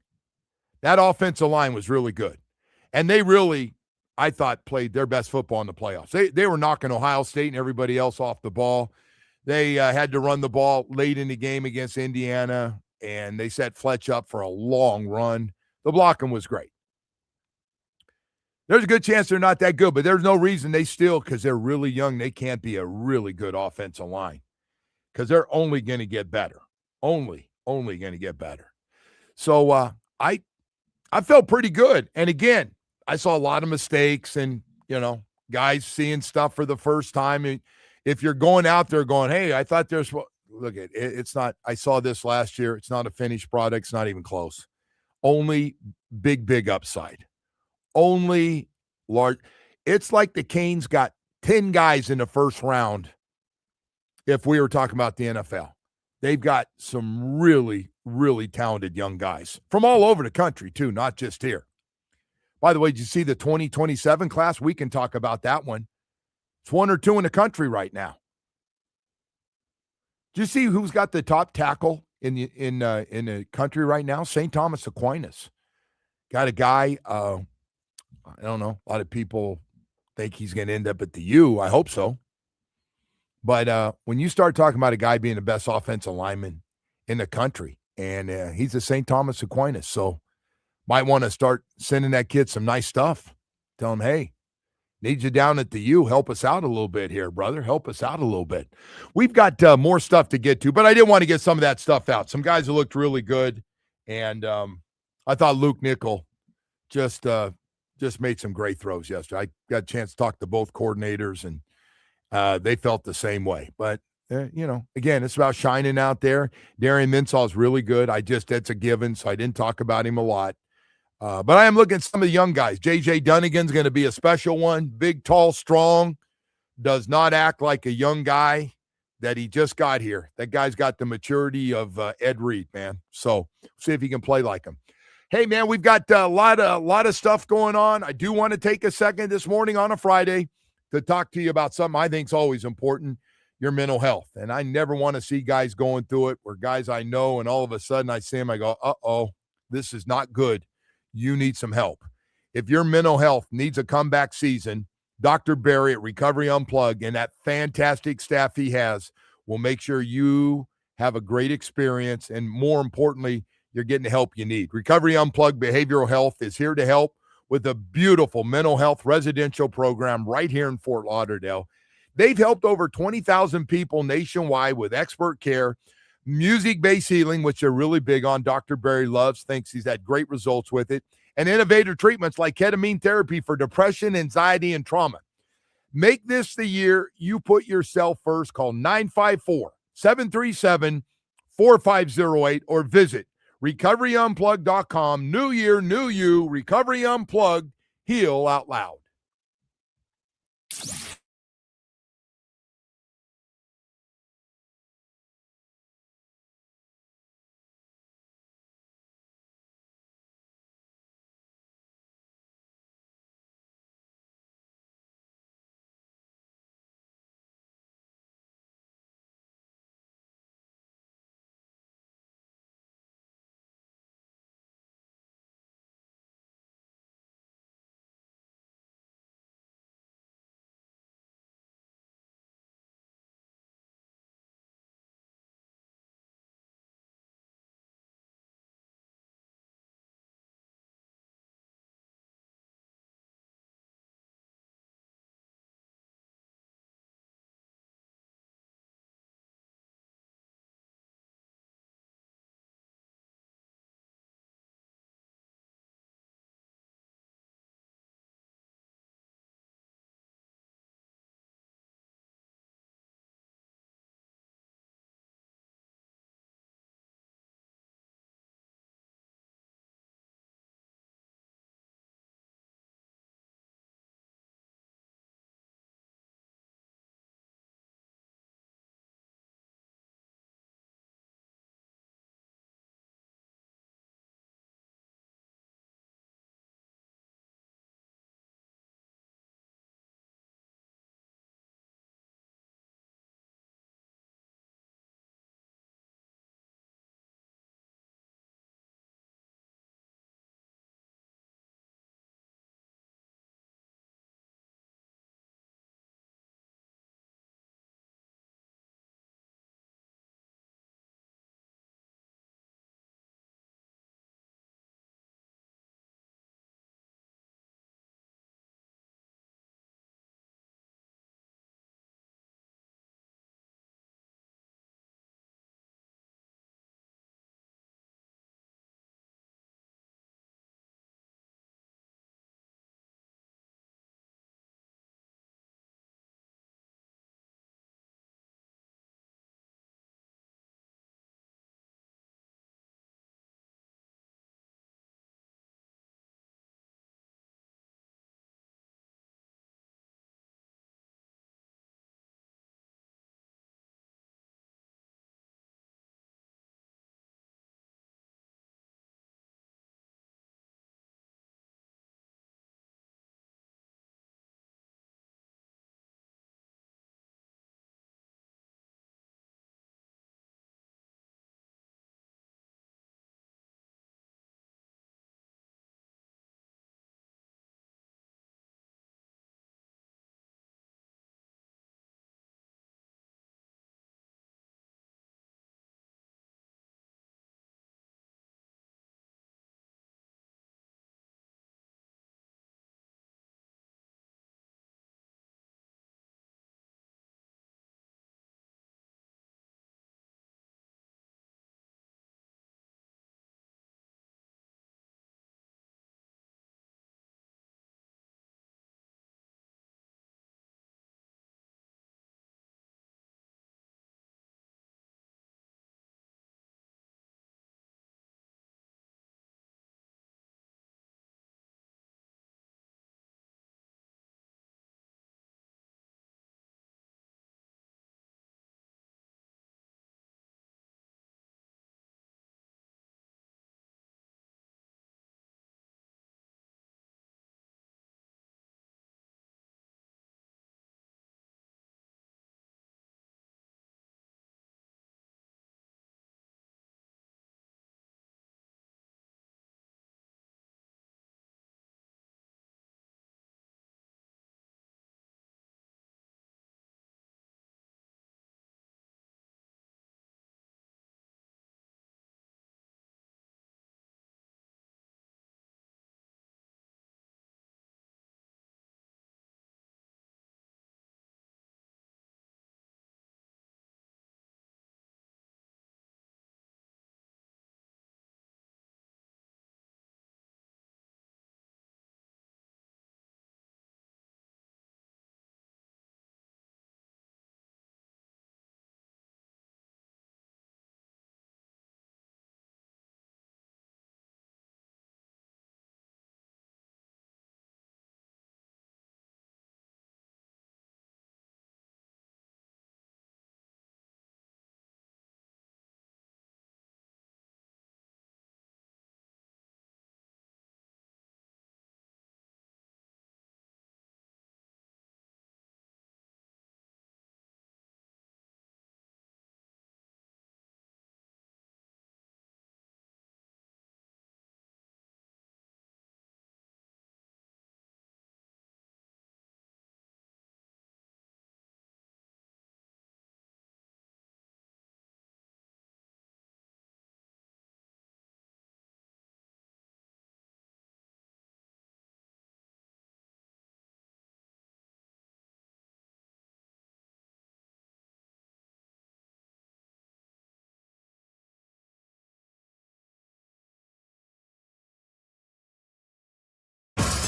That offensive line was really good. And they really, I thought, played their best football in the playoffs. They were knocking Ohio State and everybody else off the ball. They had to run the ball late in the game against Indiana, and they set Fletch up for a long run. The blocking was great. There's a good chance they're not that good, but there's no reason they still, because they're really young, they can't be a really good offensive line, because they're only going to get better. Only going to get better. So I felt pretty good. And again, I saw a lot of mistakes and, guys seeing stuff for the first time. And if you're going out there going, hey, I thought there's – look, it's not – I saw this last year. It's not a finished product. It's not even close. Only big upside. Only large – it's like the Canes got 10 guys in the first round if we were talking about the NFL. They've got some really, really talented young guys from all over the country too, not just here. By the way, did you see the 2027 class? We can talk about that one. It's one or two in the country right now. Do you see who's got the top tackle in the country right now? St. Thomas Aquinas. Got a guy, I don't know, a lot of people think he's going to end up at the U. I hope so. But when you start talking about a guy being the best offensive lineman in the country, and he's a St. Thomas Aquinas, so might want to start sending that kid some nice stuff. Tell him, hey, need you down at the U. Help us out a little bit here, brother. Help us out a little bit. We've got more stuff to get to, but I did want to get some of that stuff out. Some guys who looked really good, and I thought Luke Nickel just made some great throws yesterday. I got a chance to talk to both coordinators, and they felt the same way. But, again, it's about shining out there. Darian Minsaw's really good. That's a given, so I didn't talk about him a lot. But I am looking at some of the young guys. J.J. Dunnigan's going to be a special one. Big, tall, strong. Does not act like a young guy that he just got here. That guy's got the maturity of Ed Reed, man. So see if he can play like him. Hey, man, we've got a lot of stuff going on. I do want to take a second this morning on a Friday to talk to you about something I think is always important, your mental health. And I never want to see guys going through it where guys I know, and all of a sudden I see them, I go, uh-oh, this is not good. You need some help. If your mental health needs a comeback season, Dr. Barry at Recovery Unplugged and that fantastic staff he has will make sure you have a great experience, and more importantly, you're getting the help you need. Recovery Unplugged Behavioral Health is here to help with a beautiful mental health residential program right here in Fort Lauderdale. They've helped over 20,000 people nationwide with expert care, music-based healing, which they're really big on. Dr. Barry thinks he's had great results with it, and innovative treatments like ketamine therapy for depression, anxiety, and trauma. Make this the year you put yourself first. Call 737-4508 or visit recoveryunplugged.com. New year, new you, Recovery Unplugged, heal out loud.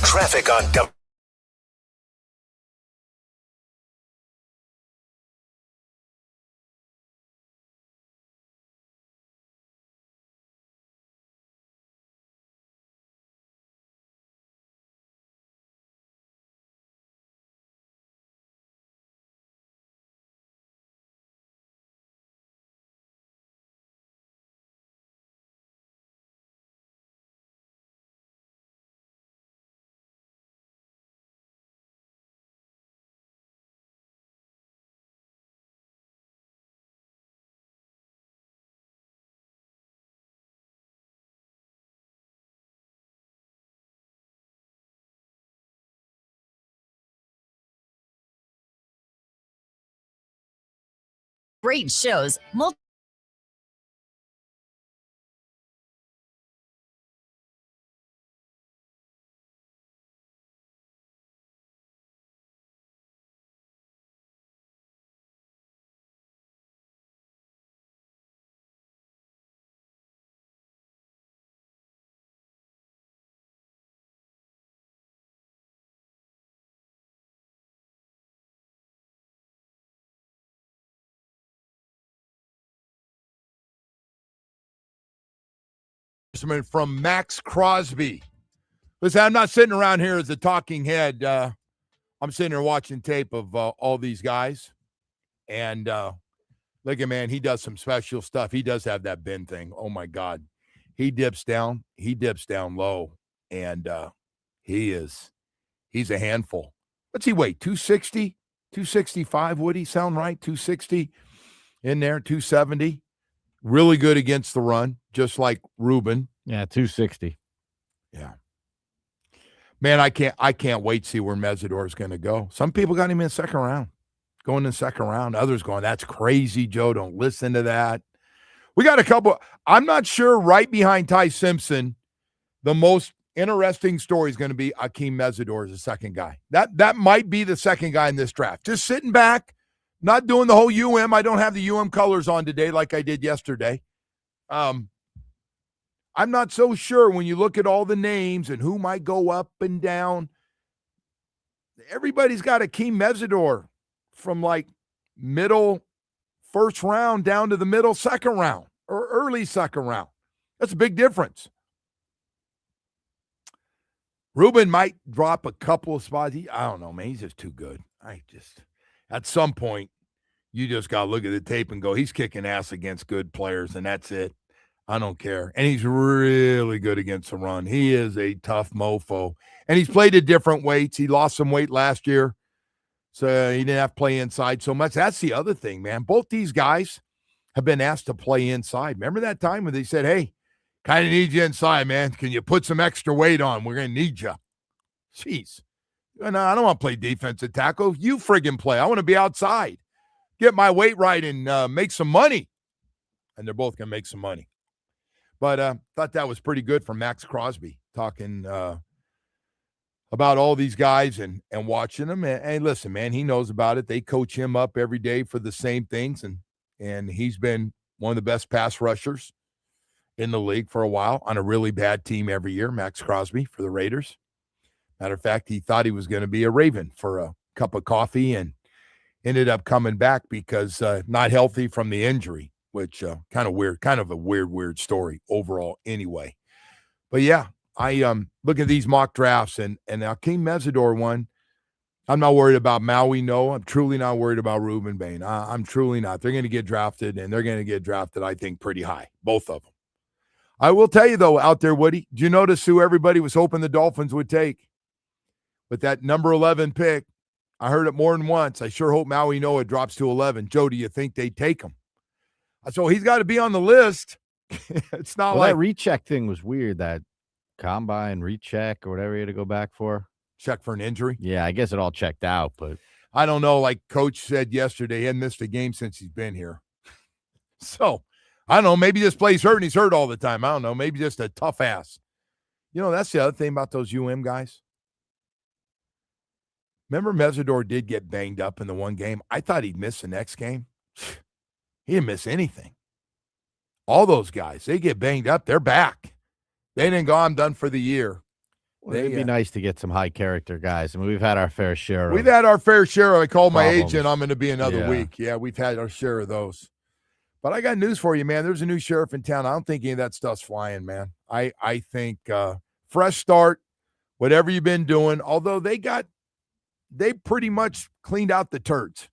Traffic on Great shows, From Max Crosby. Listen, I'm not sitting around here as a talking head. I'm sitting here watching tape of all these guys. And look at, man, he does some special stuff. He does have that bend thing. Oh, my God. He dips down low. And he's a handful. What's he weigh? 260? 265, would he sound right? 260 in there, 270. Really good against the run, just like Ruben. Yeah, 260. Yeah. Man, I can't wait to see where Mesidor is going to go. Some people got him in the second round. Going in the second round. Others going, that's crazy, Joe. Don't listen to that. We got a couple. I'm not sure right behind Ty Simpson, the most interesting story is going to be Akeem Mesidor as the second guy. That might be the second guy in this draft. Just sitting back, not doing the whole I don't have the colors on today like I did yesterday. I'm not so sure when you look at all the names and who might go up and down. Everybody's got Akeem Mesidor from like middle first round down to the middle second round or early second round. That's a big difference. Ruben might drop a couple of spots. I don't know, man. He's just too good. At some point, you just got to look at the tape and go, he's kicking ass against good players, and that's it. I don't care. And he's really good against the run. He is a tough mofo. And he's played at different weights. He lost some weight last year, so he didn't have to play inside so much. That's the other thing, man. Both these guys have been asked to play inside. Remember that time when they said, hey, kind of need you inside, man. Can you put some extra weight on? We're going to need you. Jeez. No, I don't want to play defensive tackle. You friggin' play. I want to be outside. Get my weight right and make some money. And they're both going to make some money. But thought that was pretty good from Max Crosby, talking about all these guys and watching them. And listen, man, he knows about it. They coach him up every day for the same things. And he's been one of the best pass rushers in the league for a while on a really bad team every year, Max Crosby for the Raiders. Matter of fact, he thought he was going to be a Raven for a cup of coffee and ended up coming back because not healthy from the injury, which kind of a weird story overall anyway. But yeah, I look at these mock drafts and Akeem Mesidor one. I'm not worried about Maui. No, I'm truly not worried about Ruben Bain. I'm truly not. They're going to get drafted, and they're going to get drafted, I think, pretty high, both of them. I will tell you, though, out there, Woody, did you notice who everybody was hoping the Dolphins would take? With that number 11 pick, I heard it more than once. I sure hope Maui Noah drops to 11. Joe, do you think they take him? So he's got to be on the list. It's not like that recheck thing was weird, that combine recheck or whatever you had to go back for. Check for an injury? Yeah, I guess it all checked out, but I don't know. Like Coach said yesterday, he hadn't missed a game since he's been here. So, I don't know. Maybe this play's hurt and he's hurt all the time. I don't know. Maybe just a tough ass. You know, that's the other thing about those guys. Remember Mesidor did get banged up in the one game? I thought he'd miss the next game. He didn't miss anything. All those guys, they get banged up. They're back. They didn't go, I'm done for the year. It'd be nice to get some high character guys. I mean, we've had our fair share. We've had our fair share. I called my problems. agent. I'm going to be another Yeah. week. Yeah, we've had our share of those. But I got news for you, man. There's a new sheriff in town. I don't think any of that stuff's flying, man. I think fresh start, whatever you've been doing. Although they pretty much cleaned out the turds.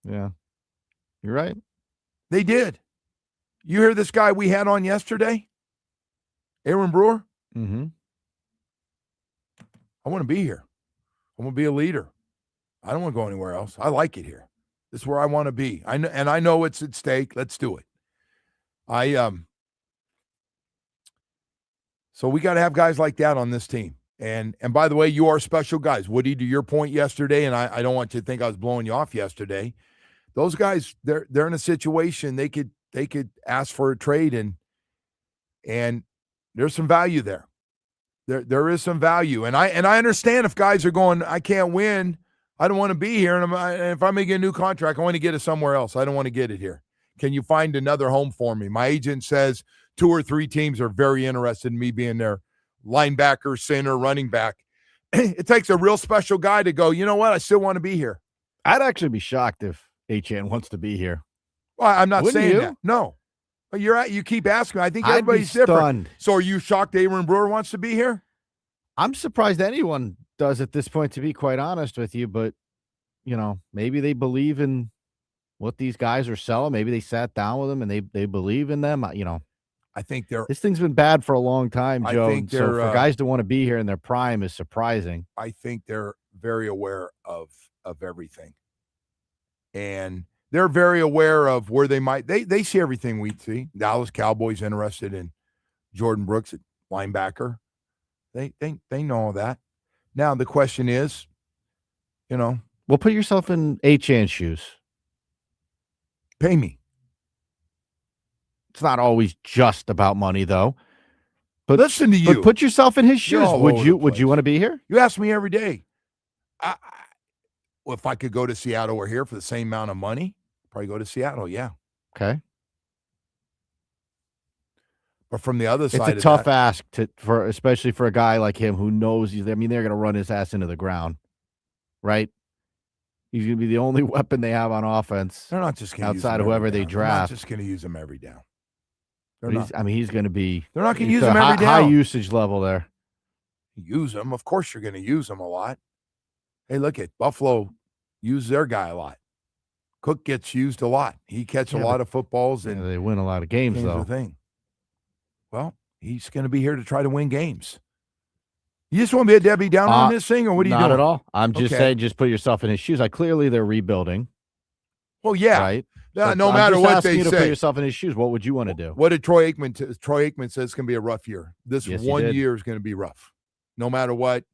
Yeah, you're right. They did. You hear this guy we had on yesterday, Aaron Brewer? Mm-hmm. I want to be here. I want to be a leader. I don't want to go anywhere else. I like it here. This is where I want to be. I know it's at stake. Let's do it. So we got to have guys like that on this team. And by the way, you are special guys. Woody, to your point yesterday, and I don't want you to think I was blowing you off yesterday. Those guys, they're in a situation they could ask for a trade, and there's some value there. There is some value, and I understand if guys are going, I can't win, I don't want to be here, and if I make a new contract, I want to get it somewhere else. I don't want to get it here. Can you find another home for me? My agent says 2 or 3 teams are very interested in me being their linebacker, center, running back. It takes a real special guy to go, you know what? I still want to be here. I'd actually be shocked if HN wants to be here. Well, I'm not Wouldn't saying you? that. No. But you keep asking me. I think I'd be everybody's different. stunned. So are you shocked Aaron Brewer wants to be here? I'm surprised anyone does at this point, to be quite honest with you. But, maybe they believe in what these guys are selling. Maybe they sat down with them and they believe in them. I think this thing's been bad for a long time, Joe. I think So for guys to want to be here in their prime is surprising. I think they're very aware of everything. And they're very aware of where they might they see everything we see. Dallas Cowboys interested in Jordan Brooks at linebacker. They know all that. Now the question is, Well, put yourself in HN's shoes. Pay me. It's not always just about money, though. But listen to you. But put yourself in his shoes. Would you want to be here? You ask me every day. Well, if I could go to Seattle or here for the same amount of money, probably go to Seattle. Yeah. Okay. But from the other side, it's a tough ask especially for a guy like him who knows they're going to run his ass into the ground, right? He's going to be the only weapon they have on offense. They're not just going to outside of whoever they draft. They're not just going to use him every down. He's going to be. They're not going to use him every down. High usage level there. Use him, of course. You're going to use him a lot. Hey, look at Buffalo. Use their guy a lot. Cook gets used a lot. He catches a lot of footballs, and they win a lot of games though. The thing. Well, he's going to be here to try to win games. You just want to be a Debbie Downer on this thing, or what are you doing? Not at all. I'm just saying, just put yourself in his shoes. Clearly they're rebuilding. Well, yeah. Right? No matter what they you say. To put yourself in his shoes. What would you want to do? What did Troy Aikman Troy Aikman says it's going to be a rough year. This Yes, 1 year is going to be rough. No matter what,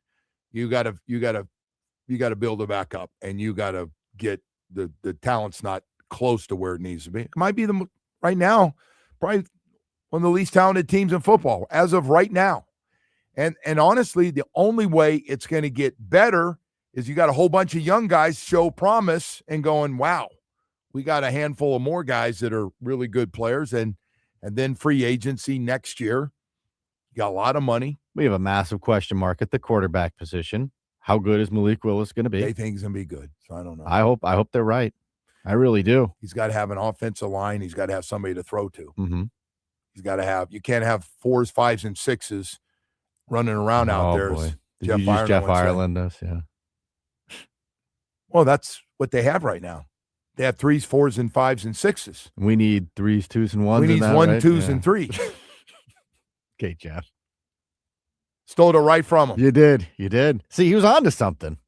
you got to build it back up, and you got to get the talent's not close to where it needs to be. It might be right now, probably one of the least talented teams in football as of right now. And honestly, the only way it's going to get better is you got a whole bunch of young guys show promise and going, wow, we got a handful of more guys that are really good players, and then free agency next year. You got a lot of money. We have a massive question mark at the quarterback position. How good is Malik Willis going to be? They think he's going to be good, so I don't know. I hope they're right. I really do. He's got to have an offensive line. He's got to have somebody to throw to. Mm-hmm. He's got to have. You can't have 4s, 5s, and 6s running around out there. Boy. Jeff Ireland does, yeah. Well, that's what they have right now. They have 3s, 4s, and 5s, and 6s. We need 3s, 2s, and 1s. We need 1s, 2s, and 3s. Okay, Jeff. Stole it right from him. You did. See, he was on to something.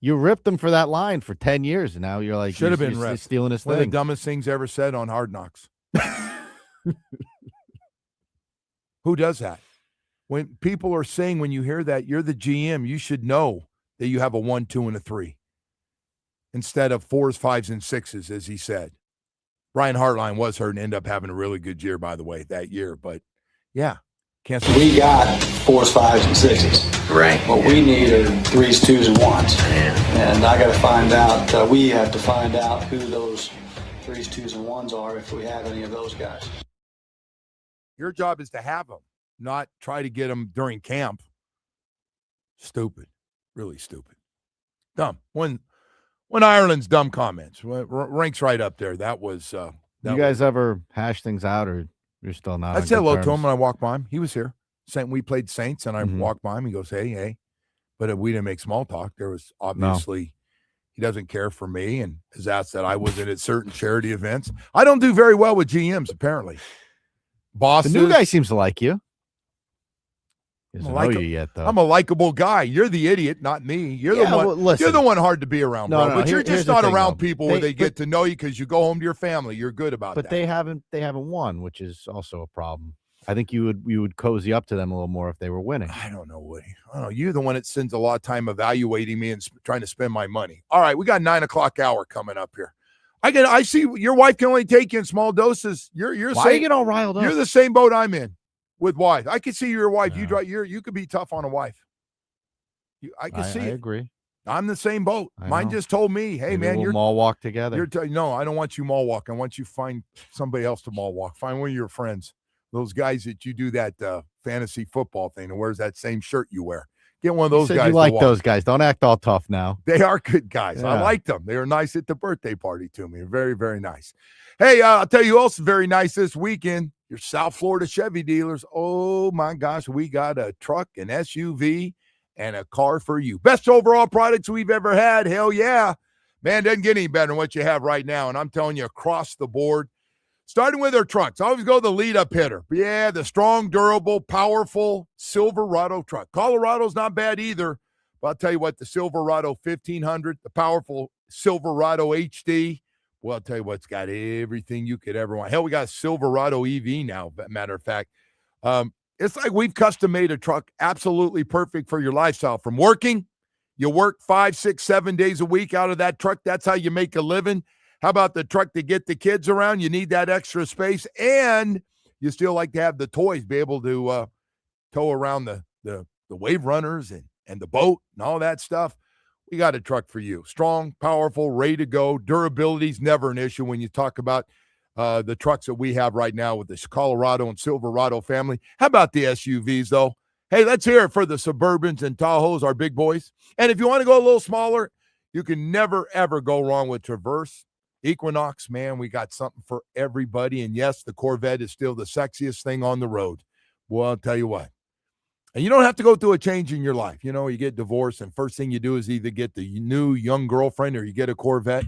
You ripped him for that line for 10 years, and now you're like, should have been ripped. Stealing his One thing. of the dumbest things ever said on Hard Knocks. Who does that? When people are saying, when you hear that, you're the GM, you should know that you have a 1, 2, and a 3 instead of 4s, 5s, and 6s, as he said. Brian Hartline was hurt and ended up having a really good year, by the way, that year. But, yeah. Can't say we got 4s, 5s, and 6s. Right. What we need are 3s, 2s, and 1s. Yeah. And I got to find out, we have to find out who those 3s, 2s, and 1s are if we have any of those guys. Your job is to have them, not try to get them during camp. Stupid. Really stupid. Dumb. When Ireland's dumb comments, ranks right up there. That was You guys ever hash things out, or you're still not I on said good hello to terms? him when I walked by him. He was here. We played Saints, and I Mhm. walked by him. He goes, hey. But we didn't make small talk. There was obviously he doesn't care for me and has asked that I wasn't at certain charity events. I don't do very well with GMs, apparently. The Bosses. new guy seems to like you. He doesn't know like you yet, though. I'm a likable guy. You're the idiot, not me. You're Yeah, the one. well, listen. You're the one hard to be around, No, bro. no, But you're here's just the not thing, around though. people where they get to know you because you go home to your family. You're good about But that. they haven't won, which is also a problem. I think you would cozy up to them a little more if they were winning. I don't know, Woody. I don't know. You're the one that spends a lot of time evaluating me and trying to spend my money. All right, we got 9 o'clock hour coming up here. I see your wife can only take you in small doses. You're Why are you getting all riled up? You're the same boat I'm in with wife. I can see your wife. Yeah. You could be tough on a wife. I can see I it. agree. I'm the same boat. I Mine know. just told me, hey, Maybe man, we'll you're mall walk together. no, I don't want you mall walk. I want you find somebody else to mall walk. Find one of your friends. Those guys that you do that fantasy football thing and wears that same shirt you wear. Get one of those you said guys. You like to walk. those guys. Don't act all tough now. They are good guys. I Yeah. like them. They were nice at the birthday party to me. Very, very nice. Hey, I'll tell you who else is very nice this weekend. Your South Florida Chevy dealers. Oh, my gosh. We got a truck, an SUV, and a car for you. Best overall products we've ever had. Hell yeah. Man, doesn't get any better than what you have right now. And I'm telling you, across the board, starting with their trucks, I always go the lead-up hitter. Yeah, the strong, durable, powerful Silverado truck. Colorado's not bad either. But I'll tell you what, the Silverado 1500, the powerful Silverado HD, well, I'll tell you what, it's got everything you could ever want. Hell, we got a Silverado EV now, matter of fact. It's like we've custom-made a truck absolutely perfect for your lifestyle. From working, you work 5, 6, 7 days a week out of that truck. That's how you make a living. How about the truck to get the kids around? You need that extra space, and you still like to have the toys, be able to tow around the wave runners and the boat and all that stuff. We got a truck for you. Strong, powerful, ready to go. Durability's never an issue when you talk about the trucks that we have right now with this Colorado and Silverado family. How about the SUVs, though? Hey, let's hear it for the Suburbans and Tahoes, our big boys. And if you want to go a little smaller, you can never, ever go wrong with Traverse. Equinox, man, we got something for everybody. And yes, the Corvette is still the sexiest thing on the road. Well, I'll tell you what. And you don't have to go through a change in your life. You know, you get divorced, and first thing you do is either get the new young girlfriend or you get a Corvette.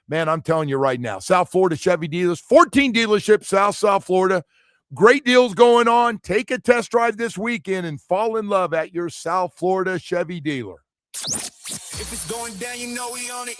Man, I'm telling you right now, South Florida Chevy dealers, 14 dealerships, South Florida. Great deals going on. Take a test drive this weekend and fall in love at your South Florida Chevy dealer. If it's going down, you know we on it.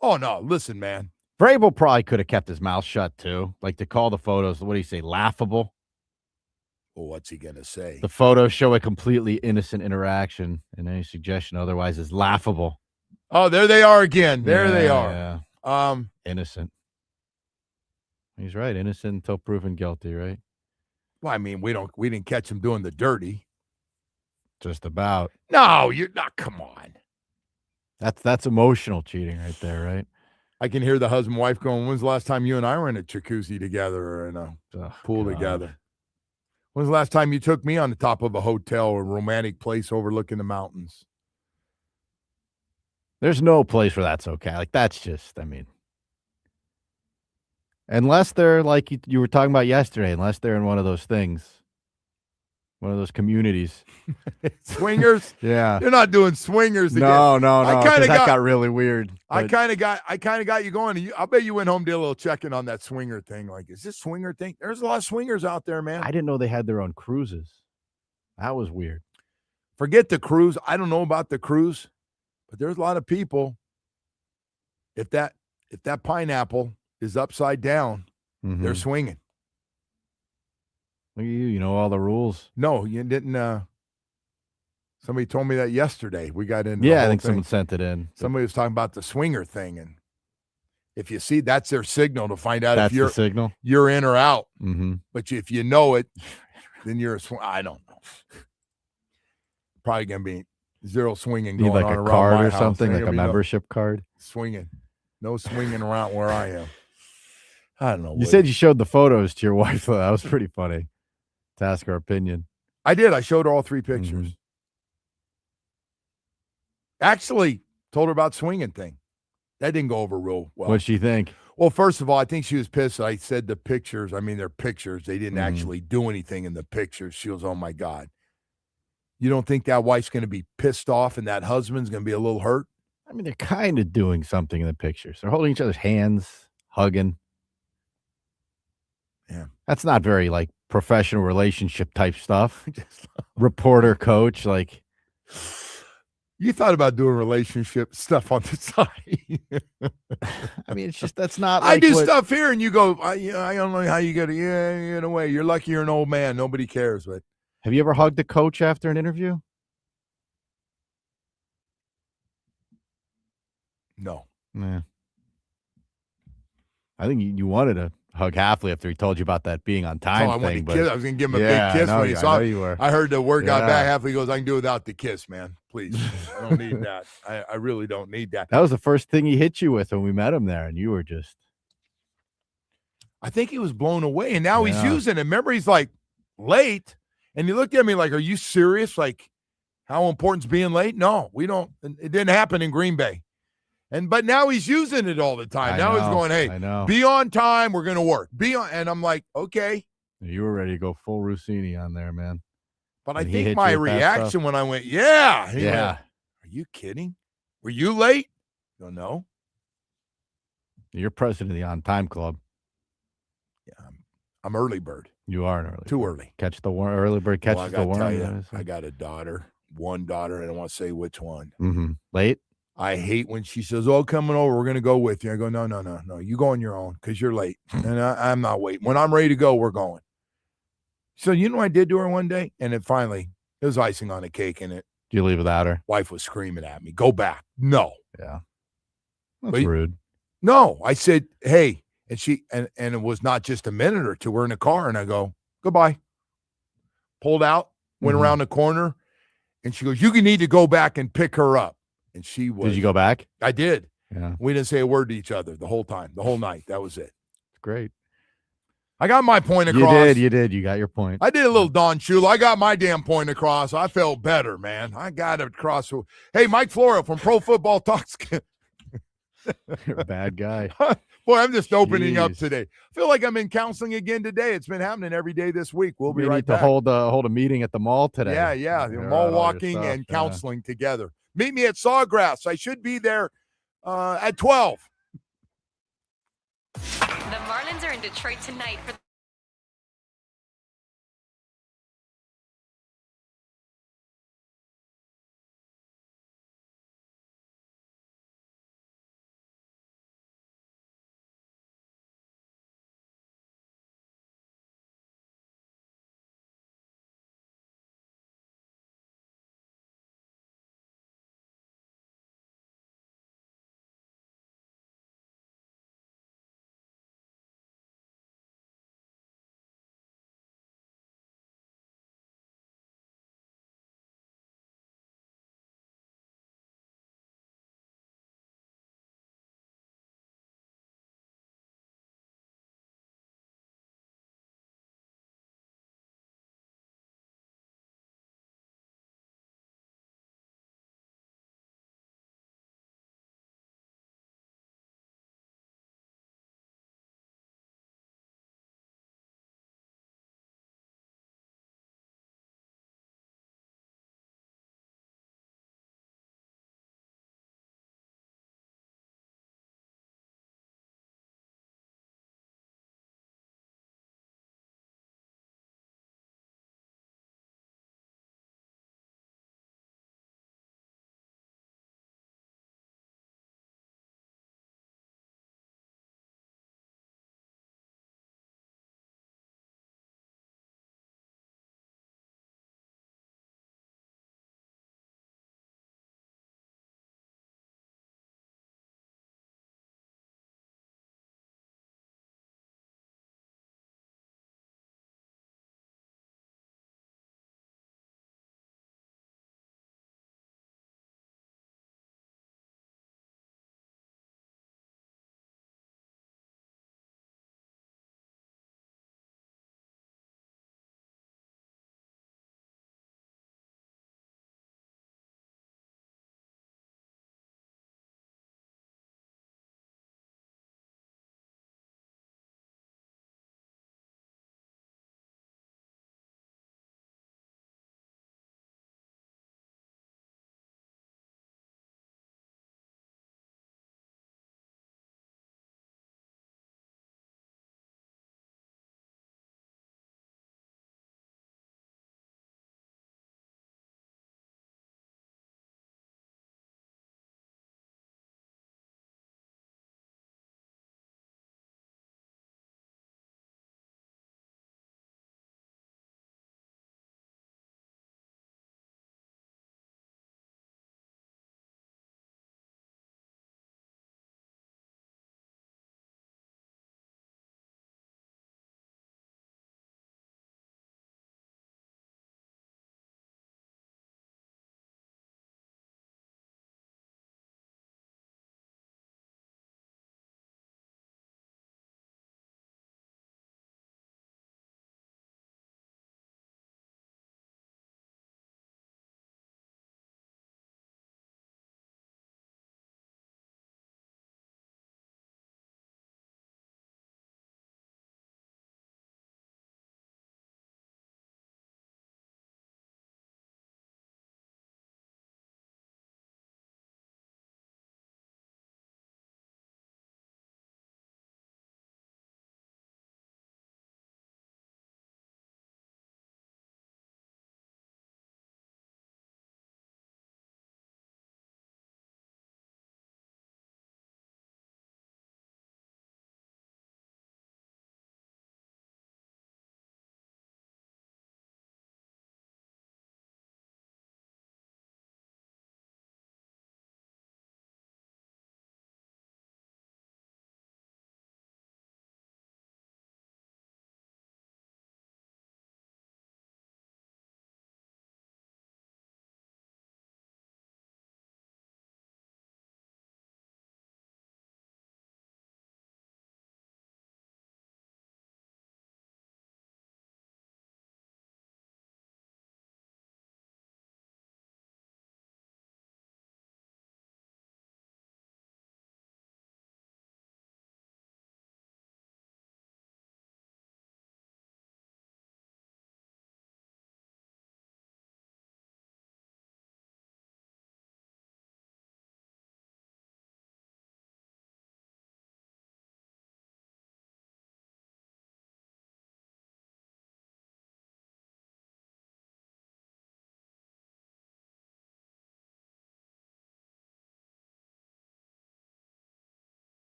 Oh, no. Listen, man. Vrabel probably could have kept his mouth shut, too. Like, to call the photos, what do you say, laughable? Well, what's he going to say? The photos show a completely innocent interaction, and any suggestion otherwise is laughable. Oh, there they are again. There they are. Yeah. Innocent. He's right. Innocent until proven guilty, right? Well, I mean, we didn't catch him doing the dirty. Just about. No, you're not. Come on. That's emotional cheating right there, right? I can hear the husband and wife going, when's the last time you and I were in a jacuzzi together or in a pool together? When's the last time you took me on the top of a hotel or romantic place overlooking the mountains? There's no place where that's okay. Like, that's just, I mean, unless they're like you were talking about yesterday, unless they're in one of those things, one of those communities. Swingers? Yeah. They're not doing swingers again. No. That got really weird. I kind of got you going. I bet you went home, did a little checking on that swinger thing. Like, is this swinger thing? There's a lot of swingers out there, man. I didn't know they had their own cruises. That was weird. Forget the cruise. I don't know about the cruise, but there's a lot of people. If that pineapple is upside down, they're swinging. Look at you know all the rules. No, you didn't. Somebody told me that yesterday. We got into I think someone sent it in. Somebody was talking about the swinger thing, and if you see, that's their signal to find out if the signal. You're in or out. Mm-hmm. But if you know it, then you're a swing. I don't know. Probably gonna be zero swinging. Need going like on a around card my or house. something, Ain't like a gonna be membership card. Swinging, no swinging around where I am. I don't know. You said you showed the photos to your wife. That was pretty funny to ask her opinion. I did. I showed her all 3 pictures. Mm-hmm. Actually, told her about swinging thing. That didn't go over real well. What'd she think? Well, first of all, I think she was pissed. I said the pictures. I mean, they're pictures. They didn't actually do anything in the pictures. She was, oh my God. You don't think that wife's going to be pissed off and that husband's going to be a little hurt? I mean, they're kind of doing something in the pictures. They're holding each other's hands, hugging. Yeah. That's not very, like, professional relationship type stuff. Reporter, coach, like. You thought about doing relationship stuff on the side. I mean, it's just, that's not like I do stuff here and you go, I don't know how you get it. Yeah, in a way. You're lucky you're an old man. Nobody cares. But have you ever hugged a coach after an interview? No. Yeah. I think you wanted to hug Halfley after he told you about that being on time thing. I was going to give him a big kiss when he saw you were. I heard the word got back. Halfley goes, I can do without the kiss, man. Please. I don't need that. I really don't need that. That was the first thing he hit you with when we met him there, and you were just. I think he was blown away, and now he's using it. Remember, he's like late, and he looked at me like, are you serious? Like, how important's being late? No, we don't. It didn't happen in Green Bay. But now he's using it all the time. Now he's going, hey, be on time. We're going to work. And I'm like, okay. You were ready to go full Rossini on there, man. But I think my reaction when I went, yeah. Went, are you kidding? Were you late? No. You're president of the on-time club. Yeah, I'm early bird. You are an early Too bird. early. Catch the worm. Early bird catches the worm. I got a daughter, one daughter, and I don't want to say which one. Mm-hmm. Late? I hate when she says, oh, coming over, we're going to go with you. I go, no. You go on your own because you're late. And I'm not waiting. When I'm ready to go, we're going. So you know what I did to her one day? And it was icing on the cake in it. Do you leave without her? Wife was screaming at me, go back. No. Yeah. That's rude. No. I said, hey. And she and it was not just a minute or two. We're in the car and I go, goodbye. Pulled out, went around the corner, and she goes, you need to go back and pick her up. And she was. Did you go back? I did. Yeah. We didn't say a word to each other the whole time, the whole night. That was it. Great. I got my point across. You did. You got your point. I did a little Don Shula. I got my damn point across. I felt better, man. I got it across. Hey, Mike Florio from Pro Football Talks. You're a bad guy. Boy, I'm just opening up today. I feel like I'm in counseling again today. It's been happening every day this week. We'll be right back. We need to hold a meeting at the mall today. Yeah. Mall walking and counseling together. Meet me at Sawgrass. I should be there at 12. The Marlins are in Detroit tonight for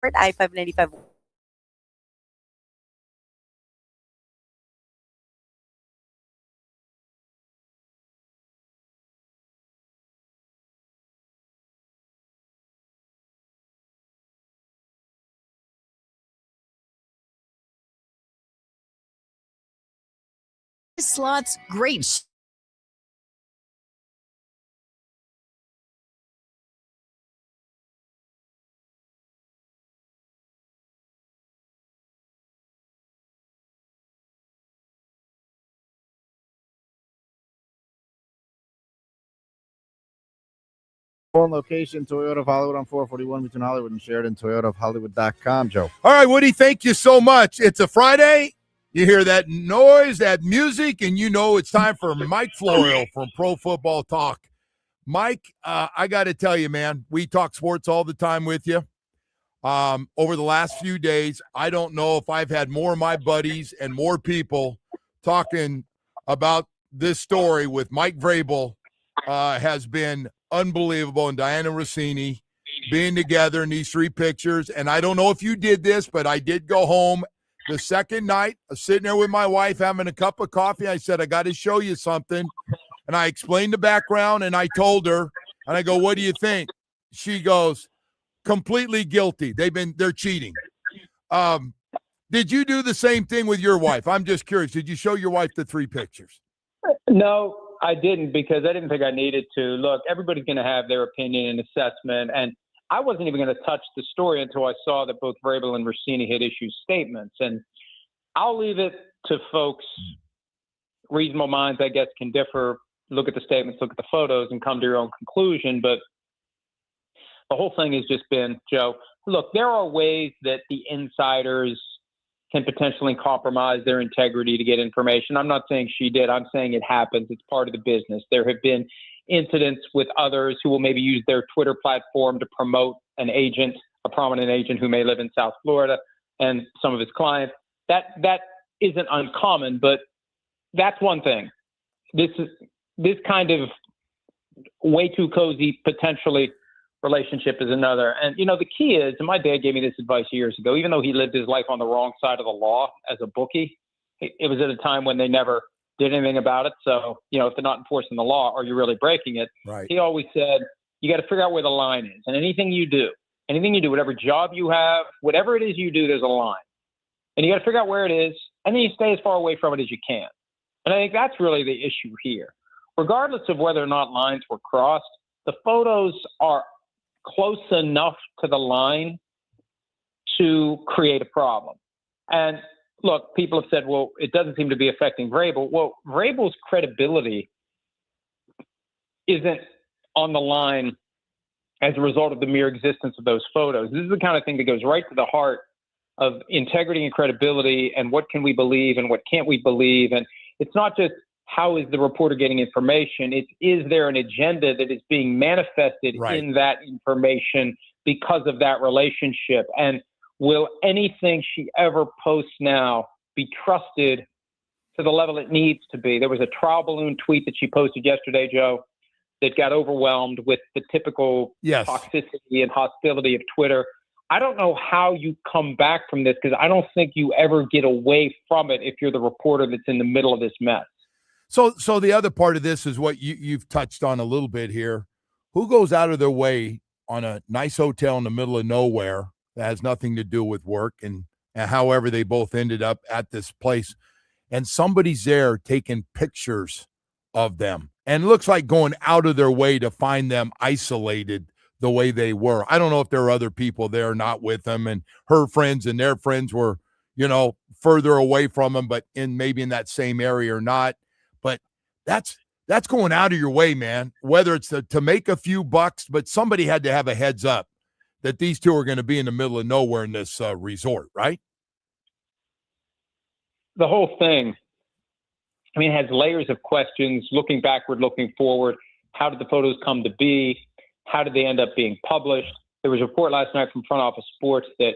I-595. Slots, great. On location, Toyota of Hollywood on 441 between Hollywood and Sheridan, Toyota of Hollywood.com, Joe. All right, Woody, thank you so much. It's a Friday. You hear that noise, that music, and you know it's time for Mike Florio from Pro Football Talk. Mike, I got to tell you, man, we talk sports all the time with you. Over the last few days, I don't know if I've had more of my buddies and more people talking about this story with Mike Vrabel has been unbelievable, and Diana Rossini being together in these three pictures. And I don't know if you did this, but I did go home the second night, sitting there with my wife having a cup of coffee. I said, I got to show you something. And I explained the background, and I told her, and I go, what do you think? She goes, completely guilty. They're cheating. Did you do the same thing with your wife? I'm just curious. Did you show your wife the three pictures? No, I didn't, because I didn't think I needed to. Look, everybody's going to have their opinion and assessment, and I wasn't even going to touch the story until I saw that both Vrabel and Rossini had issued statements. And I'll leave it to folks. Reasonable minds, I guess, can differ. Look at the statements, look at the photos, and come to your own conclusion. But the whole thing has just been, Joe, look, there are ways that the insiders can potentially compromise their integrity to get information. I'm not saying she did. I'm saying it happens. It's part of the business. There have been incidents with others who will maybe use their Twitter platform to promote an agent, a prominent agent who may live in South Florida, and some of his clients. That isn't uncommon, but that's one thing. This kind of way too cozy, potentially, relationship is another. And, you know, the key is, and my dad gave me this advice years ago, even though he lived his life on the wrong side of the law as a bookie, it was at a time when they never did anything about it. So, you know, if they're not enforcing the law, are you really breaking it? Right. He always said, you got to figure out where the line is. And anything you do, whatever job you have, whatever it is you do, there's a line. And you got to figure out where it is, and then you stay as far away from it as you can. And I think that's really the issue here. Regardless of whether or not lines were crossed, the photos are close enough to the line to create a problem. And look, people have said, well, it doesn't seem to be affecting Vrabel. Well, Vrabel's credibility isn't on the line as a result of the mere existence of those photos. This is the kind of thing that goes right to the heart of integrity and credibility, and what can we believe and what can't we believe. And it's not just how is the reporter getting information, it's is there an agenda that is being manifested in that information because of that relationship. And will anything she ever posts now be trusted to the level it needs to be? There was a trial balloon tweet that she posted yesterday, Joe, that got overwhelmed with the typical toxicity and hostility of Twitter. I don't know how you come back from this, because I don't think you ever get away from it if you're the reporter that's in the middle of this mess. So the other part of this is what you've touched on a little bit here. Who goes out of their way on a nice hotel in the middle of nowhere that has nothing to do with work, and however they both ended up at this place, and somebody's there taking pictures of them, and it looks like going out of their way to find them isolated the way they were. I don't know if there are other people there not with them, and her friends and their friends were, you know, further away from them, but maybe in that same area or not. But that's going out of your way, man, whether it's to make a few bucks, but somebody had to have a heads up that these two are going to be in the middle of nowhere in this resort, right? The whole thing, I mean, it has layers of questions, looking backward, looking forward. How did the photos come to be? How did they end up being published? There was a report last night from Front Office Sports that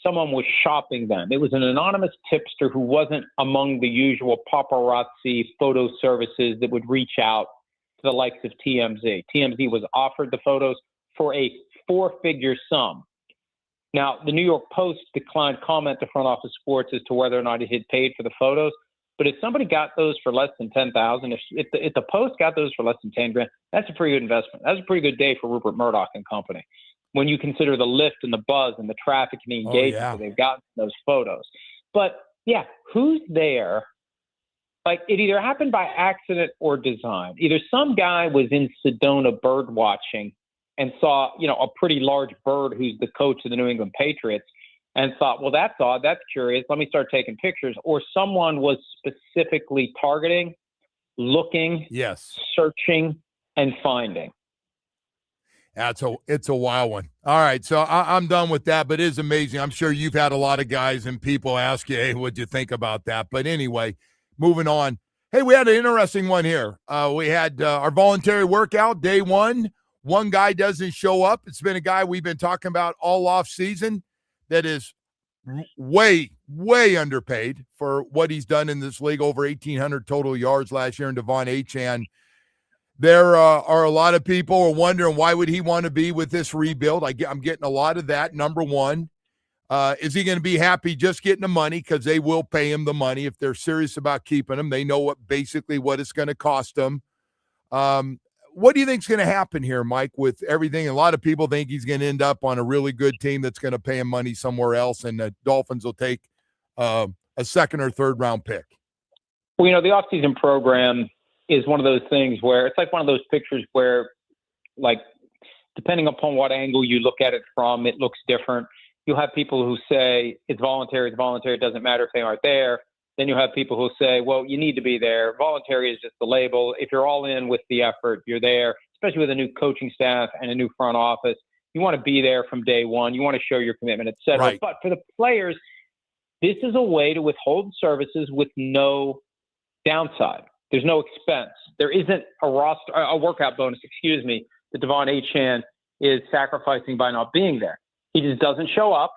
someone was shopping them. It was an anonymous tipster who wasn't among the usual paparazzi photo services that would reach out to the likes of TMZ. TMZ was offered the photos for a four-figure sum. Now, the New York Post declined comment to Front Office Sports as to whether or not he had paid for the photos. But if somebody got those for less than $10,000, if the Post got those for less than $10,000, that's a pretty good investment. That's a pretty good day for Rupert Murdoch and company, when you consider the lift and the buzz and the traffic and the engagement that they've gotten from those photos. But yeah, who's there? Like, it either happened by accident or design. Either some guy was in Sedona bird watching and saw, a pretty large bird who's the coach of the New England Patriots and thought, well, that's odd, that's curious, let me start taking pictures. Or someone was specifically targeting, looking, searching, and finding. It's a wild one. All right, so I'm done with that, but it is amazing. I'm sure you've had a lot of guys and people ask you, hey, what'd you think about that? But anyway, moving on. Hey, we had an interesting one here. We had our voluntary workout, day one. One guy doesn't show up. It's been a guy we've been talking about all off season that is way, way underpaid for what he's done in this league, over 1,800 total yards last year in Devon Achane. There are a lot of people wondering, why would he want to be with this rebuild? I'm getting a lot of that. Number one, is he going to be happy just getting the money? Because they will pay him the money if they're serious about keeping him. They know what it's going to cost them. What do you think is going to happen here, Mike, with everything? A lot of people think he's going to end up on a really good team that's going to pay him money somewhere else, and the Dolphins will take a second or third round pick. Well, the offseason program is one of those things where it's like one of those pictures where, like, depending upon what angle you look at it from, it looks different. You'll have people who say it's voluntary, it doesn't matter if they aren't there. Then you'll have people who say, well, you need to be there. Voluntary is just the label. If you're all in with the effort, you're there, especially with a new coaching staff and a new front office. You want to be there from day one. You want to show your commitment, et cetera. Right. But for the players, this is a way to withhold services with no downside. There's no expense. There isn't a workout bonus, that Devon Achane is sacrificing by not being there. He just doesn't show up,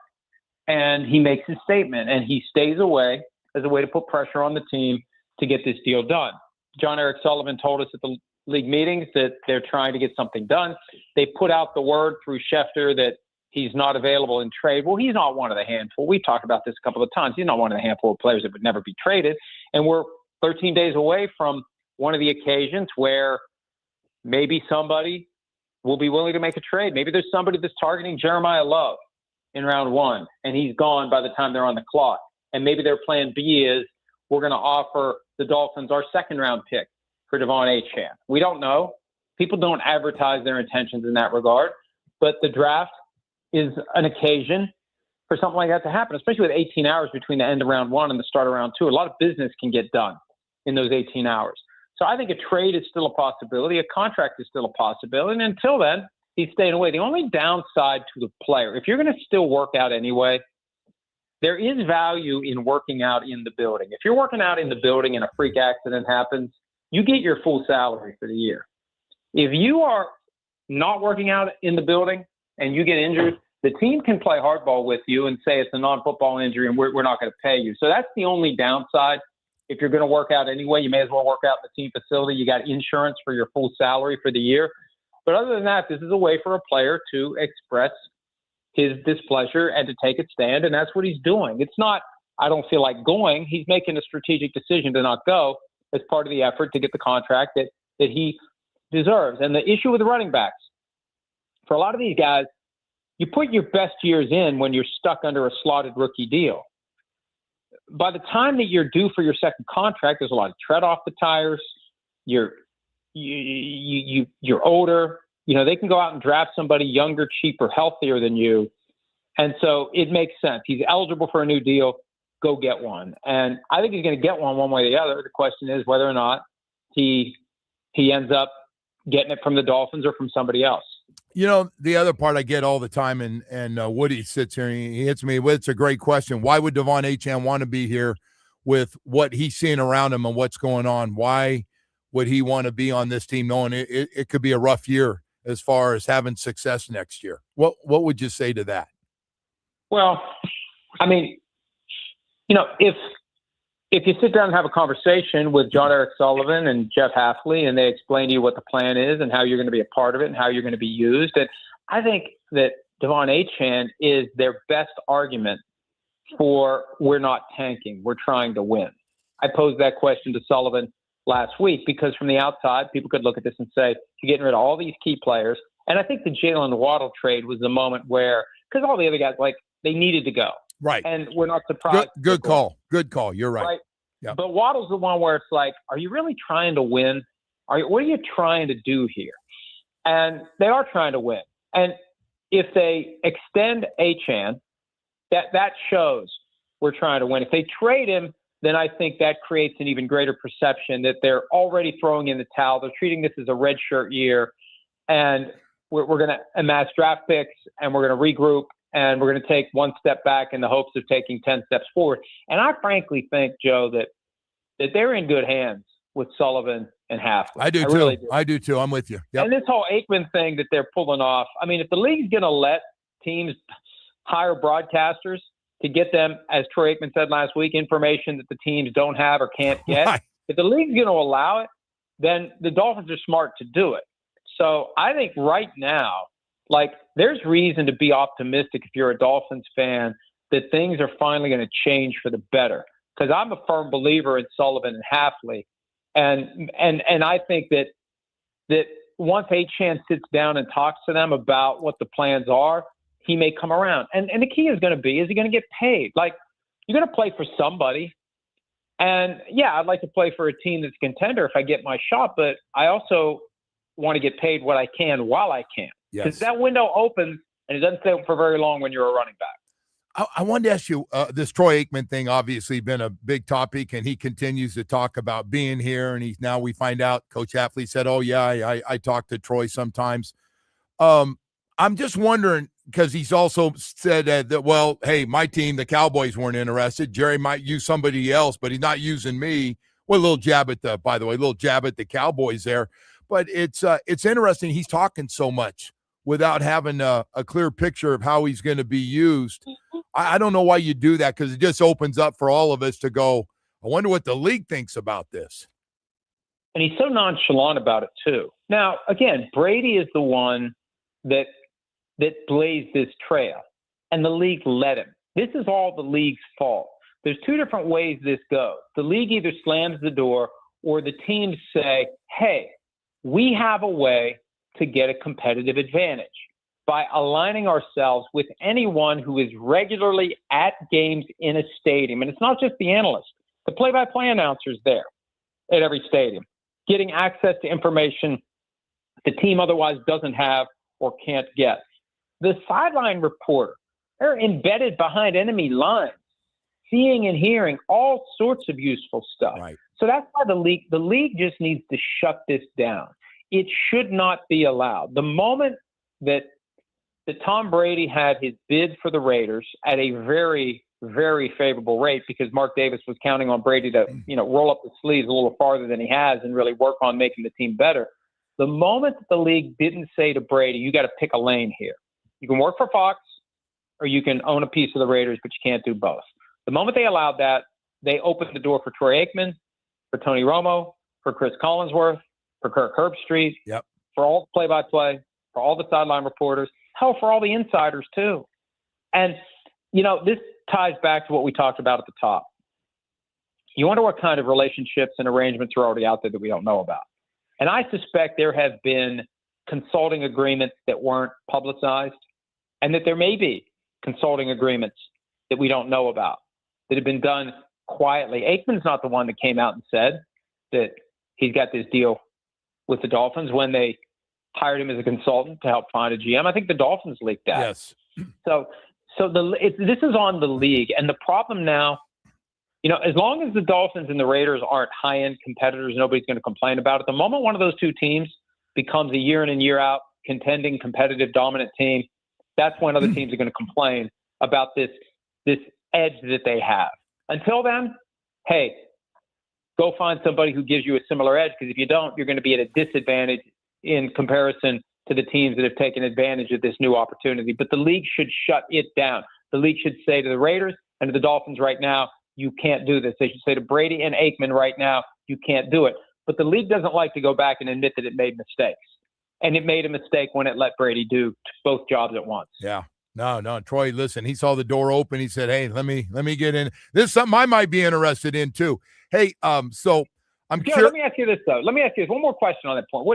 and he makes his statement, and he stays away as a way to put pressure on the team to get this deal done. John Eric Sullivan told us at the league meetings that they're trying to get something done. They put out the word through Schefter that he's not available in trade. Well, he's not one of the handful. We talked about this a couple of times. He's not one of the handful of players that would never be traded. And we're 13 days away from one of the occasions where maybe somebody will be willing to make a trade. Maybe there's somebody that's targeting Jeremiah Love in round one, and he's gone by the time they're on the clock. And maybe their plan B is, we're going to offer the Dolphins our second-round pick for Devon Achane. We don't know. People don't advertise their intentions in that regard. But the draft is an occasion for something like that to happen, especially with 18 hours between the end of round one and the start of round two. A lot of business can get done in those 18 hours. So I think a trade is still a possibility. A contract is still a possibility. And until then, he's staying away. The only downside to the player, if you're going to still work out anyway, there is value in working out in the building. If you're working out in the building and a freak accident happens, you get your full salary for the year. If you are not working out in the building and you get injured, the team can play hardball with you and say it's a non-football injury and we're not going to pay you. So that's the only downside. If you're going to work out anyway, you may as well work out in the team facility. You got insurance for your full salary for the year. But other than that, this is a way for a player to express his displeasure and to take a stand, and that's what he's doing. It's not, I don't feel like going. He's making a strategic decision to not go as part of the effort to get the contract that he deserves. And the issue with the running backs, for a lot of these guys, you put your best years in when you're stuck under a slotted rookie deal. By the time that you're due for your second contract, there's a lot of tread off the tires. You're older. They can go out and draft somebody younger, cheaper, healthier than you. And so it makes sense. He's eligible for a new deal. Go get one. And I think he's going to get one way or the other. The question is whether or not he ends up getting it from the Dolphins or from somebody else. The other part I get all the time, and Woody sits here and he hits me with, it's a great question. Why would Devon Achane want to be here with what he's seeing around him and what's going on? Why would he want to be on this team knowing it could be a rough year as far as having success next year? What would you say to that? Well, I mean, if you sit down and have a conversation with John Eric Sullivan and Jeff Hafley, and they explain to you what the plan is and how you're going to be a part of it and how you're going to be used, and I think that Devon Achane is their best argument for we're not tanking, we're trying to win. I posed that question to Sullivan last week because from the outside, people could look at this and say, you're getting rid of all these key players. And I think the Jalen Waddle trade was the moment where, because all the other guys, like, they needed to go. Right. And we're not surprised. Good call. Good call. You're right. Yep. But Waddle's the one where it's like, are you really trying to win? What are you trying to do here? And they are trying to win. And if they extend Achane, that shows we're trying to win. If they trade him, then I think that creates an even greater perception that they're already throwing in the towel. They're treating this as a redshirt year, and we're going to amass draft picks, and we're going to regroup, and we're going to take one step back in the hopes of taking 10 steps forward. And I frankly think, Joe, that they're in good hands with Sullivan and Halfley. I do too. Really do. I do too. I'm with you. Yep. And this whole Aikman thing that they're pulling off, I mean, if the league's going to let teams hire broadcasters to get them, as Troy Aikman said last week, information that the teams don't have or can't get, right. If the league's going to allow it, then the Dolphins are smart to do it. So I think right now, like, there's reason to be optimistic if you're a Dolphins fan that things are finally going to change for the better. Because I'm a firm believer in Sullivan and Halfley. And I think that once Achane sits down and talks to them about what the plans are, he may come around. And the key is going to be, is he going to get paid? Like, you're going to play for somebody. And, yeah, I'd like to play for a team that's a contender if I get my shot, but I also want to get paid what I can while I can. Because that window opens, and it doesn't stay open for very long when you're a running back. I wanted to ask you, this Troy Aikman thing obviously been a big topic, and he continues to talk about being here. And now we find out Coach Halfley said, oh, yeah, I talk to Troy sometimes. I'm just wondering, because he's also said that, well, hey, my team, the Cowboys, weren't interested. Jerry might use somebody else, but he's not using me. Well, a little jab at the Cowboys there. But it's interesting. He's talking so much without having a clear picture of how he's going to be used. I don't know why you do that, because it just opens up for all of us to go, I wonder what the league thinks about this. And he's so nonchalant about it, too. Now, again, Brady is the one that blazed this trail, and the league let him. This is all the league's fault. There's two different ways this goes. The league either slams the door, or the teams say, hey, we have a way to get a competitive advantage by aligning ourselves with anyone who is regularly at games in a stadium. And it's not just the analyst, the play-by-play announcers there at every stadium, getting access to information the team otherwise doesn't have or can't get. The sideline reporter, they're embedded behind enemy lines, seeing and hearing all sorts of useful stuff. Right. So that's why the league just needs to shut this down. It should not be allowed. The moment that Tom Brady had his bid for the Raiders at a very, very favorable rate, because Mark Davis was counting on Brady to, roll up the sleeves a little farther than he has and really work on making the team better. The moment that the league didn't say to Brady, you got to pick a lane here. You can work for Fox or you can own a piece of the Raiders, but you can't do both. The moment they allowed that, they opened the door for Troy Aikman, for Tony Romo, for Chris Collinsworth, for Kirk Herbstreit, for all the play-by-play, for all the sideline reporters, hell, for all the insiders too. And, this ties back to what we talked about at the top. You wonder what kind of relationships and arrangements are already out there that we don't know about. And I suspect there have been consulting agreements that weren't publicized, and that there may be consulting agreements that we don't know about that have been done quietly. Aikman's not the one that came out and said that he's got this deal with the Dolphins when they hired him as a consultant to help find a GM. I think the Dolphins leaked that. Yes. So this is on the league. And the problem now, as long as the Dolphins and the Raiders aren't high-end competitors, nobody's going to complain about it. The moment one of those two teams becomes a year in and year out contending, competitive, dominant team, that's when other teams are going to complain about this edge that they have. Until then, hey, go find somebody who gives you a similar edge, because if you don't, you're going to be at a disadvantage in comparison to the teams that have taken advantage of this new opportunity. But the league should shut it down. The league should say to the Raiders and to the Dolphins right now, you can't do this. They should say to Brady and Aikman right now, you can't do it. But the league doesn't like to go back and admit that it made mistakes. And it made a mistake when it let Brady do both jobs at once. Yeah. No. Troy, listen, he saw the door open. He said, hey, let me get in. This is something I might be interested in too. Hey, so I'm Joe, curious. let me ask you this, though. Let me ask you this. One more question on that point.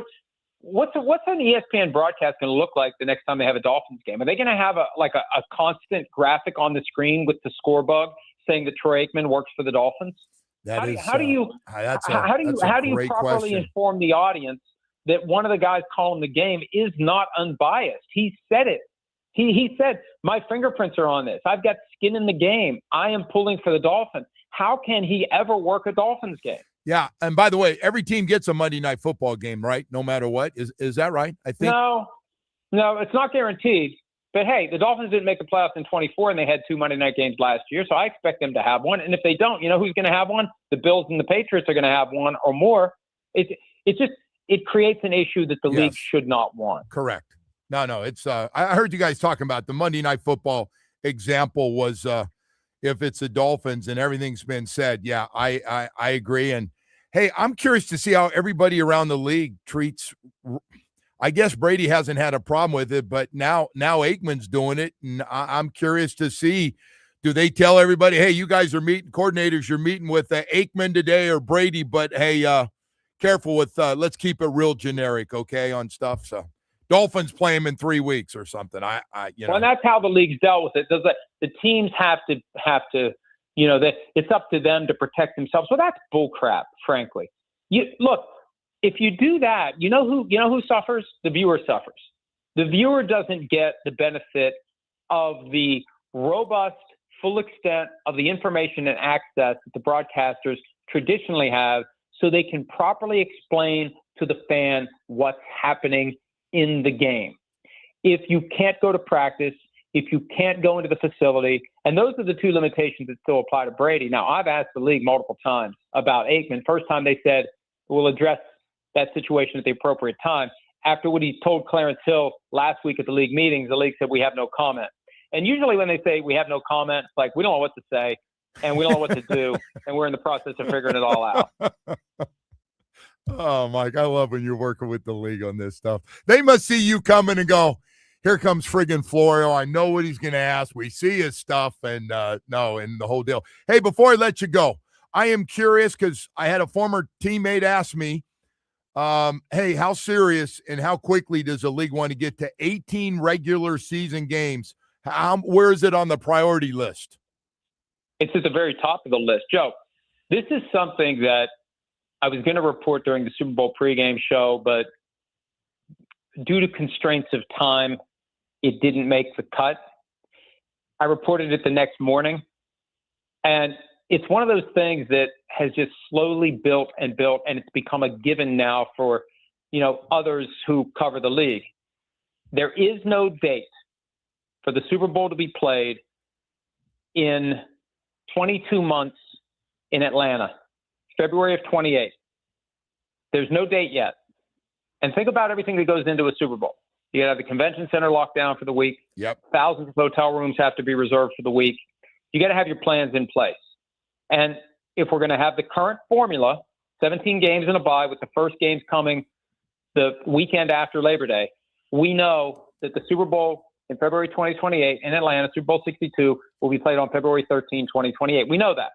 What's an ESPN broadcast going to look like the next time they have a Dolphins game? Are they going to have a constant graphic on the screen with the score bug saying that Troy Aikman works for the Dolphins? How do you properly inform the audience that one of the guys calling the game is not unbiased? He said it. He said, my fingerprints are on this. I've got skin in the game. I am pulling for the Dolphins. How can he ever work a Dolphins game? Yeah, and by the way, every team gets a Monday Night Football game, right? No matter what. Is that right? I think. No, it's not guaranteed. But, hey, the Dolphins didn't make the playoffs in 24, and they had 2 Monday night games last year, so I expect them to have one. And if they don't, you know who's going to have one? The Bills and the Patriots are going to have one or more. It creates an issue that the league should not want. Correct. No, it's I heard you guys talking about the Monday Night Football example was if it's the Dolphins and everything's been said. Yeah, I agree. And, hey, I'm curious to see how everybody around the league treats – I guess Brady hasn't had a problem with it, but now Aikman's doing it, and I'm curious to see, do they tell everybody, hey, you guys are meeting – coordinators, you're meeting with Aikman today or Brady, but, hey, careful with let's keep it real generic, okay, on stuff. So Dolphins play him in 3 weeks or something. Well, and that's how the league's dealt with it. The teams have to it's up to them to protect themselves. Well, that's bullcrap, frankly. Look, if you do that, you know who suffers? The viewer suffers. The viewer doesn't get the benefit of the robust, full extent of the information and access that the broadcasters traditionally have, so they can properly explain to the fan what's happening in the game. If you can't go to practice, if you can't go into the facility, and those are the 2 limitations that still apply to Brady. Now, I've asked the league multiple times about Aikman. First time they said, we'll address that situation at the appropriate time. After what he told Clarence Hill last week at the league meetings, the league said, we have no comment. And usually when they say we have no comment, it's like, we don't know what to say, and we don't know what to do, and we're in the process of figuring it all out. Oh, Mike, I love when you're working with the league on this stuff. They must see you coming and go, here comes friggin' Florio. I know what he's going to ask. We see his stuff, and and the whole deal. Hey, before I let you go, I am curious because I had a former teammate ask me, hey, how serious and how quickly does the league want to get to 18 regular season games? Where is it on the priority list? It's at the very top of the list. Joe, this is something that I was going to report during the Super Bowl pregame show, but due to constraints of time, it didn't make the cut. I reported it the next morning, and it's one of those things that has just slowly built, and it's become a given now for, others who cover the league. There is no date for the Super Bowl to be played in 22 months in Atlanta. February of 28. There's no date yet. And think about everything that goes into a Super Bowl. You got to have the convention center locked down for the week. Yep. Thousands of hotel rooms have to be reserved for the week. You got to have your plans in place. And if we're going to have the current formula, 17 games in a bye with the first games coming the weekend after Labor Day, we know that the Super Bowl in February 2028 in Atlanta, Super Bowl 62, will be played on February 13, 2028. We know that.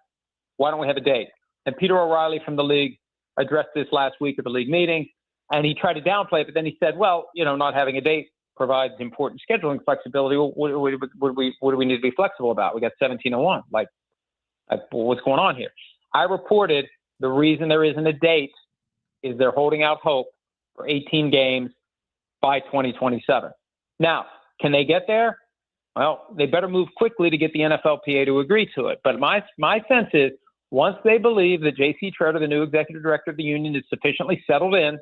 Why don't we have a date? And Peter O'Reilly from the league addressed this last week at the league meeting, and he tried to downplay it, but then he said, well, not having a date provides important scheduling flexibility. What do we need to be flexible about? We got 17-1. What's going on here? I reported the reason there isn't a date is they're holding out hope for 18 games by 2027. Now, can they get there? Well, they better move quickly to get the NFLPA to agree to it. But my sense is, once they believe that J.C. Treader, the new executive director of the union, is sufficiently settled in,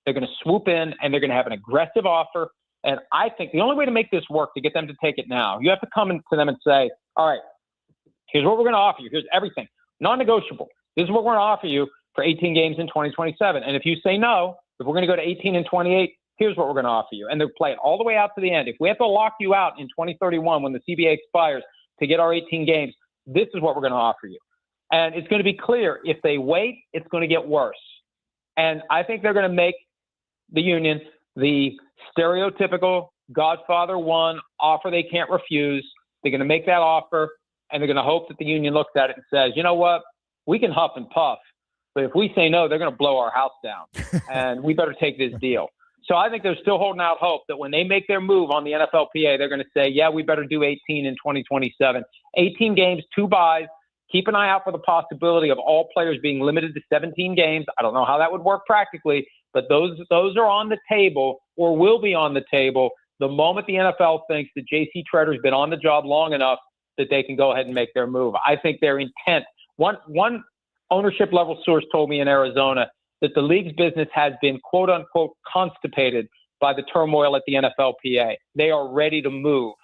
they're going to swoop in and they're going to have an aggressive offer. And I think the only way to make this work, to get them to take it now, you have to come to them and say, all right, here's what we're going to offer you. Here's everything. Non-negotiable. This is what we're going to offer you for 18 games in 2027. And if you say no, if we're going to go to 18 and 28, here's what we're going to offer you. And they'll play it all the way out to the end. If we have to lock you out in 2031 when the CBA expires to get our 18 games, this is what we're going to offer you. And it's going to be clear, if they wait, it's going to get worse. And I think they're going to make the union the stereotypical Godfather 1, offer they can't refuse. They're going to make that offer, and they're going to hope that the union looks at it and says, you know what, we can huff and puff, but if we say no, they're going to blow our house down, and we better take this deal. So I think they're still holding out hope that when they make their move on the NFLPA, they're going to say, yeah, we better do 18 in 2027. 18 games, 2 buys. Keep an eye out for the possibility of all players being limited to 17 games. I don't know how that would work practically, but those are on the table or will be on the table the moment the NFL thinks that J.C. Tretter's been on the job long enough that they can go ahead and make their move. I think their intent, one ownership level source told me in Arizona that the league's business has been, quote unquote, constipated by the turmoil at the NFLPA. They are ready to move.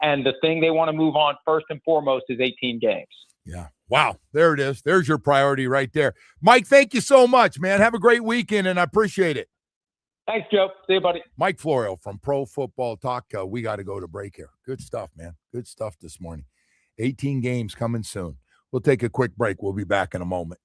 And the thing they want to move on first and foremost is 18 games. Yeah. Wow. There it is. There's your priority right there. Mike, thank you so much, man. Have a great weekend, and I appreciate it. Thanks, Joe. See you, buddy. Mike Florio from Pro Football Talk. We got to go to break here. Good stuff, man. Good stuff this morning. 18 games coming soon. We'll take a quick break. We'll be back in a moment.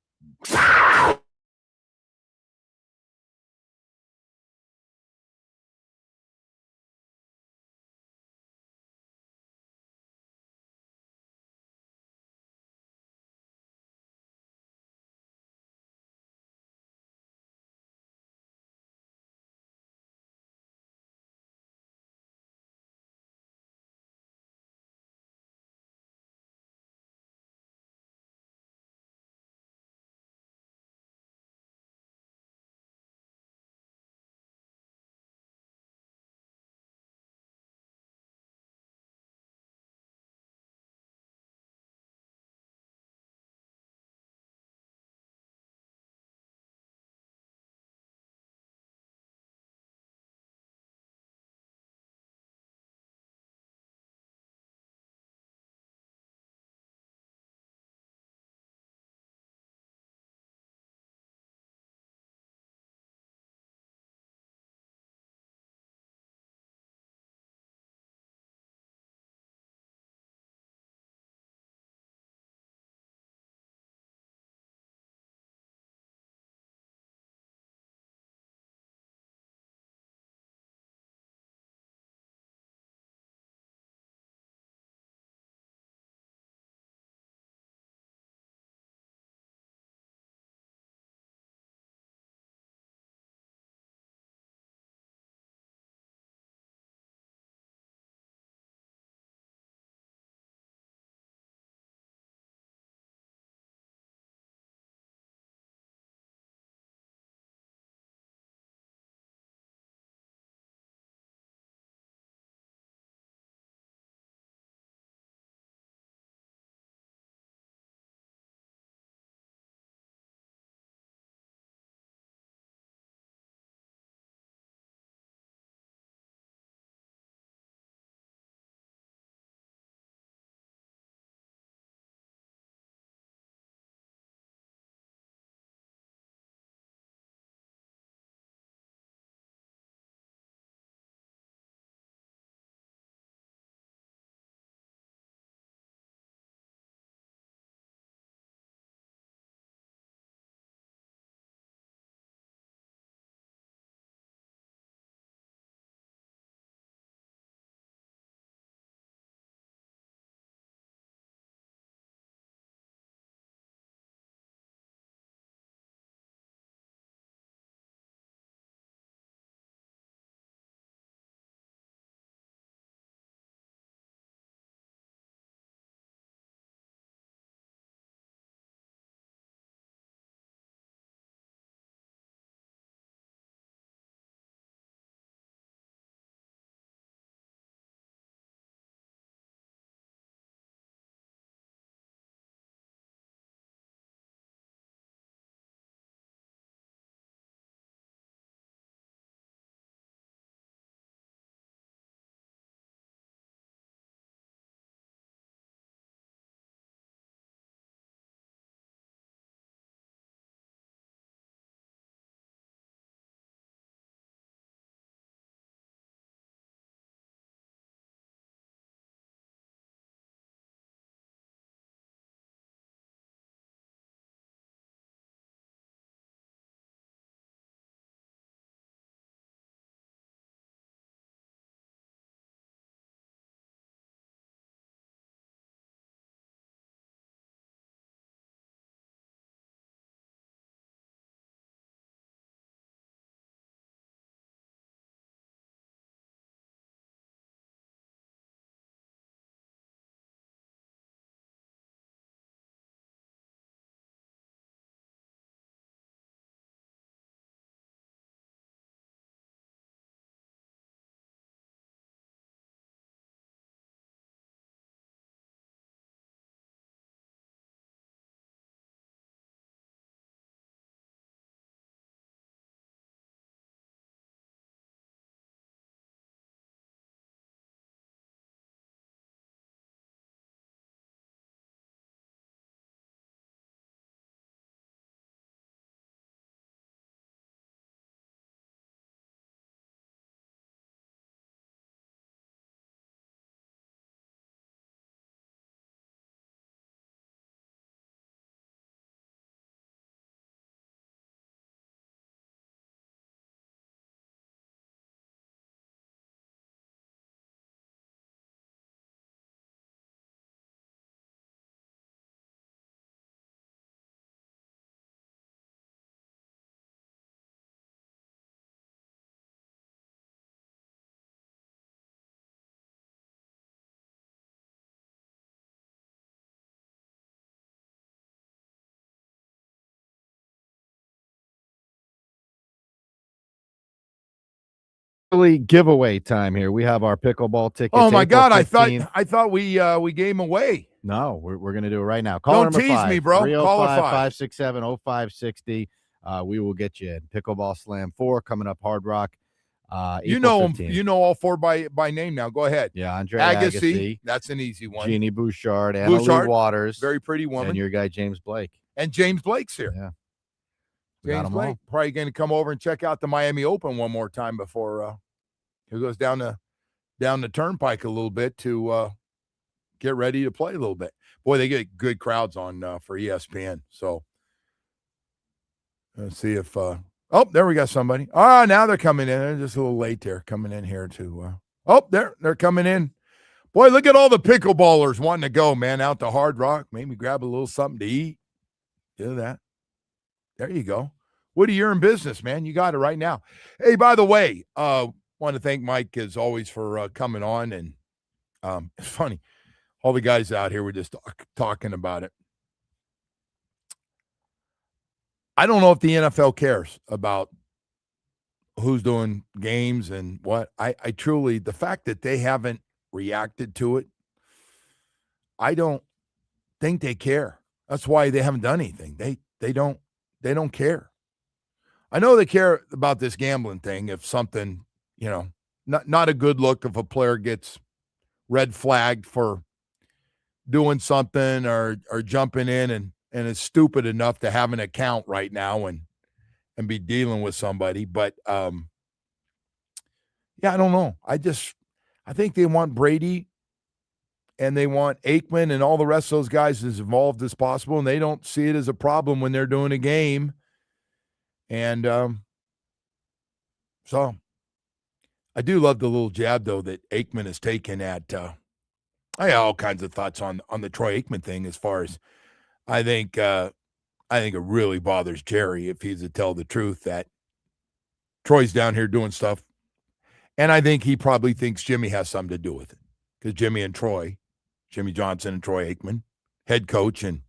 giveaway time here. We have our pickleball tickets. Oh my April God! 15th. I thought we gave them away. No, we're going to do it right now. Call Don't number tease 5, me, bro. Call it 5. 567-0560. We will get you in. Pickleball Slam 4 coming up, Hard Rock. You April know them. 15th. You know all 4 by name now. Go ahead. Yeah, Andre Agassi. That's an easy one. Jeannie Bouchard, Anna Lee Waters. Very pretty woman. And your guy, James Blake. And James Blake's here. Yeah. James Blake probably going to come over and check out the Miami Open one more time before he goes down the turnpike a little bit to get ready to play a little bit. Boy, they get good crowds on for ESPN. So let's see if there we got somebody. Now they're coming in. They're just a little late there, coming in here to they're coming in. Boy, look at all the pickleballers wanting to go, man, out to Hard Rock. Maybe grab a little something to eat. Do that. There you go. Woody, you're in business, man. You got it right now. Hey, by the way, want to thank Mike as always for coming on. And it's funny. All the guys out here were just talking about it. I don't know if the NFL cares about who's doing games and what. I truly, the fact that they haven't reacted to it, I don't think they care. That's why they haven't done anything. They don't care. I know they care about this gambling thing. If something, not a good look if a player gets red flagged for doing something or jumping in and is stupid enough to have an account right now and be dealing with somebody. But I don't know. I think they want Brady and they want Aikman and all the rest of those guys as involved as possible, and they don't see it as a problem when they're doing a game. And so I do love the little jab, though, that Aikman has taken at I have all kinds of thoughts on the Troy Aikman thing as far as I think it really bothers Jerry if he's to tell the truth that Troy's down here doing stuff. And I think he probably thinks Jimmy has something to do with it because Jimmy Johnson and Troy Aikman, head coach and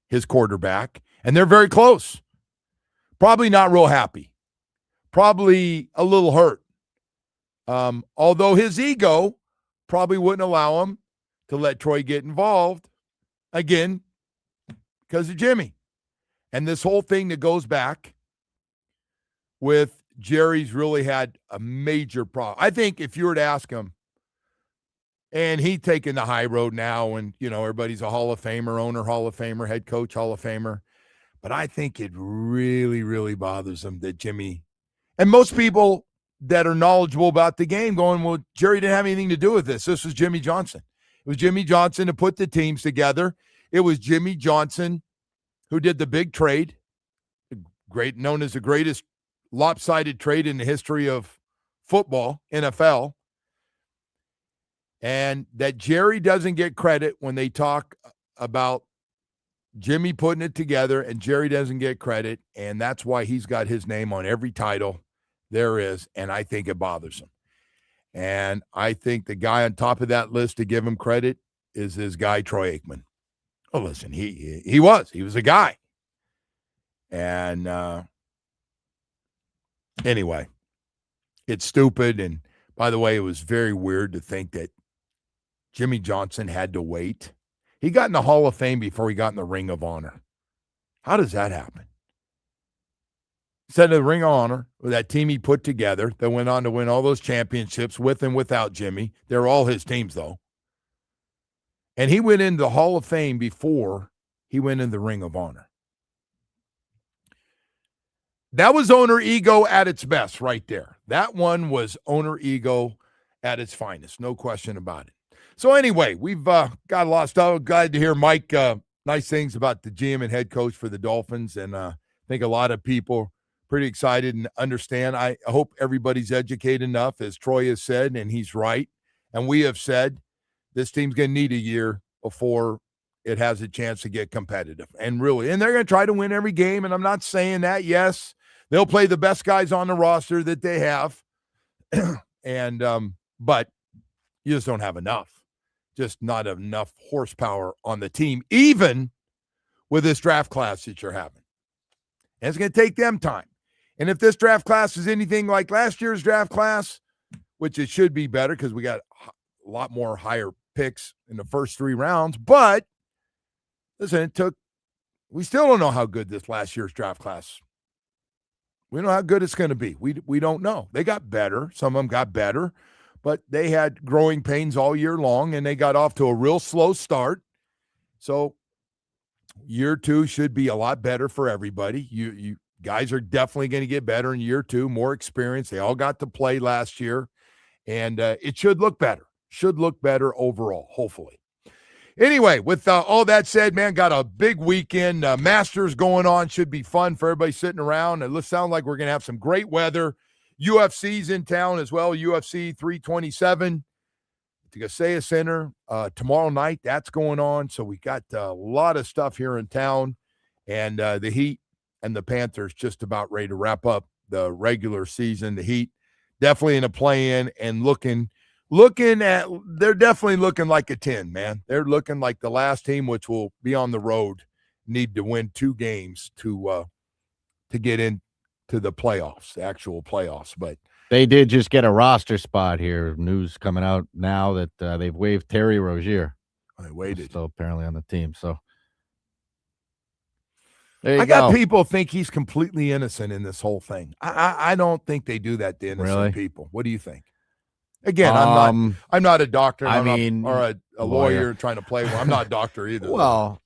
his quarterback, and they're very close. Probably not real happy. Probably a little hurt. Although his ego probably wouldn't allow him to let Troy get involved again because of Jimmy. And this whole thing that goes back with Jerry's really had a major problem. I think if you were to ask him, and he's taking the high road now, and, everybody's a Hall of Famer, owner Hall of Famer, head coach Hall of Famer. But I think it really, really bothers him that Jimmy, and most people that are knowledgeable about the game going, well, Jerry didn't have anything to do with this. This was Jimmy Johnson. It was Jimmy Johnson to put the teams together. It was Jimmy Johnson who did the big trade, known as the greatest lopsided trade in the history of football, NFL. And that Jerry doesn't get credit when they talk about Jimmy putting it together, and Jerry doesn't get credit, and that's why he's got his name on every title there is, and I think it bothers him. And I think the guy on top of that list to give him credit is his guy, Troy Aikman. Oh, listen, he was a guy. And anyway, it's stupid. And by the way, it was very weird to think that Jimmy Johnson had to wait. He got in the Hall of Fame before he got in the Ring of Honor. How does that happen? Instead of the Ring of Honor, with that team he put together that went on to win all those championships with and without Jimmy. They're all his teams, though. And he went into the Hall of Fame before he went in the Ring of Honor. That was owner ego at its best right there. That one was owner ego at its finest. No question about it. So anyway, we've got a lot of stuff. Glad to hear Mike nice things about the GM and head coach for the Dolphins. And I think a lot of people pretty excited and understand. I hope everybody's educated enough, as Troy has said, and he's right. And we have said this team's going to need a year before it has a chance to get competitive. And really, and they're going to try to win every game. And I'm not saying that. Yes, they'll play the best guys on the roster that they have. And but you just don't have enough. Just not enough horsepower on the team, even with this draft class that you're having. And it's going to take them time. And if this draft class is anything like last year's draft class, which it should be better because we got a lot more higher picks in the first 3 rounds. But listen, we still don't know how good this last year's draft class. We don't know how good it's going to be. We don't know. They got better. Some of them got better, but they had growing pains all year long, and they got off to a real slow start. So year 2 should be a lot better for everybody. You guys are definitely going to get better in year 2, more experience. They all got to play last year, and it should look better. Should look better overall, hopefully. Anyway, with all that said, man, got a big weekend. Masters going on. Should be fun for everybody sitting around. It looks sound like we're going to have some great weather. UFC's in town as well. UFC 327 at the Gasea Center tomorrow night. That's going on. So we got a lot of stuff here in town. And the Heat and the Panthers just about ready to wrap up the regular season. The Heat definitely in a play-in and they're definitely looking like a 10, man. They're looking like the last team, which will be on the road, need to win 2 games to get into the playoffs, the actual playoffs. But they did just get a roster spot here. News coming out now that they've waived Terry Rozier. I waited. Still apparently on the team. So there you I go. got people think he's completely innocent in this whole thing. I don't think they do that to innocent people. What do you think? Again, I'm not a doctor. Or a lawyer trying to play one. I'm not a doctor either. Well,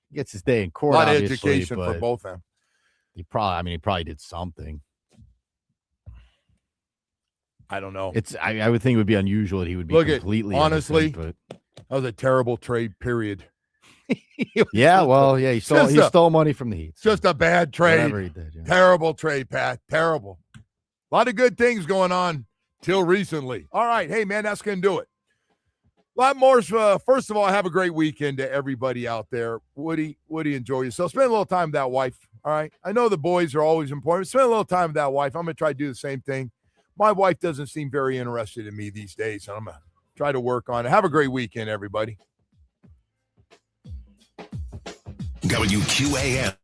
he gets his day in court. A lot of education for both of them. He probably did something. I don't know. I would think it would be unusual that he would be completely honestly, innocent, but that was a terrible trade, period. He stole money from the Heat. Just a bad trade. Whatever he did, yeah. Terrible trade, Pat. Terrible. A lot of good things going on till recently. All right. Hey, man, that's going to do it. A lot more. First of all, have a great weekend to everybody out there. Woody, enjoy yourself. Spend a little time with that wife. All right. I know the boys are always important. Spend a little time with that wife. I'm going to try to do the same thing. My wife doesn't seem very interested in me these days, so I'm going to try to work on it. Have a great weekend, everybody. WQAM.